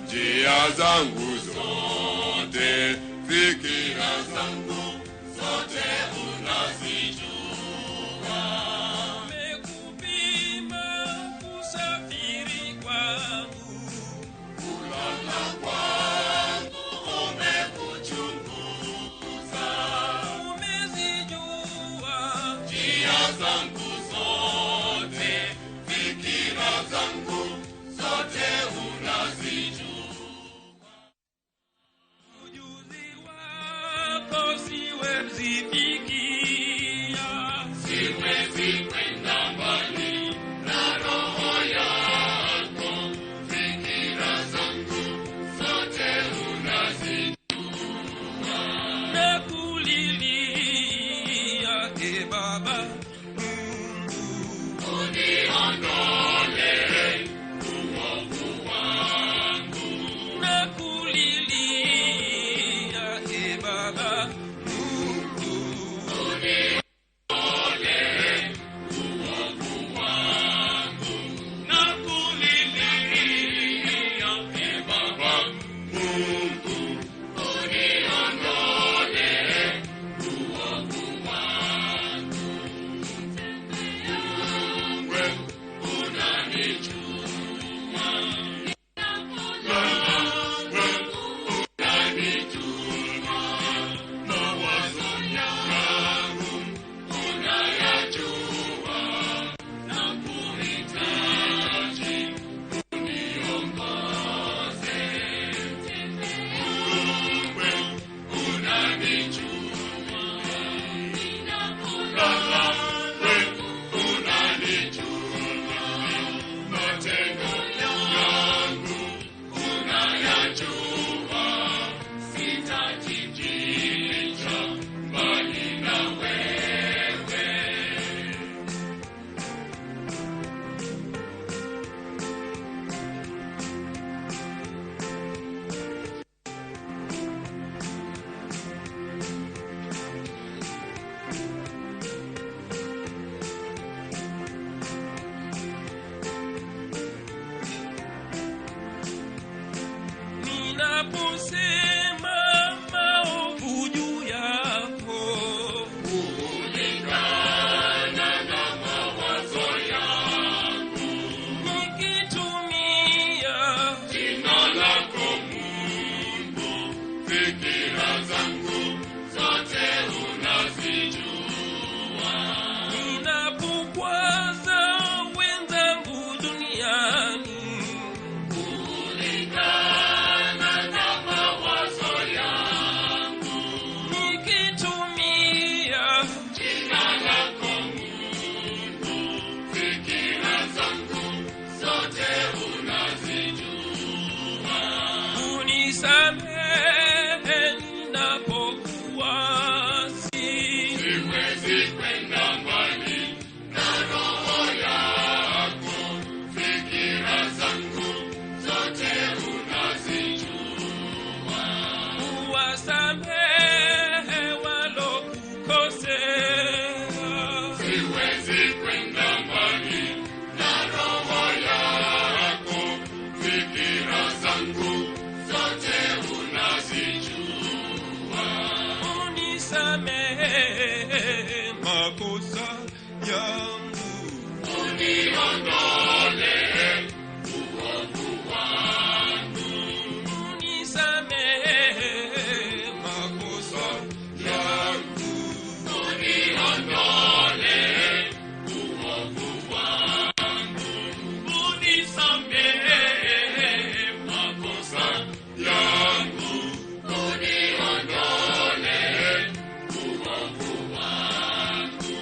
njia zangu zote, fikira zangu zote unazijua. umekupima kusafiri kwangu, Kulala kwangu umekuchunguza, umezijua njia zangu zote, fikira zangu zote unazijua. wako siwezi fikia, Siwezi kwenda mbali na roho yako, fikira zangu zote unazijua. nakulilia e Baba Uniondole uovu wangu, nakulilia e Baba uniondole uovu wangu, nakulilia e Baba Mungu, uniondole uovu wangu. Wewe unanijua, unanijua, mawazo yangu unayajua, na kuhitaji uniongoze. Wewe unanijua, wewe unanijua, matendo yangu unayajua, sitajificha mbali na wewe. ninaposema maovu juu yako, Kulingana na mawazo yangu, nikitumia jina lako Mungu, fikira zangu zote unazijua. ninapokwaza wenzangu duniani, Kulingana na mawazo yangu, nikitumia jina lako Mungu, fikira zangu zote unazijua. unisamehe ninapokuasi, Siwezi kwenda mbali na roho yako, fikira zangu zote unazijua. uwasamehe walokukosea, Siwezi kwenda mbali na roho yako, fikira zangu zote unazijua. unisamehe makosa yangu, Uniondole uovu wangu, unisamehe makosa yangu, uniondole uovu wangu, unisamehe makosa yangu, uniondole uovu wangu.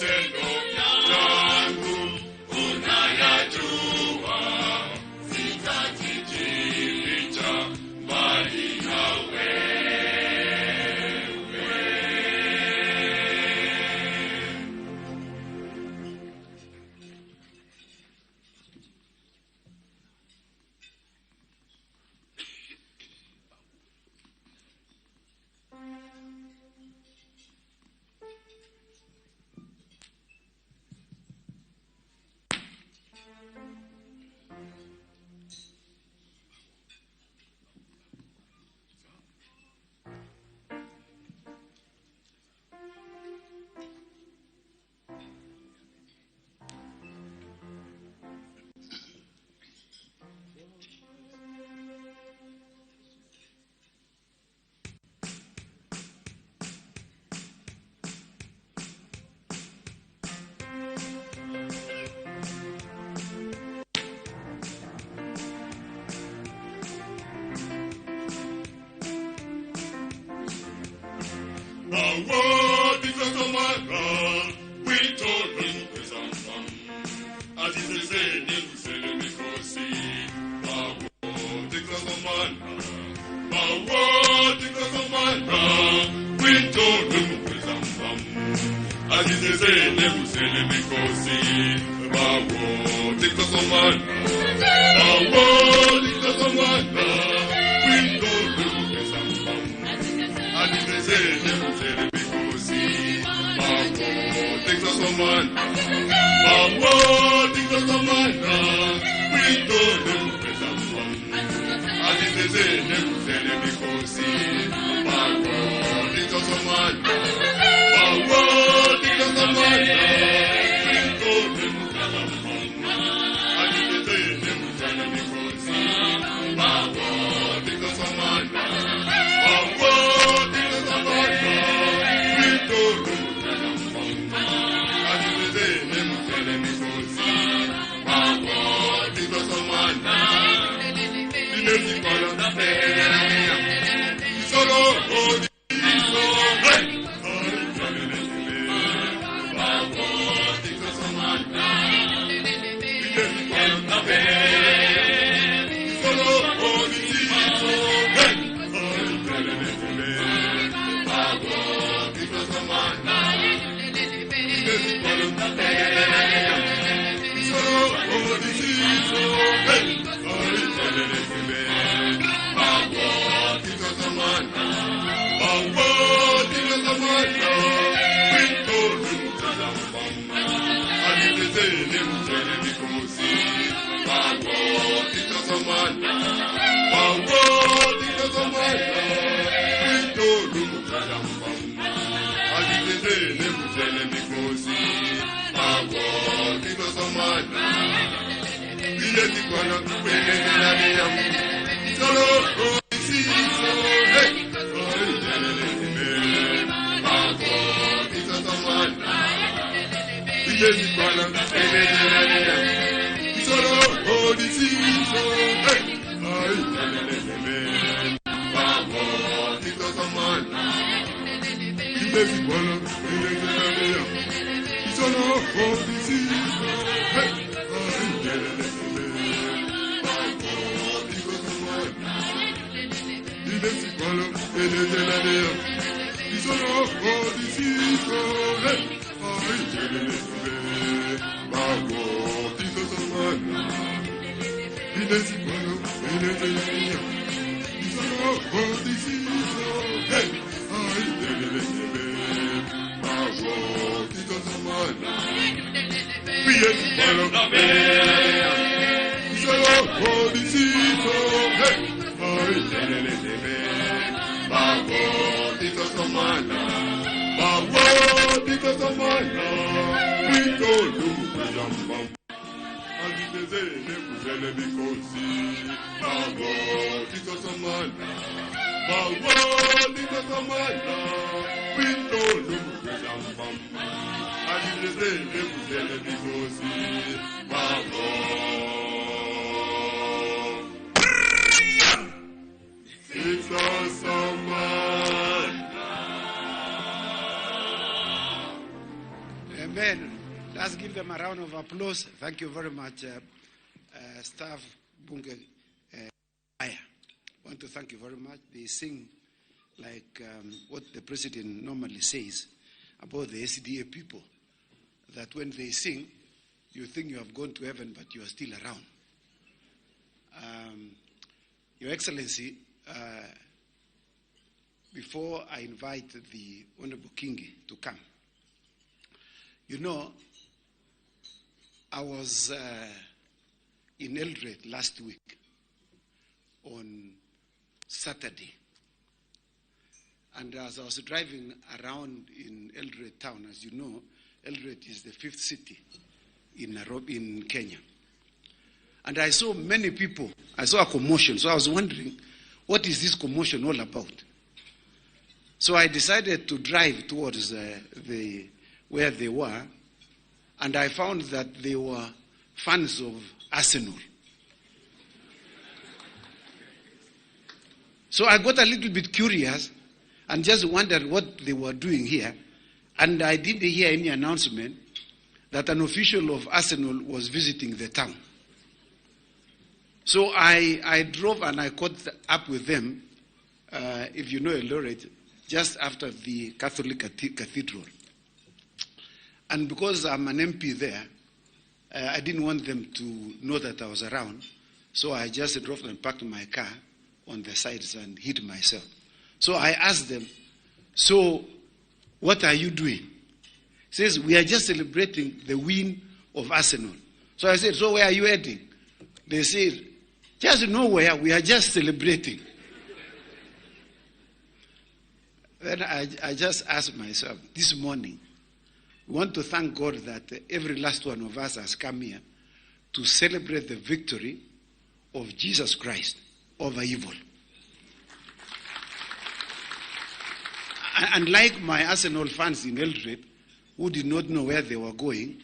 matendo yangu unayajua, sitajificha mbali nawe. Amen. Let's give them a round of applause. Thank you very much, staff Bunge. I want to thank you very much. They sing like what the president normally says about the SDA people, that when they sing, you think you have gone to heaven, but you are still around. Your Excellency, before I invite the Honorable Kingi to come, you know, I was in Eldoret last week on Saturday. And as I was driving around in Eldoret town, as you know, Eldoret is the 5th city in Nairobi, in Kenya. And I saw many people. I saw a commotion. So I was wondering, what is this commotion all about? So I decided to drive towards where they were, and I found that they were fans of Arsenal. So I got a little bit curious and just wondered what they were doing here. And I didn't hear any announcement that an official of Arsenal was visiting the town. So I drove and I caught up with them, if you know Eldoret, just after the Catholic Cathedral. And because I'm an MP there, I didn't want them to know that I was around. So I just drove and parked my car on the sides and hid myself. So I asked them, so what are you doing? He says, we are just celebrating the win of Arsenal. So I said, so where are you heading? They said, just nowhere, we are just celebrating. Then I just asked myself, this morning, we want to thank God that every last one of us has come here to celebrate the victory of Jesus Christ over evil. Unlike my Arsenal fans in Eldoret, who did not know where they were going,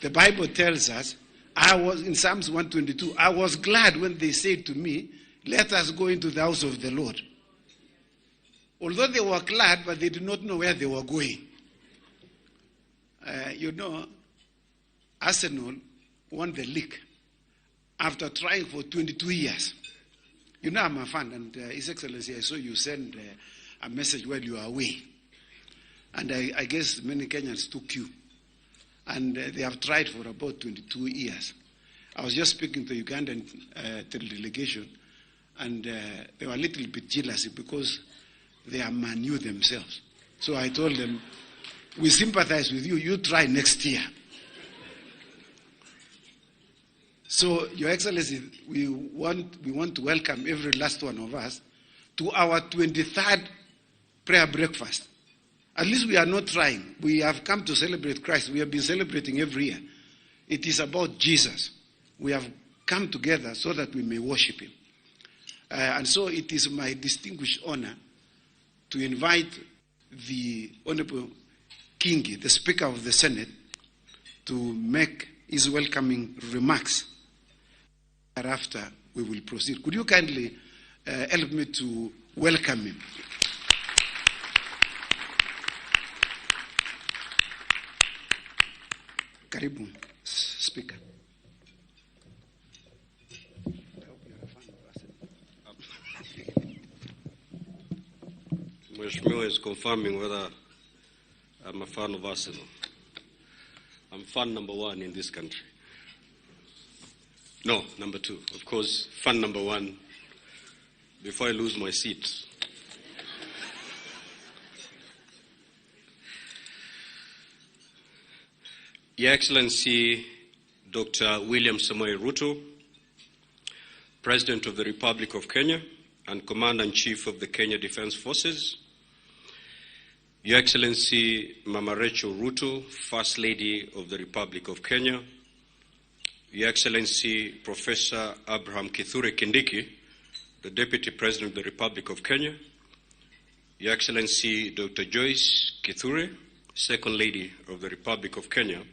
the Bible tells us, I was in Psalms 122, I was glad when they said to me, let us go into the house of the Lord. Although they were glad, but they did not know where they were going. You know, Arsenal won the league after trying for 22 years. You know I'm a fan, and His Excellency, I saw you send a message while you were away. And I guess many Kenyans took you. And they have tried for about 22 years. I was just speaking to Ugandan delegation, and they were a little bit jealous because they are Man U themselves. So I told them, we sympathize with you, you try next year. So, Your Excellency, we want to welcome every last one of us to our 23rd prayer breakfast. At least we are not trying. We have come to celebrate Christ. We have been celebrating every year. It is about Jesus. We have come together so that we may worship Him. And so it is my distinguished honor to invite the Honorable Kingi, the Speaker of the Senate, to make his welcoming remarks. Thereafter, we will proceed. Could you kindly help me to welcome him? Karibu, Speaker. Mheshimiwa is confirming whether I'm a fan of Arsenal. I'm fan number 1 in this country. No, number 2. Of course, fan number 1 before I lose my seat. Your Excellency, Dr. William Samoei Ruto, President of the Republic of Kenya and Commander-in-Chief of the Kenya Defense Forces, Your Excellency Mama Rachel Ruto, First Lady of the Republic of Kenya, Your Excellency Professor Abraham Kithure Kindiki, the Deputy President of the Republic of Kenya, Your Excellency Dr. Joyce Kithure, Second Lady of the Republic of Kenya,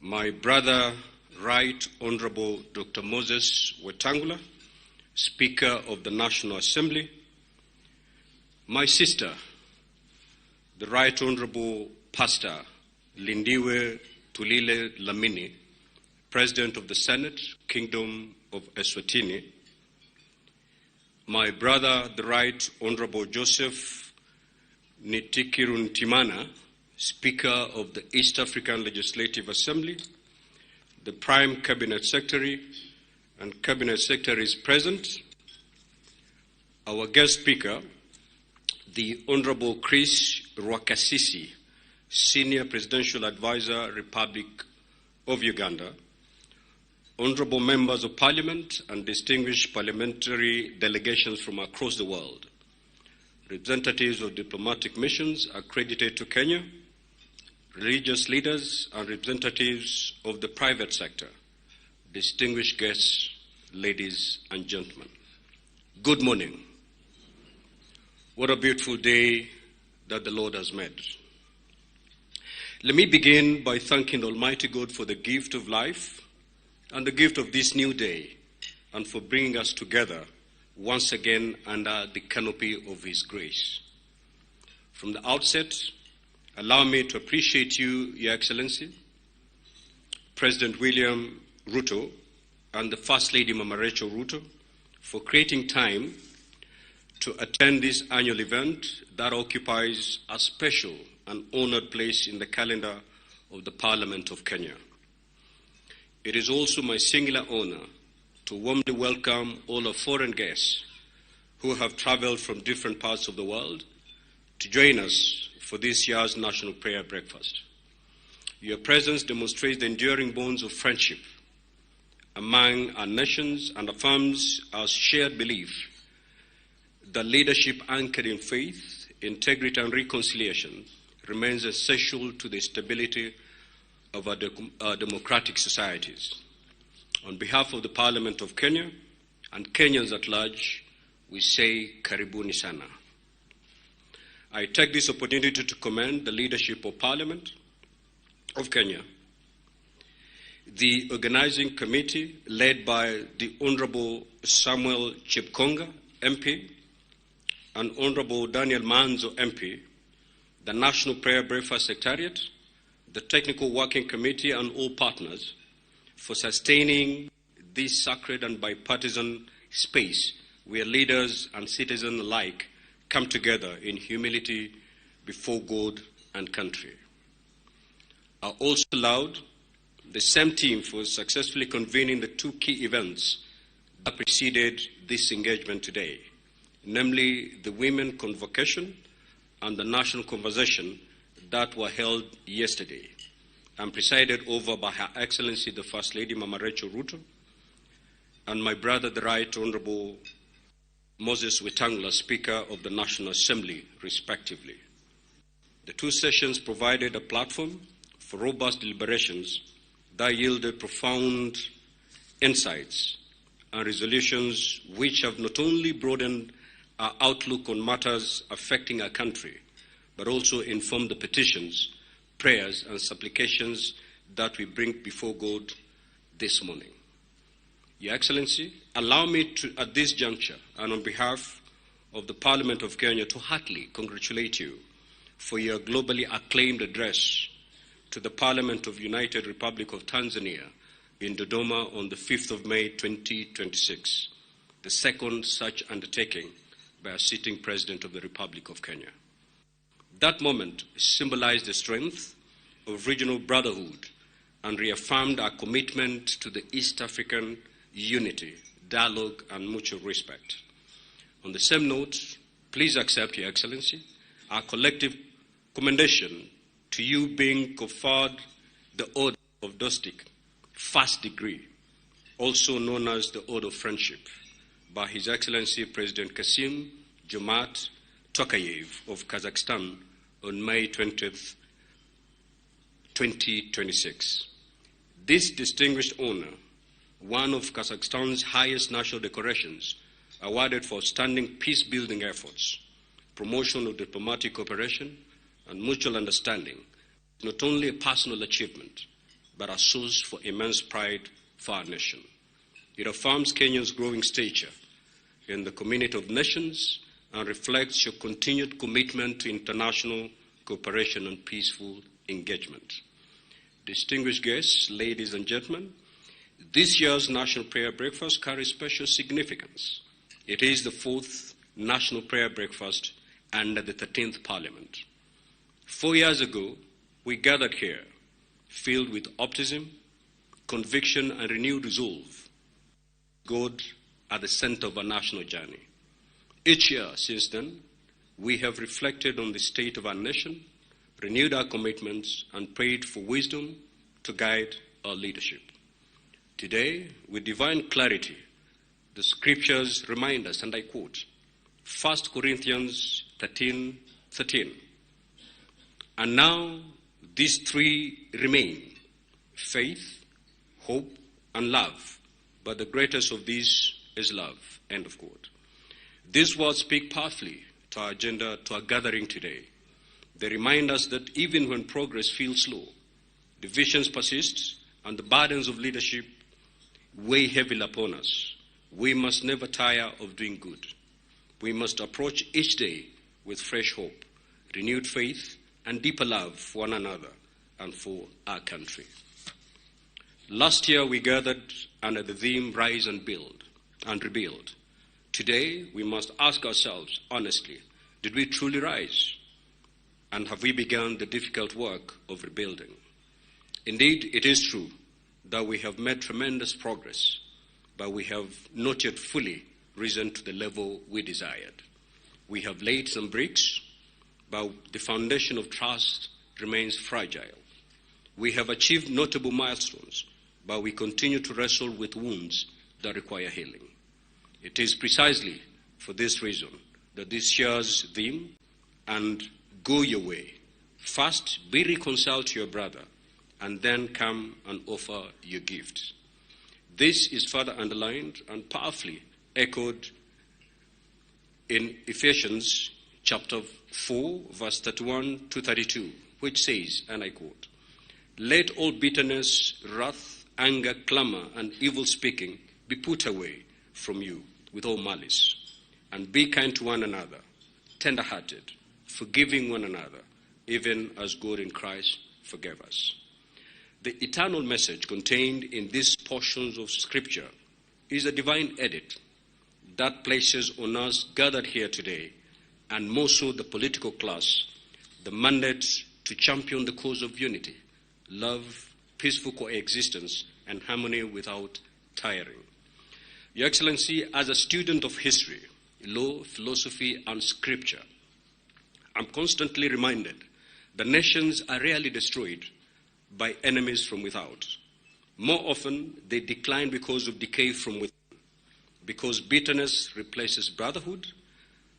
my brother, Right Honorable Dr. Moses Wetangula, Speaker of the National Assembly, my sister, the Right Honorable Pastor Lindiwe Tulile Lamini, President of the Senate, Kingdom of Eswatini, my brother, the Right Honorable Joseph Nitikiruntimana, Speaker of the East African Legislative Assembly, the Prime Cabinet Secretary and Cabinet Secretary is present, our guest speaker, the Honorable Chris Rwakasisi, Senior Presidential Advisor, Republic of Uganda, honorable members of Parliament and distinguished parliamentary delegations from across the world, representatives of diplomatic missions accredited to Kenya, religious leaders and representatives of the private sector, distinguished guests, ladies and gentlemen. Good morning. What a beautiful day that the Lord has made. Let me begin by thanking Almighty God for the gift of life and the gift of this new day, and for bringing us together once again under the canopy of His grace. From the outset, allow me to appreciate you, Your Excellency, President William Ruto, and the First Lady Mama Rachel Ruto, for creating time to attend this annual event that occupies a special and honored place in the calendar of the Parliament of Kenya. It is also my singular honor to warmly welcome all our foreign guests who have traveled from different parts of the world to join us for this year's National Prayer Breakfast. Your presence demonstrates the enduring bonds of friendship among our nations and affirms our shared belief that leadership anchored in faith, integrity, and reconciliation remains essential to the stability of our democratic societies. On behalf of the Parliament of Kenya and Kenyans at large, we say Karibuni Sana. I take this opportunity to commend the leadership of Parliament of Kenya, the organizing committee led by the Honorable Samuel Chepkonga, MP, and Honorable Daniel Manzo, MP, the National Prayer Breakfast Secretariat, the Technical Working Committee, and all partners for sustaining this sacred and bipartisan space where leaders and citizens alike come together in humility before God and country. I also allowed the same team for successfully convening the two key events that preceded this engagement today, namely the Women Convocation and the National Conversation that were held yesterday and presided over by Her Excellency the First Lady Mama Rachel Ruto and my brother, the Right Honorable Moses Wetangula, Speaker of the National Assembly, respectively. The two sessions provided a platform for robust deliberations that yielded profound insights and resolutions which have not only broadened our outlook on matters affecting our country, but also informed the petitions, prayers, and supplications that we bring before God this morning. Your Excellency, allow me to, at this juncture, and on behalf of the Parliament of Kenya, to heartily congratulate you for your globally acclaimed address to the Parliament of United Republic of Tanzania in Dodoma on the 5th of May 2026, the second such undertaking by a sitting President of the Republic of Kenya. That moment symbolized the strength of regional brotherhood and reaffirmed our commitment to the East African unity, dialogue, and mutual respect. On the same note, please accept, Your Excellency, our collective commendation to you being conferred the Order of Dostik, First Degree, also known as the Order of Friendship, by His Excellency President Kasim Jomart Tokayev of Kazakhstan on May 20th, 2026. This distinguished honor, one of Kazakhstan's highest national decorations, awarded for outstanding peace-building efforts, promotion of diplomatic cooperation, and mutual understanding, is not only a personal achievement, but a source for immense pride for our nation. It affirms Kenya's growing stature in the community of nations and reflects your continued commitment to international cooperation and peaceful engagement. distinguished guests, ladies and gentlemen, this year's National Prayer Breakfast carries special significance. It is the 4th National Prayer Breakfast under the 13th Parliament. 4 years ago, we gathered here, filled with optimism, conviction, and renewed resolve. God at the center of our national journey. Each year since then, we have reflected on the state of our nation, renewed our commitments, and prayed for wisdom to guide our leadership. Today, with divine clarity, the scriptures remind us, and I quote, 1 Corinthians 13:13. And now these three remain: faith, hope, and love. But the greatest of these is love. End of quote. These words speak powerfully to our agenda, to our gathering today. They remind us that even when progress feels slow, divisions persist, and the burdens of leadership weigh heavily upon us, we must never tire of doing good. We must approach each day with fresh hope, renewed faith, and deeper love for one another and for our country. Last year, we gathered under the theme Rise and Build and Rebuild. Today, we must ask ourselves honestly, did we truly rise? And have we begun the difficult work of rebuilding? Indeed, it is true that we have made tremendous progress, but we have not yet fully risen to the level we desired. We have laid some bricks, but the foundation of trust remains fragile. We have achieved notable milestones, but we continue to wrestle with wounds that require healing. It is precisely for this reason that this year's theme, and go your way. First, be reconciled to your brother, and then come and offer your gift. This is further underlined and powerfully echoed in Ephesians chapter 4, verse 31 to 32, which says, and I quote, "Let all bitterness, wrath, anger, clamor, and evil speaking be put away from you with all malice, and be kind to one another, tender-hearted, forgiving one another, even as God in Christ forgave us." The eternal message contained in these portions of Scripture is a divine edit that places on us gathered here today, and more so the political class, the mandate to champion the cause of unity, love, peaceful coexistence, and harmony without tiring. Your Excellency, as a student of history, law, philosophy, and scripture, I'm constantly reminded that nations are rarely destroyed by enemies from without. More often, they decline because of decay from within, because bitterness replaces brotherhood,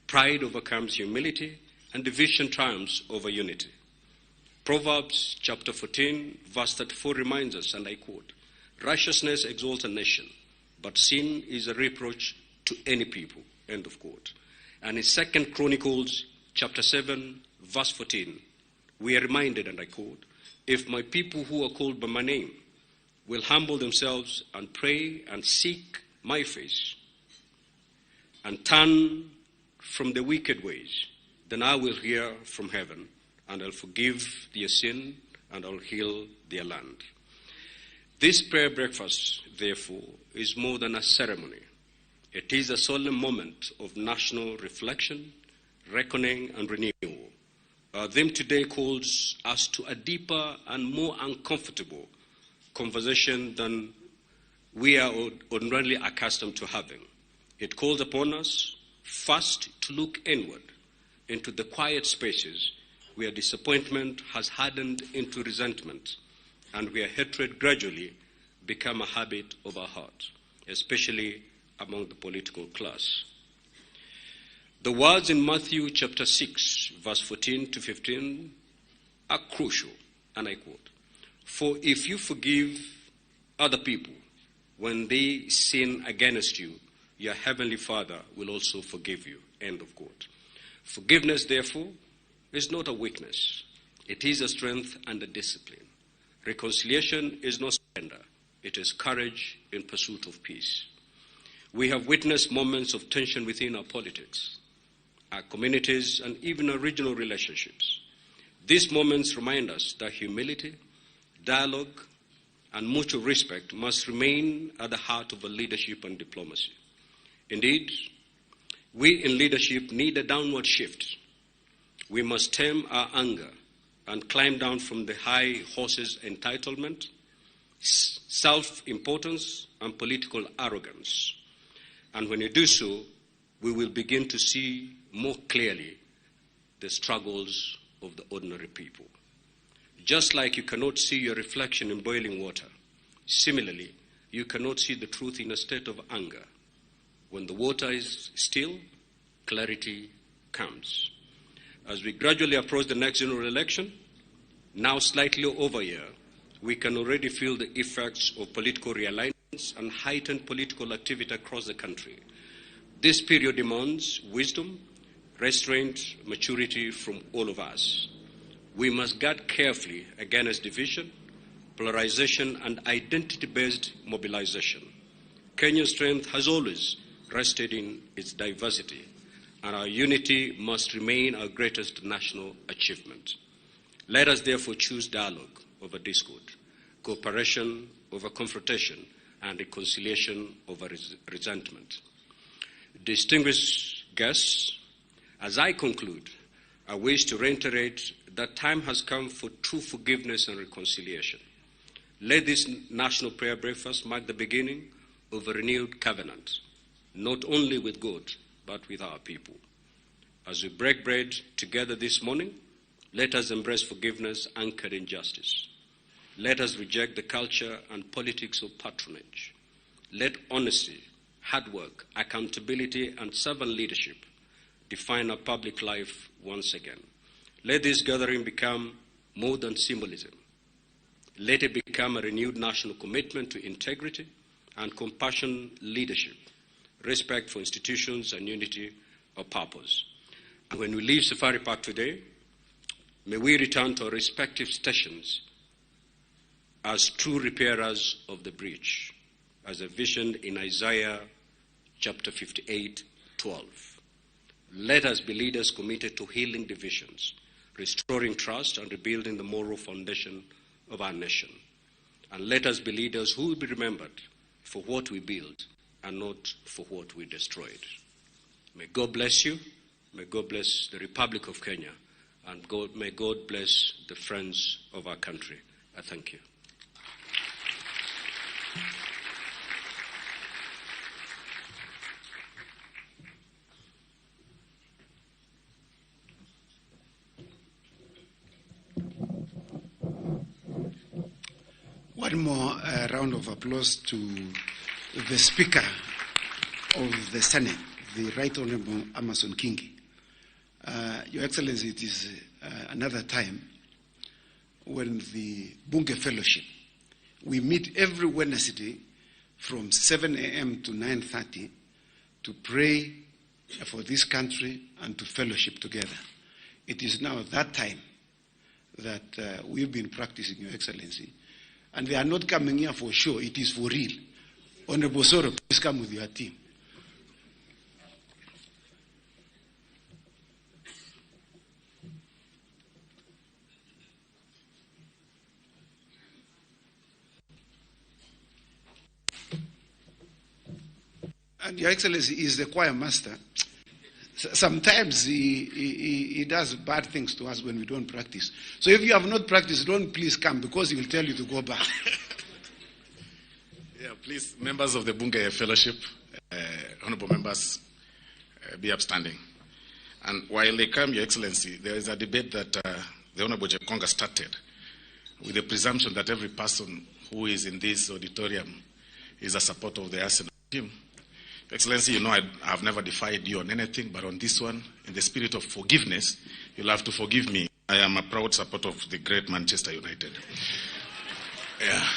pride overcomes humility, and division triumphs over unity. Proverbs chapter 14, verse 34 reminds us, and I quote, "Righteousness exalts a nation, but sin is a reproach to any people." End of quote. And in 2 Chronicles chapter 7, verse 14, we are reminded, and I quote, "If my people who are called by my name will humble themselves and pray and seek my face and turn from the wicked ways, then I will hear from heaven and I'll forgive their sin and I'll heal their land." This prayer breakfast, therefore, is more than a ceremony. It is a solemn moment of national reflection, reckoning, and renewal. Our theme today calls us to a deeper and more uncomfortable conversation than we are ordinarily accustomed to having. It calls upon us first to look inward into the quiet spaces where disappointment has hardened into resentment and where hatred gradually become a habit of our heart, especially among the political class. The words in Matthew chapter 6, verse 14 to 15 are crucial, and I quote, "For if you forgive other people when they sin against you, your heavenly Father will also forgive you." End of quote. Forgiveness, therefore, is not a weakness. It is a strength and a discipline. Reconciliation is not surrender. It is courage in pursuit of peace. We have witnessed moments of tension within our politics, our communities, and even our regional relationships. These moments remind us that humility, dialogue, and mutual respect must remain at the heart of our leadership and diplomacy. Indeed, we in leadership need a downward shift. We must tame our anger and climb down from the high horse's entitlement, self-importance, and political arrogance. And when you do so, we will begin to see more clearly the struggles of the ordinary people. Just like you cannot see your reflection in boiling water, similarly, you cannot see the truth in a state of anger. When the water is still, clarity comes. As we gradually approach the next general election, now slightly over a year, we can already feel the effects of political realignments and heightened political activity across the country. This period demands wisdom, restraint, maturity from all of us. We must guard carefully against division, polarization, and identity-based mobilization. Kenya's strength has always rested in its diversity, and our unity must remain our greatest national achievement. Let us therefore choose dialogue over discord, cooperation over confrontation, and reconciliation over resentment. Distinguished guests, as I conclude, I wish to reiterate that time has come for true forgiveness and reconciliation. Let this national prayer breakfast mark the beginning of a renewed covenant, not only with God, but with our people. As we break bread together this morning, let us embrace forgiveness anchored in justice. Let us reject the culture and politics of patronage. Let honesty, hard work, accountability, and servant leadership define our public life once again. Let this gathering become more than symbolism. Let it become a renewed national commitment to integrity and compassionate leadership, respect for institutions, and unity of purpose. And when we leave Safari Park today, may we return to our respective stations as true repairers of the breach, as envisioned in Isaiah chapter 58:12. Let us be leaders committed to healing divisions, restoring trust, and rebuilding the moral foundation of our nation. And let us be leaders who will be remembered for what we build and not for what we destroyed. May God bless you. May God bless the Republic of Kenya. And may God bless the friends of our country. I thank you. One more round of applause to the Speaker of the Senate, the Right Honorable Amason Kingi. Your Excellency, it is another time when the Bunge Fellowship, we meet every Wednesday from 7 a.m. to 9:30 to pray for this country and to fellowship together. It is now that time that we've been practicing, Your Excellency. And they are not coming here for show, it is for real. Honorable Soro, please come with your team. And Your Excellency is the choir master. Sometimes he does bad things to us when we don't practice. So if you have not practiced, don't please come because he will tell you to go back. Yeah, please, members of the Bunge Fellowship, honorable members, be upstanding. And while they come, Your Excellency, there is a debate that the Honorable Jekonga started with the presumption that every person who is in this auditorium is a supporter of the Arsenal team. Excellency, you know I have never defied you on anything, but on this one, in the spirit of forgiveness, you'll have to forgive me. I am a proud supporter of the great Manchester United. Yeah.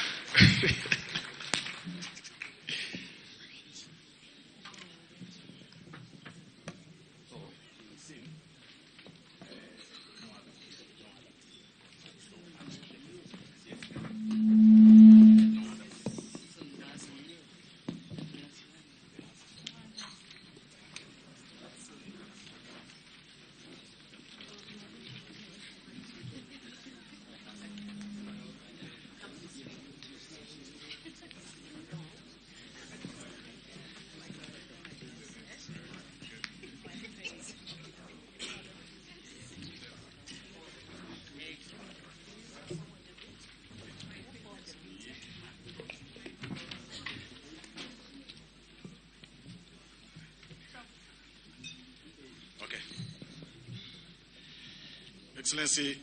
Excellency,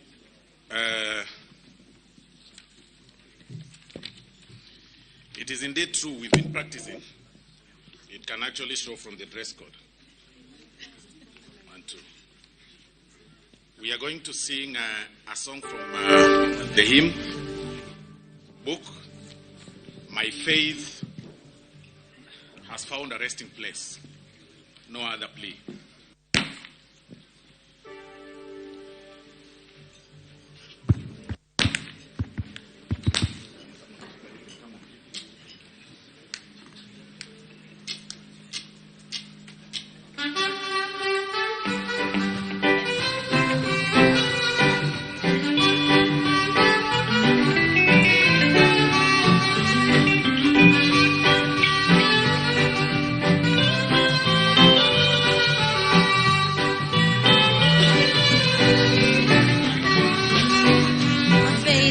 it is indeed true we've been practicing. It can actually show from the dress code. 1, 2. We are going to sing a song from the hymn book, My Faith Has Found a Resting Place, No Other Plea.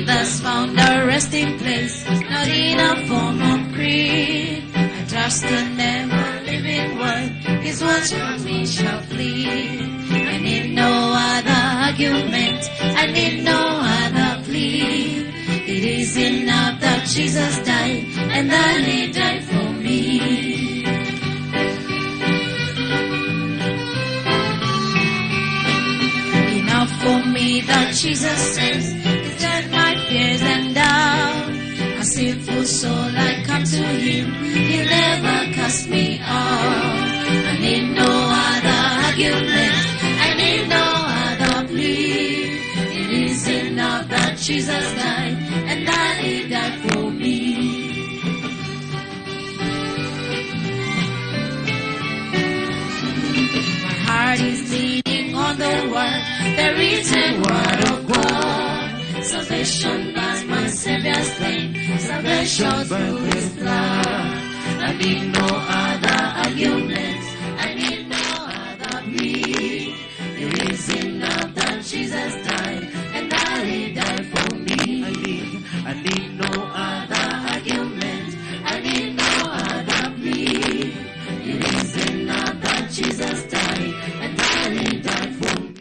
Thus found a resting place, not in a form of creed. I trust the never-living word, His words from me shall flee. I need no other argument, I need no other plea. It is enough that Jesus died, and that He died for me. Enough for me that Jesus says, my fears and doubt. A sinful soul, I come to Him, He'll never cast me out. I need no other argument, I need no other plea. It is enough that Jesus died, and that He died for me. My heart is leaning on the word, the written word of God. Salvation by my Savior's name, salvation through His blood. I need no other argument, I need no other plea. It is enough that Jesus died, and that He died for me. I need no other argument, I need no other plea. It is enough that Jesus died, and that He died for me.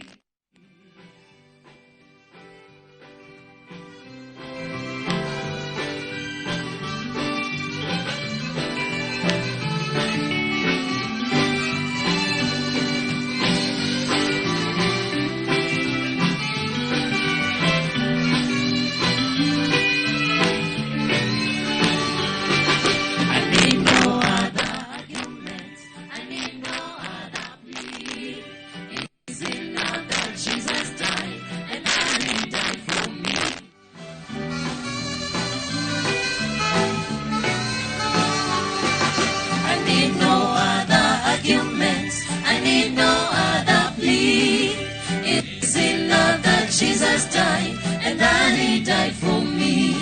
Jesus died, and then He died for me.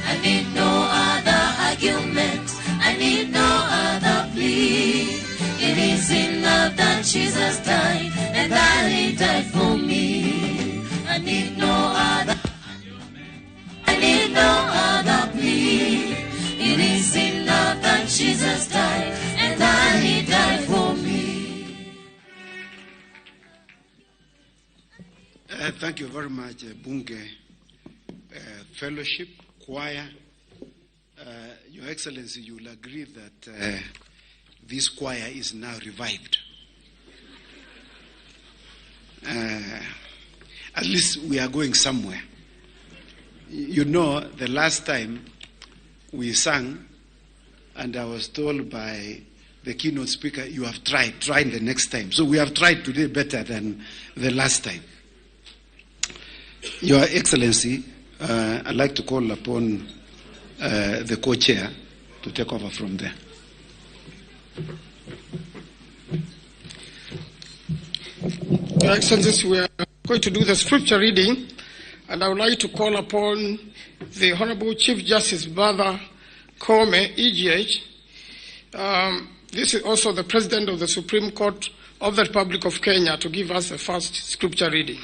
I need no other argument, I need no other plea. It is enough that Jesus died, and then He died for me. I need no other argument, I need no other plea. It is enough that Jesus died, and then He died for me. Thank you very much, Bunge Fellowship Choir. Your Excellency, you will agree that this choir is now revived. At least we are going somewhere. You know, the last time we sang, and I was told by the keynote speaker, you have tried the next time. So we have tried today better than the last time. Your Excellency, I'd like to call upon the co-chair to take over from there. Your Excellency, we are going to do the scripture reading, and I would like to call upon the Honorable Chief Justice Martha Koome, EGH. This is also the President of the Supreme Court of the Republic of Kenya, to give us the first scripture reading.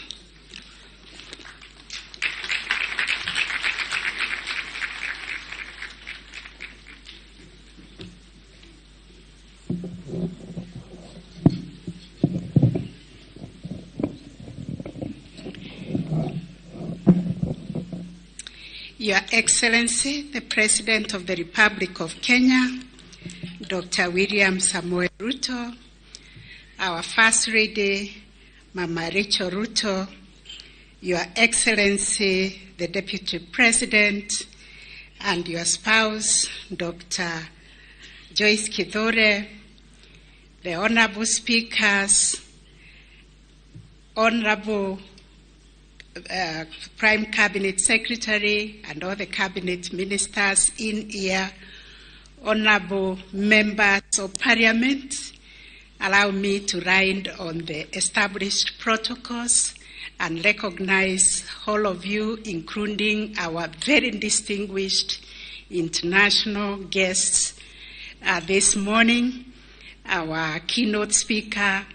Your Excellency, the President of the Republic of Kenya, Dr. William Samoei Ruto, our First Lady, Mama Rachel Ruto, Your Excellency, the Deputy President, and your spouse, Dr. Joyce Kidhure, the Honorable Speakers, Honorable Prime Cabinet Secretary, and all the Cabinet Ministers in here, Honorable Members of Parliament, allow me to ride on the established protocols and recognize all of you, including our very distinguished international guests this morning, our keynote speaker,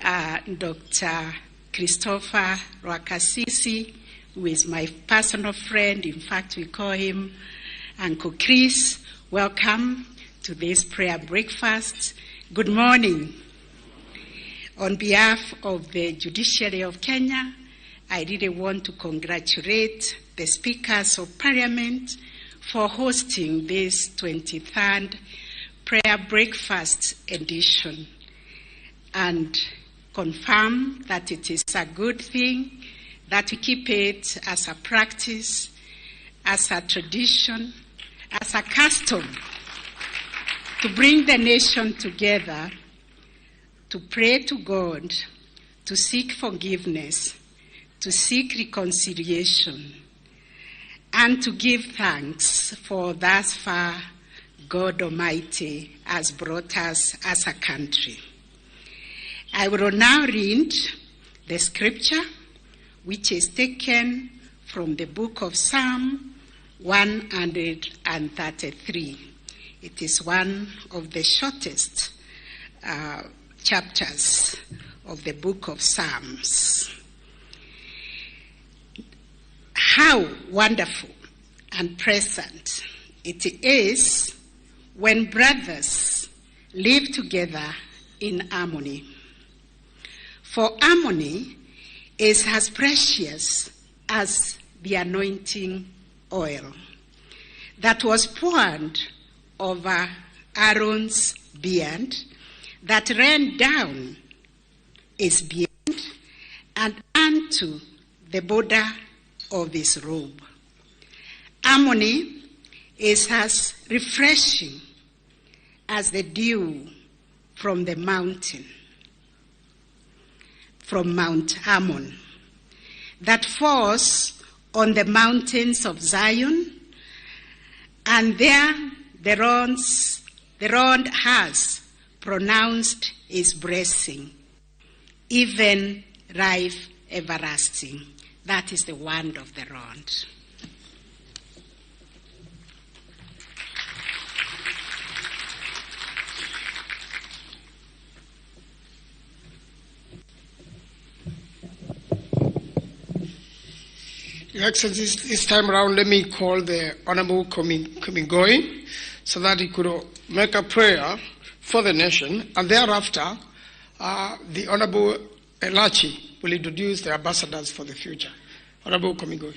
Dr. Christopher Rwakasisi, who is my personal friend. In fact, we call him Uncle Chris. Welcome to this prayer breakfast. Good morning. On behalf of the Judiciary of Kenya, I really want to congratulate the Speakers of Parliament for hosting this 23rd prayer breakfast edition, and confirm that it is a good thing that we keep it as a practice, as a tradition, as a custom to bring the nation together, to pray to God, to seek forgiveness, to seek reconciliation, and to give thanks for thus far God Almighty has brought us as a country. I will now read the scripture, which is taken from the book of Psalm 133. It is one of the shortest chapters of the book of Psalms. How wonderful and pleasant it is when brothers live together in harmony. For harmony is as precious as the anointing oil that was poured over Aaron's beard, that ran down his beard and unto the border of his robe. Harmony is as refreshing as the dew from the mountain, from Mount Hermon, that falls on the mountains of Zion, and there the Lord has pronounced his blessing, even life everlasting. That is the word of the Lord. Your Excellency, this time around, let me call the Honorable Komingoi so that he could make a prayer for the nation, and thereafter, the Honorable Elachi will introduce the ambassadors for the future. Honorable Komingoi.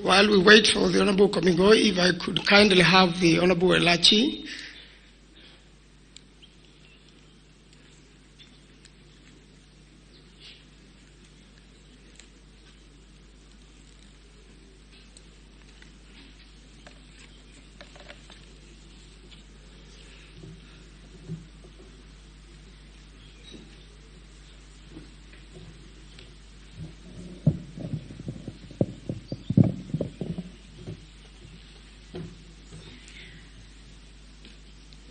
While we wait for the Honorable Komingoi, if I could kindly have the Honorable Elachi.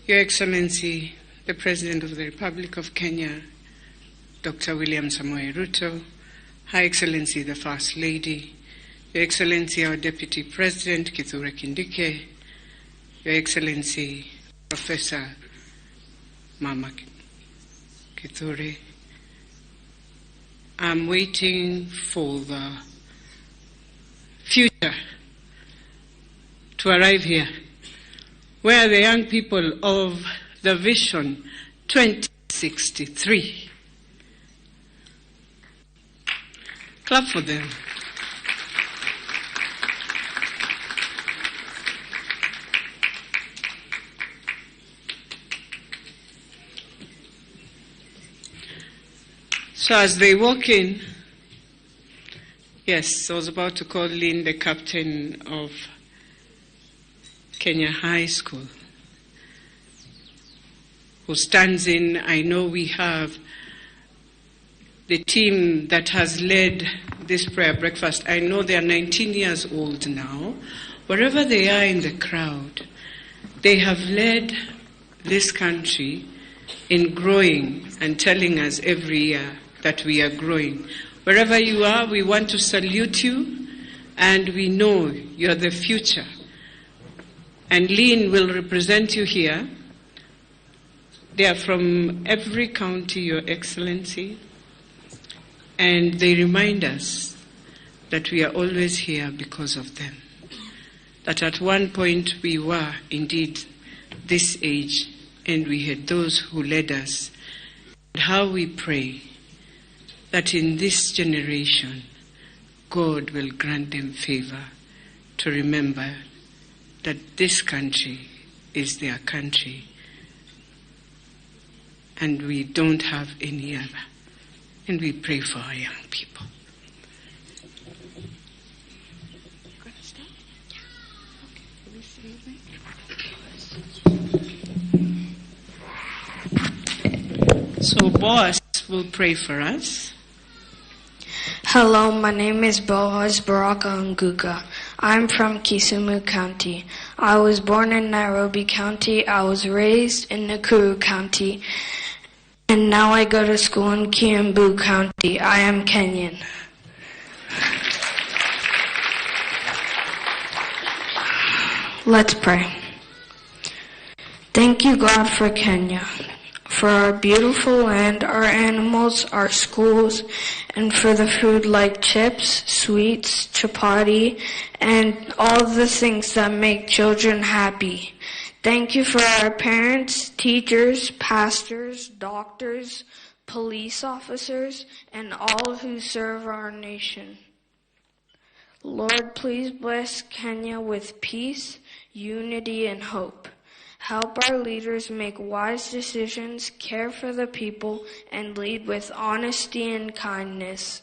Your Excellency, the President of the Republic of Kenya, Dr. William Samoei Ruto, Her Excellency, the First Lady, Your Excellency, our Deputy President, Kithure Kindike, Your Excellency, Professor Mama Kithure. I'm waiting for the future to arrive here, where the young people of the Vision 2063. Clap for them. So as they walk in, yes, I was about to call Lynn, the captain of Kenya High School, who stands in. I know we have the team that has led this prayer breakfast. I know they are 19 years old now. Wherever they are in the crowd, they have led this country in growing and telling us every year that we are growing. Wherever you are, we want to salute you, and we know you're the future. And Lynn will represent you here. They are from every county, Your Excellency, and they remind us that we are always here because of them. That at one point we were indeed this age, and we had those who led us. And how we pray that in this generation, God will grant them favor to remember that this country is their country, and we don't have any other. And we pray for our young people. So Boaz will pray for us. Hello, my name is Boaz Baraka Nguka. I'm from Kisumu County. I was born in Nairobi County. I was raised in Nakuru County. And now I go to school in Kiambu County. I am Kenyan. Let's pray. Thank you, God, for Kenya, for our beautiful land, our animals, our schools, and for the food like chips, sweets, chapati, and all the things that make children happy. Thank you for our parents, teachers, pastors, doctors, police officers, and all who serve our nation. Lord, please bless Kenya with peace, unity, and hope. Help our leaders make wise decisions, care for the people, and lead with honesty and kindness.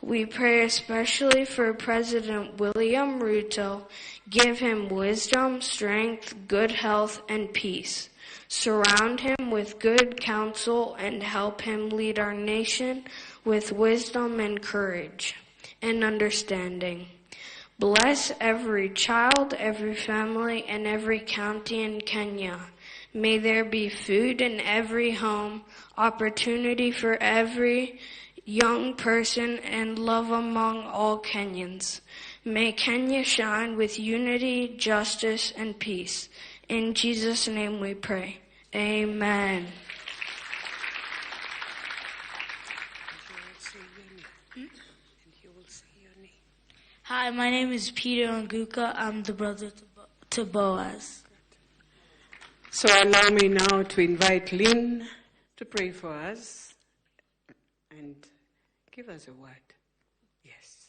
We pray especially for President William Ruto. Give him wisdom, strength, good health, and peace. Surround him with good counsel and help him lead our nation with wisdom and courage and understanding. Bless every child, every family, and every county in Kenya. May there be food in every home, opportunity for every young person, and love among all Kenyans. May Kenya shine with unity, justice, and peace. In Jesus' name we pray. Amen. Hi, my name is Peter Nguka. I'm the brother to Boaz. So allow me now to invite Lynn to pray for us and give us a word. Yes.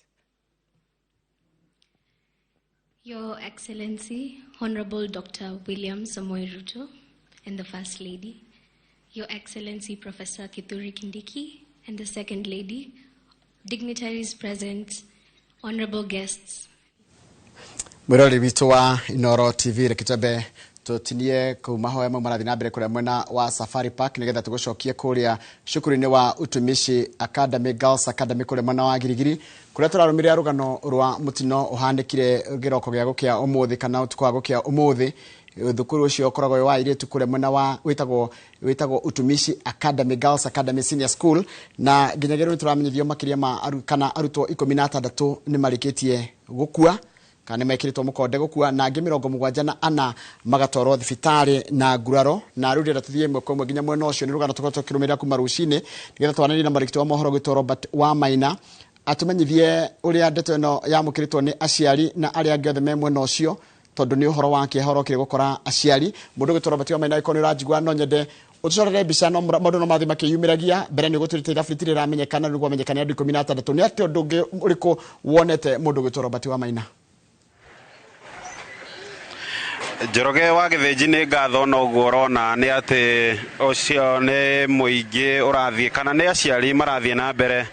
Your Excellency, Honorable Dr. William Samoei Ruto, and the First Lady, Your Excellency Professor Kithure Kindiki, and the Second Lady, dignitaries present, honorable guests. Mwirori witu wa Inoro TV rekitabe tutinie kumahoya marathi na mbere kuria mwena wa Safari Park nigetha tugucokie kuria shukuru-ini wa utumishi Academy Girls Academy kuria mwena wa Girigiri kuria turarumiria rugano rwa mutino uhandikire giroko gya gukia umuthi kana utuko wa gukia umuthi thukuru ucio ukoragwo wa iritu kuria mwena wa witagwo utumishi Academy Girls Academy Senior School na ginyagiru turamenyithio makiria ma kana arutwo 16 ni marikitie gukua kana mekiritwo mukonde gukua na angĩ 74 magatwarwo thibitari na nguraro na rĩu ndĩrenda tũthiĩ ĩmwe kwa ĩmwe nginya mwena ũcio nĩ rũgano tũkorwo tũkĩrũmĩrĩra kuma rũcinĩ nĩgetha twanĩrie na mũrigitani wa mohoro gwĩtwo Robert Wamaina atumenyithie ũrĩa ndeto ĩno yamũkĩrĩtwo nĩ aciari na arĩa angĩ othe me mwena ũcio tondu ni uhoro wa kĩhoro kire gukora aciari mundu gwĩtwo Robert Wamaina iko ni rajigwa no nyende ucorere mbica no maundu no mathi makiyumiragia mbere ni gũtũrĩte ithabu rĩtirĩ ramenyekana nĩguo amenyekane andũ 16 ni atĩ ũndũ ũngĩ ũrĩkũ wonete mundu gwĩtwo Robert Wamaina Njoroge wa Gĩthĩnji nĩ ngatho na ũguo ũrona nĩ atĩ ũcio nĩ mũingĩ ũrathiĩ kana nĩ aciari marathiĩ na mbere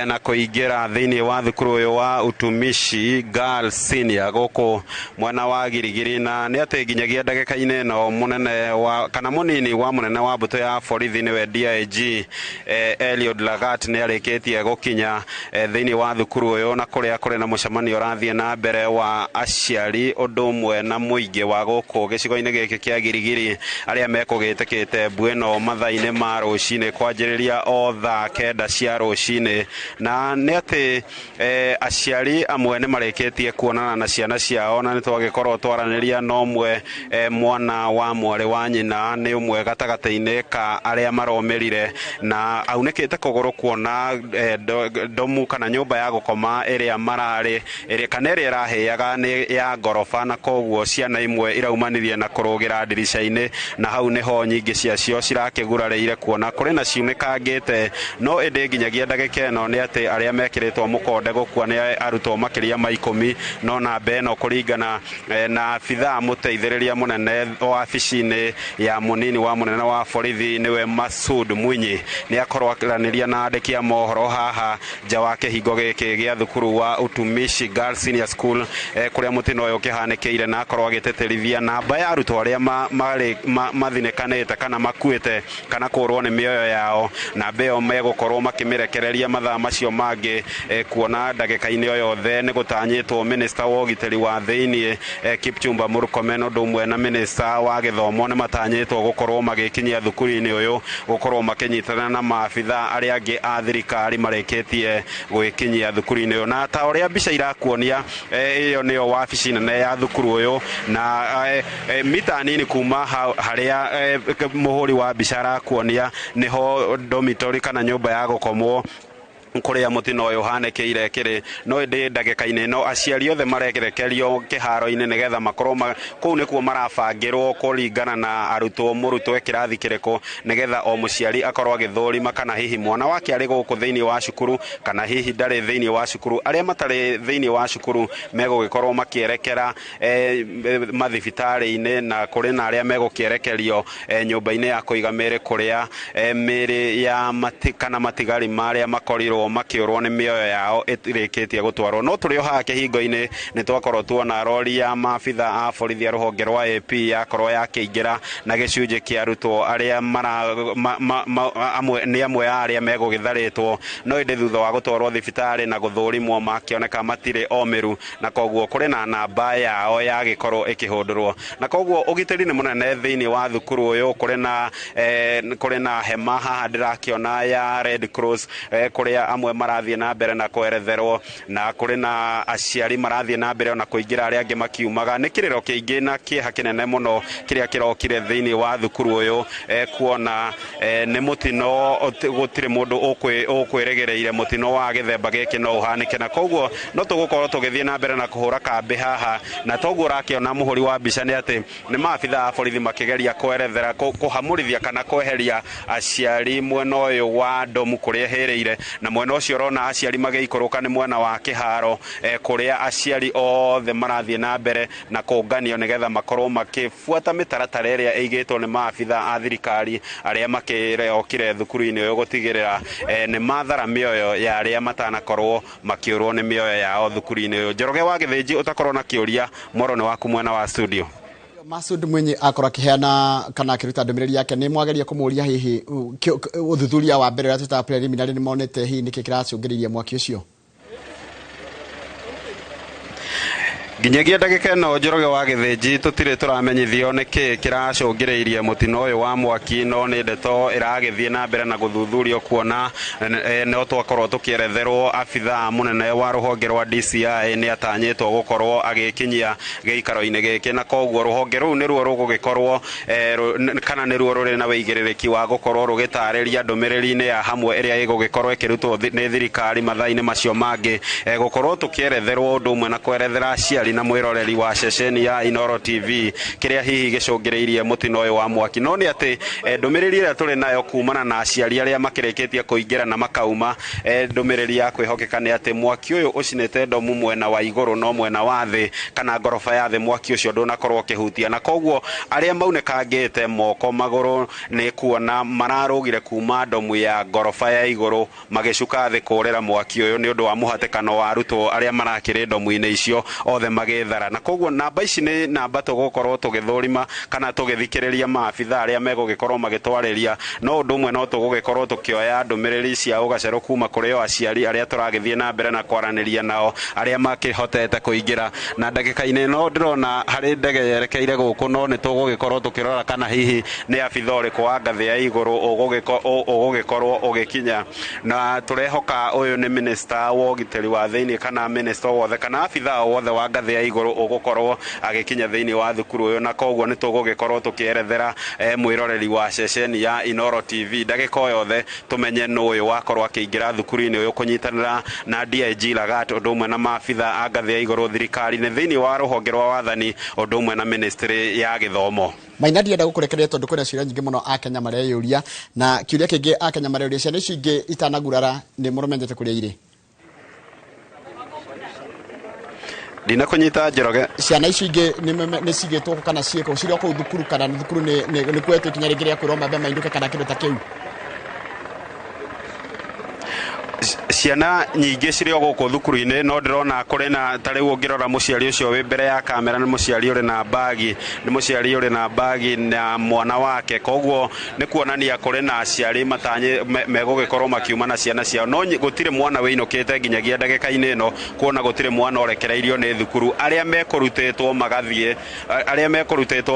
na kũingĩra thĩinĩ wa thukuru ũyũ wa Utumishi Girls Senior gũkũ mwena wa Girigiri na nĩ atĩ nginyagia ndagĩka-inĩ no mũnene wa kana mũnini wa mũnene wa mbũtũ ya borithi nĩwe DIG Eliud Lagat nĩ arĩkĩtie gũkinya thĩinĩ wa thukuru ũyũ na kũrĩa kũrĩ na mũcemanio ũrathiĩ na mbere wa aciari ũndũ ũmwe na mũingĩ wa gũkũ gĩcigo-inĩ gĩkĩ kĩa Girigiri arĩa mekũgĩtĩkĩte mbweno mathaa-inĩ ma rũcinĩ kwanjĩrĩria o thaa 9 cia rũcinĩ na nĩ atĩ aciari amwe nĩ marĩkĩtie kuonana na ciana ciao na nĩ twagĩkorwo twaranĩria na ũmwe mwana wa mwarĩ wa nyina nĩ ũmwe gatagatĩ-inĩ ka arĩa maromĩrire na aunĩkĩte kũgũrũ kuona domu kana nyũmba ya gũkoma ĩrĩa mararĩ kana ĩrĩa ĩrahĩaga nĩ ya ngoroba na koguo ciana imwe iraumanithie na kũrũgĩra ndirica-inĩ na hau niho nyingĩ ciacio cirakĩgurarĩire kuona kũrĩ na ciunĩkangĩte no ĩndĩ nginyagia ndagĩka ĩno nĩ atĩ arĩa mekĩrĩtwo mũkonde gũkua nĩ arutwo makĩria ma 10 no namba ĩno kũringana na abithaa mũteithĩrĩria mũnene wabici-inĩ ya mũnini wa mũnene wa borithi nĩwe Masud Mwinyi nĩ akorwo akĩranĩria na andĩki a mohoro haha nja wa kĩhingo gĩkĩ gĩa thukuru wa Utumishi Girls Senior School kũrĩa mũtino ũyũ ũkĩhanĩkĩire na akorwo agĩteterithia namba ya arutwo arĩa mathinĩkanĩte kana makuĩte kana kũrwo nĩ mĩoyo yao namba ĩyo megũkorwo makĩmĩrekereria mathaa macio mangĩ kuona ndagĩka-inĩ o yothe nĩ gũtanyĩtwo minista wa ũgitĩri wa thĩinĩ Kipchumba Murkomen ũndũ ũmwe na minista wa gĩthomo nĩ matanyĩtwo gũkorwo magĩkinyia thukuru-inĩ ũyũ gũkorwo makĩnyitana na maabithaa arĩa angĩ a thirikari marĩkĩtie gwĩkinyia thukuru-inĩ ũyũ na ta ũrĩa mbica irakuonia ĩyo nĩyo wabici nene ya thukuru ũyũ na mita nini kuma harĩa mũhũri wa mbica arakuonia niho dormitory kana nyũmba ya gũkomwo kuria mutino uyu hanĩkĩire kĩrĩ no ĩndĩ ndagĩka-inĩ no aciari othe marekerekerio kĩharo-inĩ nĩgetha makorwo kũu nĩkuo marabangĩrwo kũringana na arutwo mũrutwo kĩrathi kĩrĩkũ nĩgetha o mũciari akorwo agĩthũrima kana hihi mwana wake arĩ gũkũ thĩinĩ wa cukuru kana hihi ndarĩ thĩinĩ wa cukuru arĩa matarĩ thĩinĩ wa cukuru megũgĩkorwo makĩerekera mathibitarĩ-inĩ na kũrĩ na arĩa megũkĩerekerio nyũmba-inĩ ya kũiga mĩrĩ kũrĩa mĩrĩ ya kana matigari marĩa makorirwo makiurwo ni mioyo yao itirĩkĩtie gũtwarwo no tũrĩ o haha kĩhingo-inĩ nĩ twakorwo tuona rori ya maabitha a borithi ya rũhonge rwa AP yakorwo yakĩingĩra na gĩcunjĩ kĩa arutwo arĩa nĩ amwe ya arĩa megũgĩtharĩtwo no ĩndĩ thutha wa gũtwarwo thibitarĩ na gũthũrimwo makĩoneka matirĩ omĩru na koguo kũrĩ na namba yao yagĩkorwo ĩkĩhũndũrwo na koguo ũgitĩri nĩ mũnene thĩinĩ wa thukuru ũyũ kũrĩ na hema haha ndĩrakĩona ya Red Cross kũrĩa amwe marathiĩ na mbere na kweretherwo na kũrĩ na aciari marathiĩ na mbere na kũingĩra arĩa angĩ makiumaga nĩ kĩrĩro kĩingĩ na kĩeha kĩnene mũno kĩrĩa kĩrokire thĩinĩ wa thukuru ũyũ kuona nĩ mũtino gũtirĩ mũndũ ũkwĩrĩgĩrĩire mũtino wa gĩthemba gĩkĩ no ũhanĩke na koguo no tũgũkorwo tũgĩthiĩ na mbere na kũhũra kambĩ haha na toguo ũrakĩona mũhũri wa mbica nĩ atĩ nĩ maabithaa a borithi makĩgeria kwerethera kũhamũrithia kana kweheria aciari mwena ũyũ wa domu kũrĩa hĩrĩire na mwena ũcio ũrona aciari magĩikũrũka nĩ mwena wa kĩharo kũrĩa aciari othe marathiĩ na mbere na kũnganio nĩgetha makorwo makĩbuata mĩtaratara ĩrĩa ĩigĩtwo nĩ maabithaa a thirikari arĩa makĩreokire thukuru-inĩ ũyũ gũtigĩrĩra nĩ mathara mĩoyo ya arĩa matanakorwo makĩũrwo nĩ mĩoyo yao thukuru-inĩ ũyũ. Njoroge wa Gĩthĩnji ũtakorwo na kĩũria moro nĩ waku mwena wa studio. Masud Mwinyi akorwo akĩheana kana akĩruta ndũmĩrĩri yake nĩ mwageria kũmũria hihi ũthuthuria wa mbere ũrĩa twĩtaga preliminary nĩ monete hihi nĩkĩ kĩracũngĩrĩirie mwaki ũcio nginyagia ndagika ĩno Njoroge wa Gĩthĩnji tũtirĩ tũramenyithio nĩkĩ kĩracũngĩrĩirie mũtino ũyũ wa mwaki, no nĩ ndeto ĩragĩthiĩ na mbere na gũthuthurio kuona no twakorwo tũkĩeretherwo abithaa mũnene wa rũhonge rwa DCI nĩ atanyĩtwo gũkorwo agĩkinyia gĩikaro-inĩ gĩkĩ, na koguo rũhonge rũu nĩruo rũgũgĩkorwo kana nĩruo rũrĩ na wĩigĩrĩrĩki wa gũkorwo rũgĩtarĩria ndũmĩrĩri-inĩ ya hamwe ĩrĩa ĩgũgĩkorwo ĩkĩrutwo nĩ thirikari mathaa-inĩ macio mangĩ, gũkorwo tũkĩeretherwo ũndũ ũmwe na kwerethera aciari na mwĩroreri wa ceceni ya Inoro TV kĩrĩa hihi gĩcũngĩrĩirie mũtino ũyũ wa mwaki. No nĩ atĩ ndũmĩrĩri ĩrĩa tũrĩ nayo kumana na aciari arĩa makĩrĩkĩtie kũingĩra na makauma, ndũmĩrĩri ya kwĩhokeka nĩ atĩ mwaki ũyũ ũcinĩte ndomu mwena wa igũrũ no mwena wa thĩ kana ngoroba ya thĩ mwaki ũcio ndũnakorwo ũkĩhutia, na koguo arĩa maunĩkangĩte moko magũrũ nĩ kuona mararũgire kuma ndomu ya ngoroba ya igũrũ magĩcuka thĩ kũrĩra mwaki ũyũ nĩ ũndũ wa mũhatĩkano wa arutwo arĩa marakĩrĩ ndomu-inĩ icio othe magĩthara. Na koguo namba ici nĩ namba tũgũkorwo tũgĩthũrima kana tũgĩthikĩrĩria maabithaa arĩa megũgĩkorwo magĩtwarĩria, no ũndũ ũmwe no tũgũgĩkorwo tũkĩoya ndũmĩrĩri cia ũgacerũ kuma kũrĩ o aciari arĩa tũragĩthiĩ na mbere na kwaranĩria nao arĩa makĩhotete kũingĩra. Na ndagĩka-inĩ ĩno ndĩrona harĩ ndege yerekeire gũkũ, no nĩ tũgũgĩkorwo tũkĩrora kana hihi nĩ abithaa ũrĩkũ wa ngathĩ ya igũrũ ũgũgĩkorwo ũgĩkinya, na tũrehoka ũyũ nĩ minister wa ũgitĩri wa thĩinĩ kana minister wothe kana abithaa wothe wa ngathĩ ya igũrũ ũgũkorwo agĩkinya thĩinĩ wa thukuru ũyũ, na koguo nĩ tũgũgĩkorwo tũkĩerethera mwĩroreri wa ceceni ya Inoro TV ndagĩka o yothe tũmenye nũ ũyũ wakorwo akĩingĩra thukuru-inĩ ũyũ kũnyitanĩra na DIG Lagat ũndũ ũmwe na maabithaa a ngathĩ ya igũrũ thirikari-inĩ thĩinĩ wa rũhonge rwa wathani ũndũ ũmwe na ministry ya gĩthomo. Maina ndienda gũkũrekereria tondũ kwĩna ciũria nyingĩ mũno Akenya mareyũria, na kĩũria kĩngĩ Akenya mareyũria ciana icio ingĩ itanagurara nĩ mũrũmenyete kũrĩa irĩ. Ndina kũnyita Njoroge. Ciana icio ingĩ nĩ cigĩtwo kana ciĩko cirĩ kũu thukuru kana thukuru nĩ kwetwo ikinya rĩngĩ rĩa kwĩrwo mambe mainduke kana kĩndũ ta kĩu? Ciana nyingĩ cirĩ o gũkũ thukuru-inĩ, no ndĩrona kũrĩ na ta rĩu ũngĩrora mũciari ũcio wĩ mbere ya kamera nĩ mũciari ũrĩ na mbagi na mwana wake, koguo nĩ kuonania kũrĩ na aciari megũgĩkorwo makiuma na ciana ciao, no gũtirĩ mwana wĩinũkĩte nginyagia ndagĩka-inĩ ĩno kuona gũtirĩ mwana ũrekereirio nĩ thukuru. Arĩa mekũrutĩtwo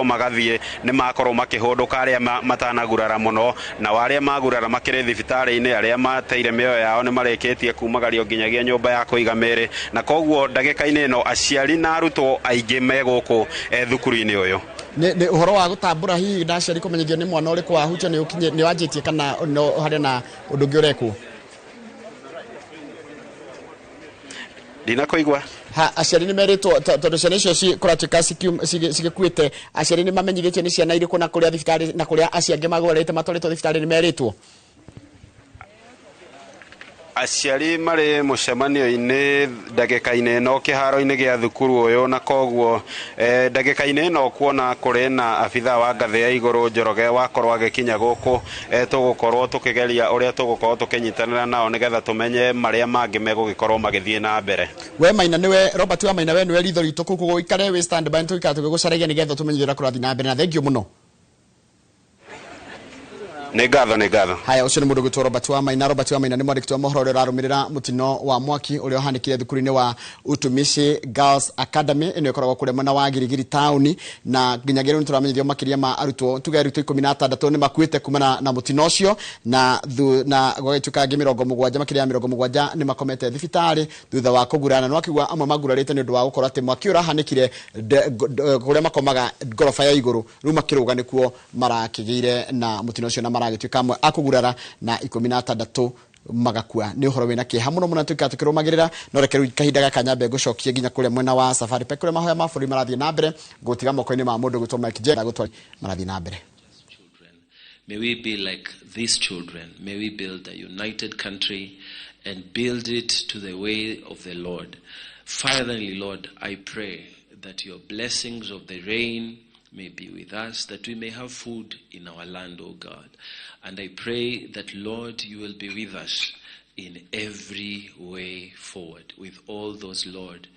magathiĩ nĩ makorwo makĩhũndũka arĩa matanagurara mũno, na arĩa magurara makĩrĩ thibitarĩ-inĩ, arĩa mateire mĩoyo yao nĩ marĩkĩtie kumagario nginyagia nyũmba ya kũiga mĩrĩ, na koguo ndagĩka-inĩ ĩno aciari na arutwo aingĩ megũkũ thukuru-inĩ ũyũ. Nĩ ũhoro wa gũtambũra hihi na aciari kũmenyithio nĩ mwana ũrĩkũ wahutia nĩ wanjĩtie kana harĩ na ũndũ ũngĩ ũrekwo? Ndina kũigua. Aciari nĩ merĩtwo tondũ ciana icio kũratuĩka cigĩkuĩte, aciari nĩ mamenyithĩtio nĩ ciana irĩkũ na kũrĩa thibitarĩ na kũrĩa acio angĩ magũrĩte matwarĩtwo thibitarĩ nĩ merĩtwo? Aciari marĩ mũcemanio-inĩ ndagĩka-inĩ ĩno kĩharo-inĩ gĩa thukuru ũyũ, na koguo ndagĩka-inĩ ĩno kuona kũrĩ na abithaa wa ngathĩ ya igũrũ Njoroge wakorwo agĩkinya gũkũ, tũgũkorwo tũkĩgeria ũrĩa tũgũkorwo tũkĩnyitanĩra nao nĩgetha tũmenye marĩa mangĩ megũgĩkorwo magĩthiĩ na mbere. We Maina nĩwe Robert wa Maina, we nĩwe ritho ritũ kũkũ gũikare wĩ stand by tũikara tũgĩgũcaragia nĩgetha tũmenyithĩra kũrathi na mbere, na thengio mũno. Nĩ ngatho. Haya, ũcio nĩ mũndũ gwĩtwo Robert wa Maina. Robert wa Maina nĩ mwandĩki wa mohoro ũrĩa ũrarũmĩrĩra mũtino wa mwaki ũrĩa ũhanĩkire thukuru-inĩ wa Utumishi Girls Academy ĩno ĩkoragwo kũrĩa mwena wa Girigiri town, na nginyagia rĩu nĩtũramenyithio makĩria ma arutwo tuge arutwo 16 nĩ makuĩte kumana na mũtino ũcio, na gwagĩtuĩka angĩ 70 makĩria ya 70 nĩ makomete thibitarĩ thutha wa kũgurana, no akĩgua amwe magurarĩte nĩ ũndũ wa gũkorwo atĩ mwaki ũrahanĩkire kũrĩa makomaga ngoroba ya igũrũ, rĩu makĩrũga nĩkuo marakĩgĩire na mũtino ũcio na maragĩtuĩka amwe akũgurara na 16 magakua. Nĩ ũhoro wĩna kĩeha mũno mũno tũikara tũkĩrũmagĩrĩra, no reke rĩu kahinda gaka nyambe ngũcokie nginya kũrĩa mwena wa Safari Park kũrĩa mahoya ma bũrũri marathiĩ na mbere, ngũtiga moko-inĩ ma mũndũ gwĩtwo Mike Jenga gũtwara marathiĩ na mbere. May we be like these children. May we build a united country and build it to the way of the Lord. Finally, Lord, I pray that your blessings of the rain may be with us, that we may have food in our land, O God. And I pray that, Lord, you will be with us in every way forward. With all those, Lord,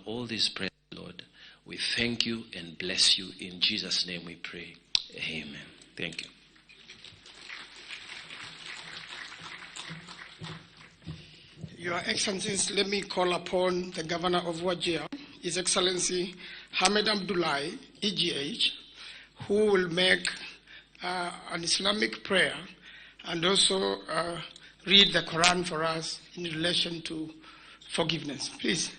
all these prayers, Lord, we thank you and bless you. In Jesus' name we pray. Amen. Thank you. Your Excellencies, let me call upon the Governor of Wajir, His Excellency Hamid Abdullahi, EGH, who will make an Islamic prayer and also read the Quran for us in relation to forgiveness. Please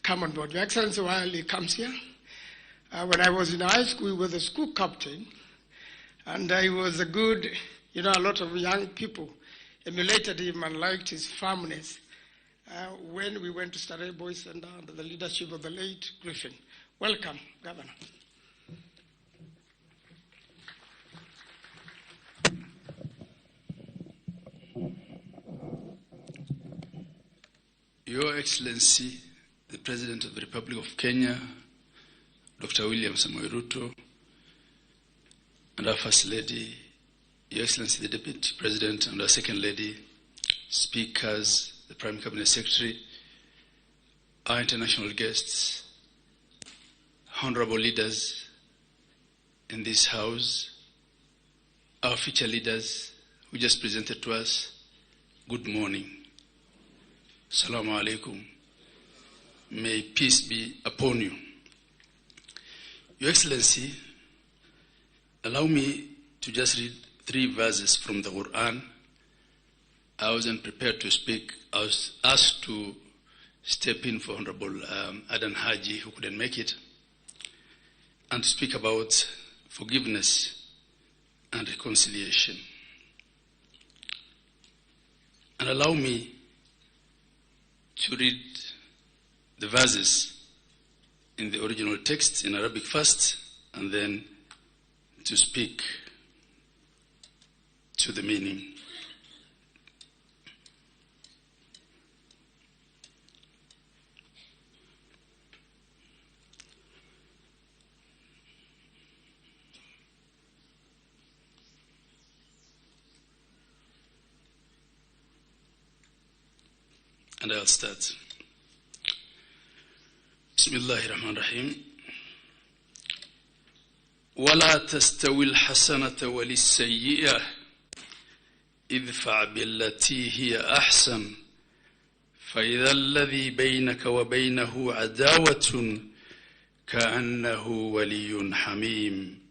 come on board. Your Excellency, while he comes here, when I was in high school, we were the school captain, and he was a good, a lot of young people emulated him and liked his firmness when we went to Starehe Boys Center under the leadership of the late Griffin. Welcome, Governor. Your Excellency, the President of the Republic of Kenya, Dr. William Samoei Ruto, and our First Lady, Your Excellency, the Deputy President, and our Second Lady, Speakers, the Prime Cabinet Secretary, our international guests, honorable leaders in this House, our future leaders who just presented to us, good morning. Assalamu alaikum. May peace be upon you. Your Excellency, allow me to just read 3 verses from the Quran. I wasn't prepared to speak. I was asked to step in for Honorable Adan Haji, who couldn't make it, and to speak about forgiveness and reconciliation. And allow me to read the verses in the original text in Arabic first, and then to speak to the meaning. And I'll start. Bismillahir Rahmanir Rahim. ولا تستوي الحسنة ولا السيئة ادفع بالتي هي أحسن فإذا الذي بينك وبينه عداوة كأنه ولي حميم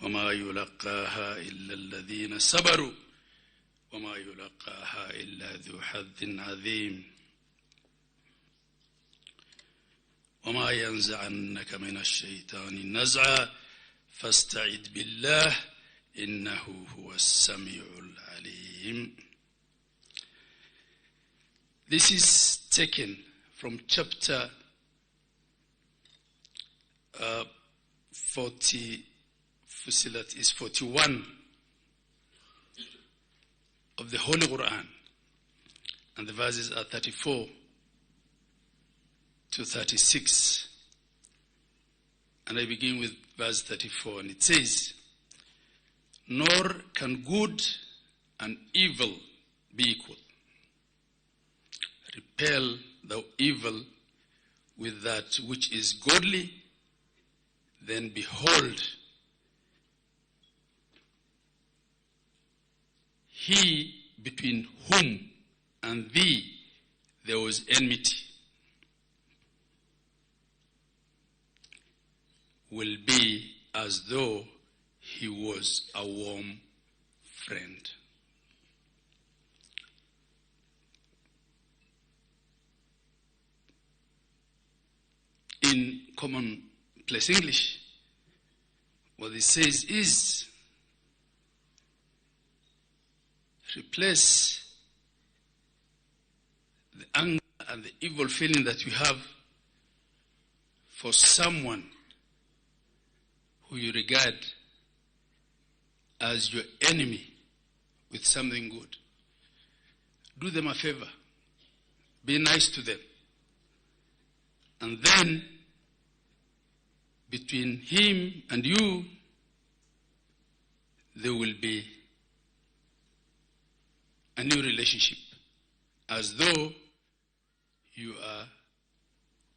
وما يلقاها إلا الذين صبروا وما يلقاها إلا ذو حظ عظيم وما ينزعنك من الشيطان نزعا فاستعذ بالله إنه هو السميع العليم. This is taken from chapter 41 of the Holy Quran, and the verses are 34 to 36. And I begin with verse 34, and it says, nor can good and evil be equal. Repel thou evil with that which is godly, then behold, he between whom and thee there was enmity will be as though he was a warm friend. In commonplace English, what it says is, replace the anger and the evil feeling that you have for someone who you regard as your enemy with something good. Do them a favor. Be nice to them. And then, between him and you, there will be a new relationship, as though you are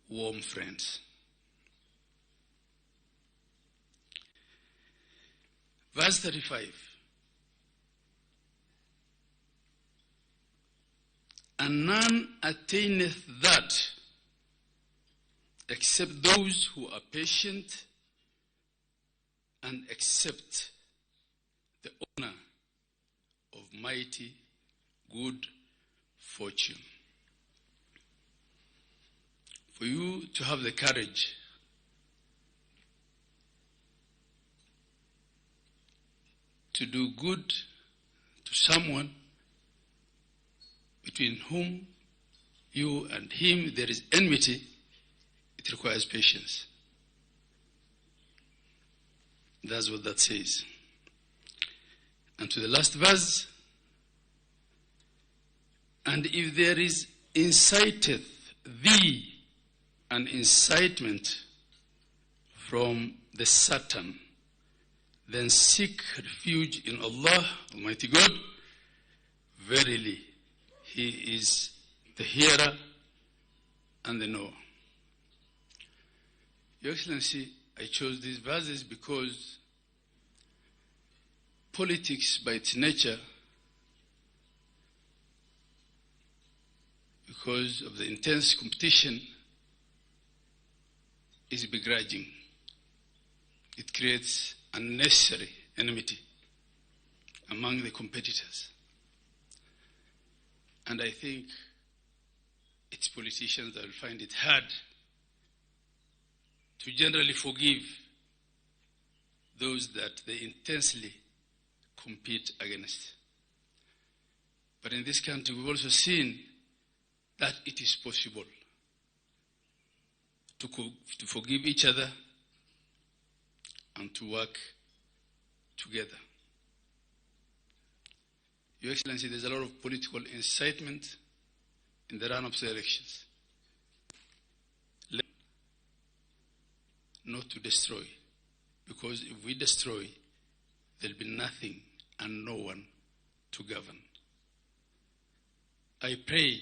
warm friends. Verse 35. And none attaineth that except those who are patient and accept the honor of mighty good fortune. For you to have the courage to do good to someone between whom you and him there is enmity, it requires patience. That's what that says. And to the last verse, and if there is inciteth thee an incitement from the Satan, then seek refuge in Allah, Almighty God. Verily, He is the hearer and the knower. Your Excellency, I chose these verses because politics by its nature, because of the intense competition, is begrudging. It creates unnecessary enmity among the competitors. And I think it's politicians that will find it hard to generally forgive those that they intensely compete against. But in this country, we've also seen that it is possible to forgive each other and to work together. Your Excellency, there's a lot of political incitement in the run-up to the elections. Not to destroy, because if we destroy, there'll be nothing and no one to govern. I pray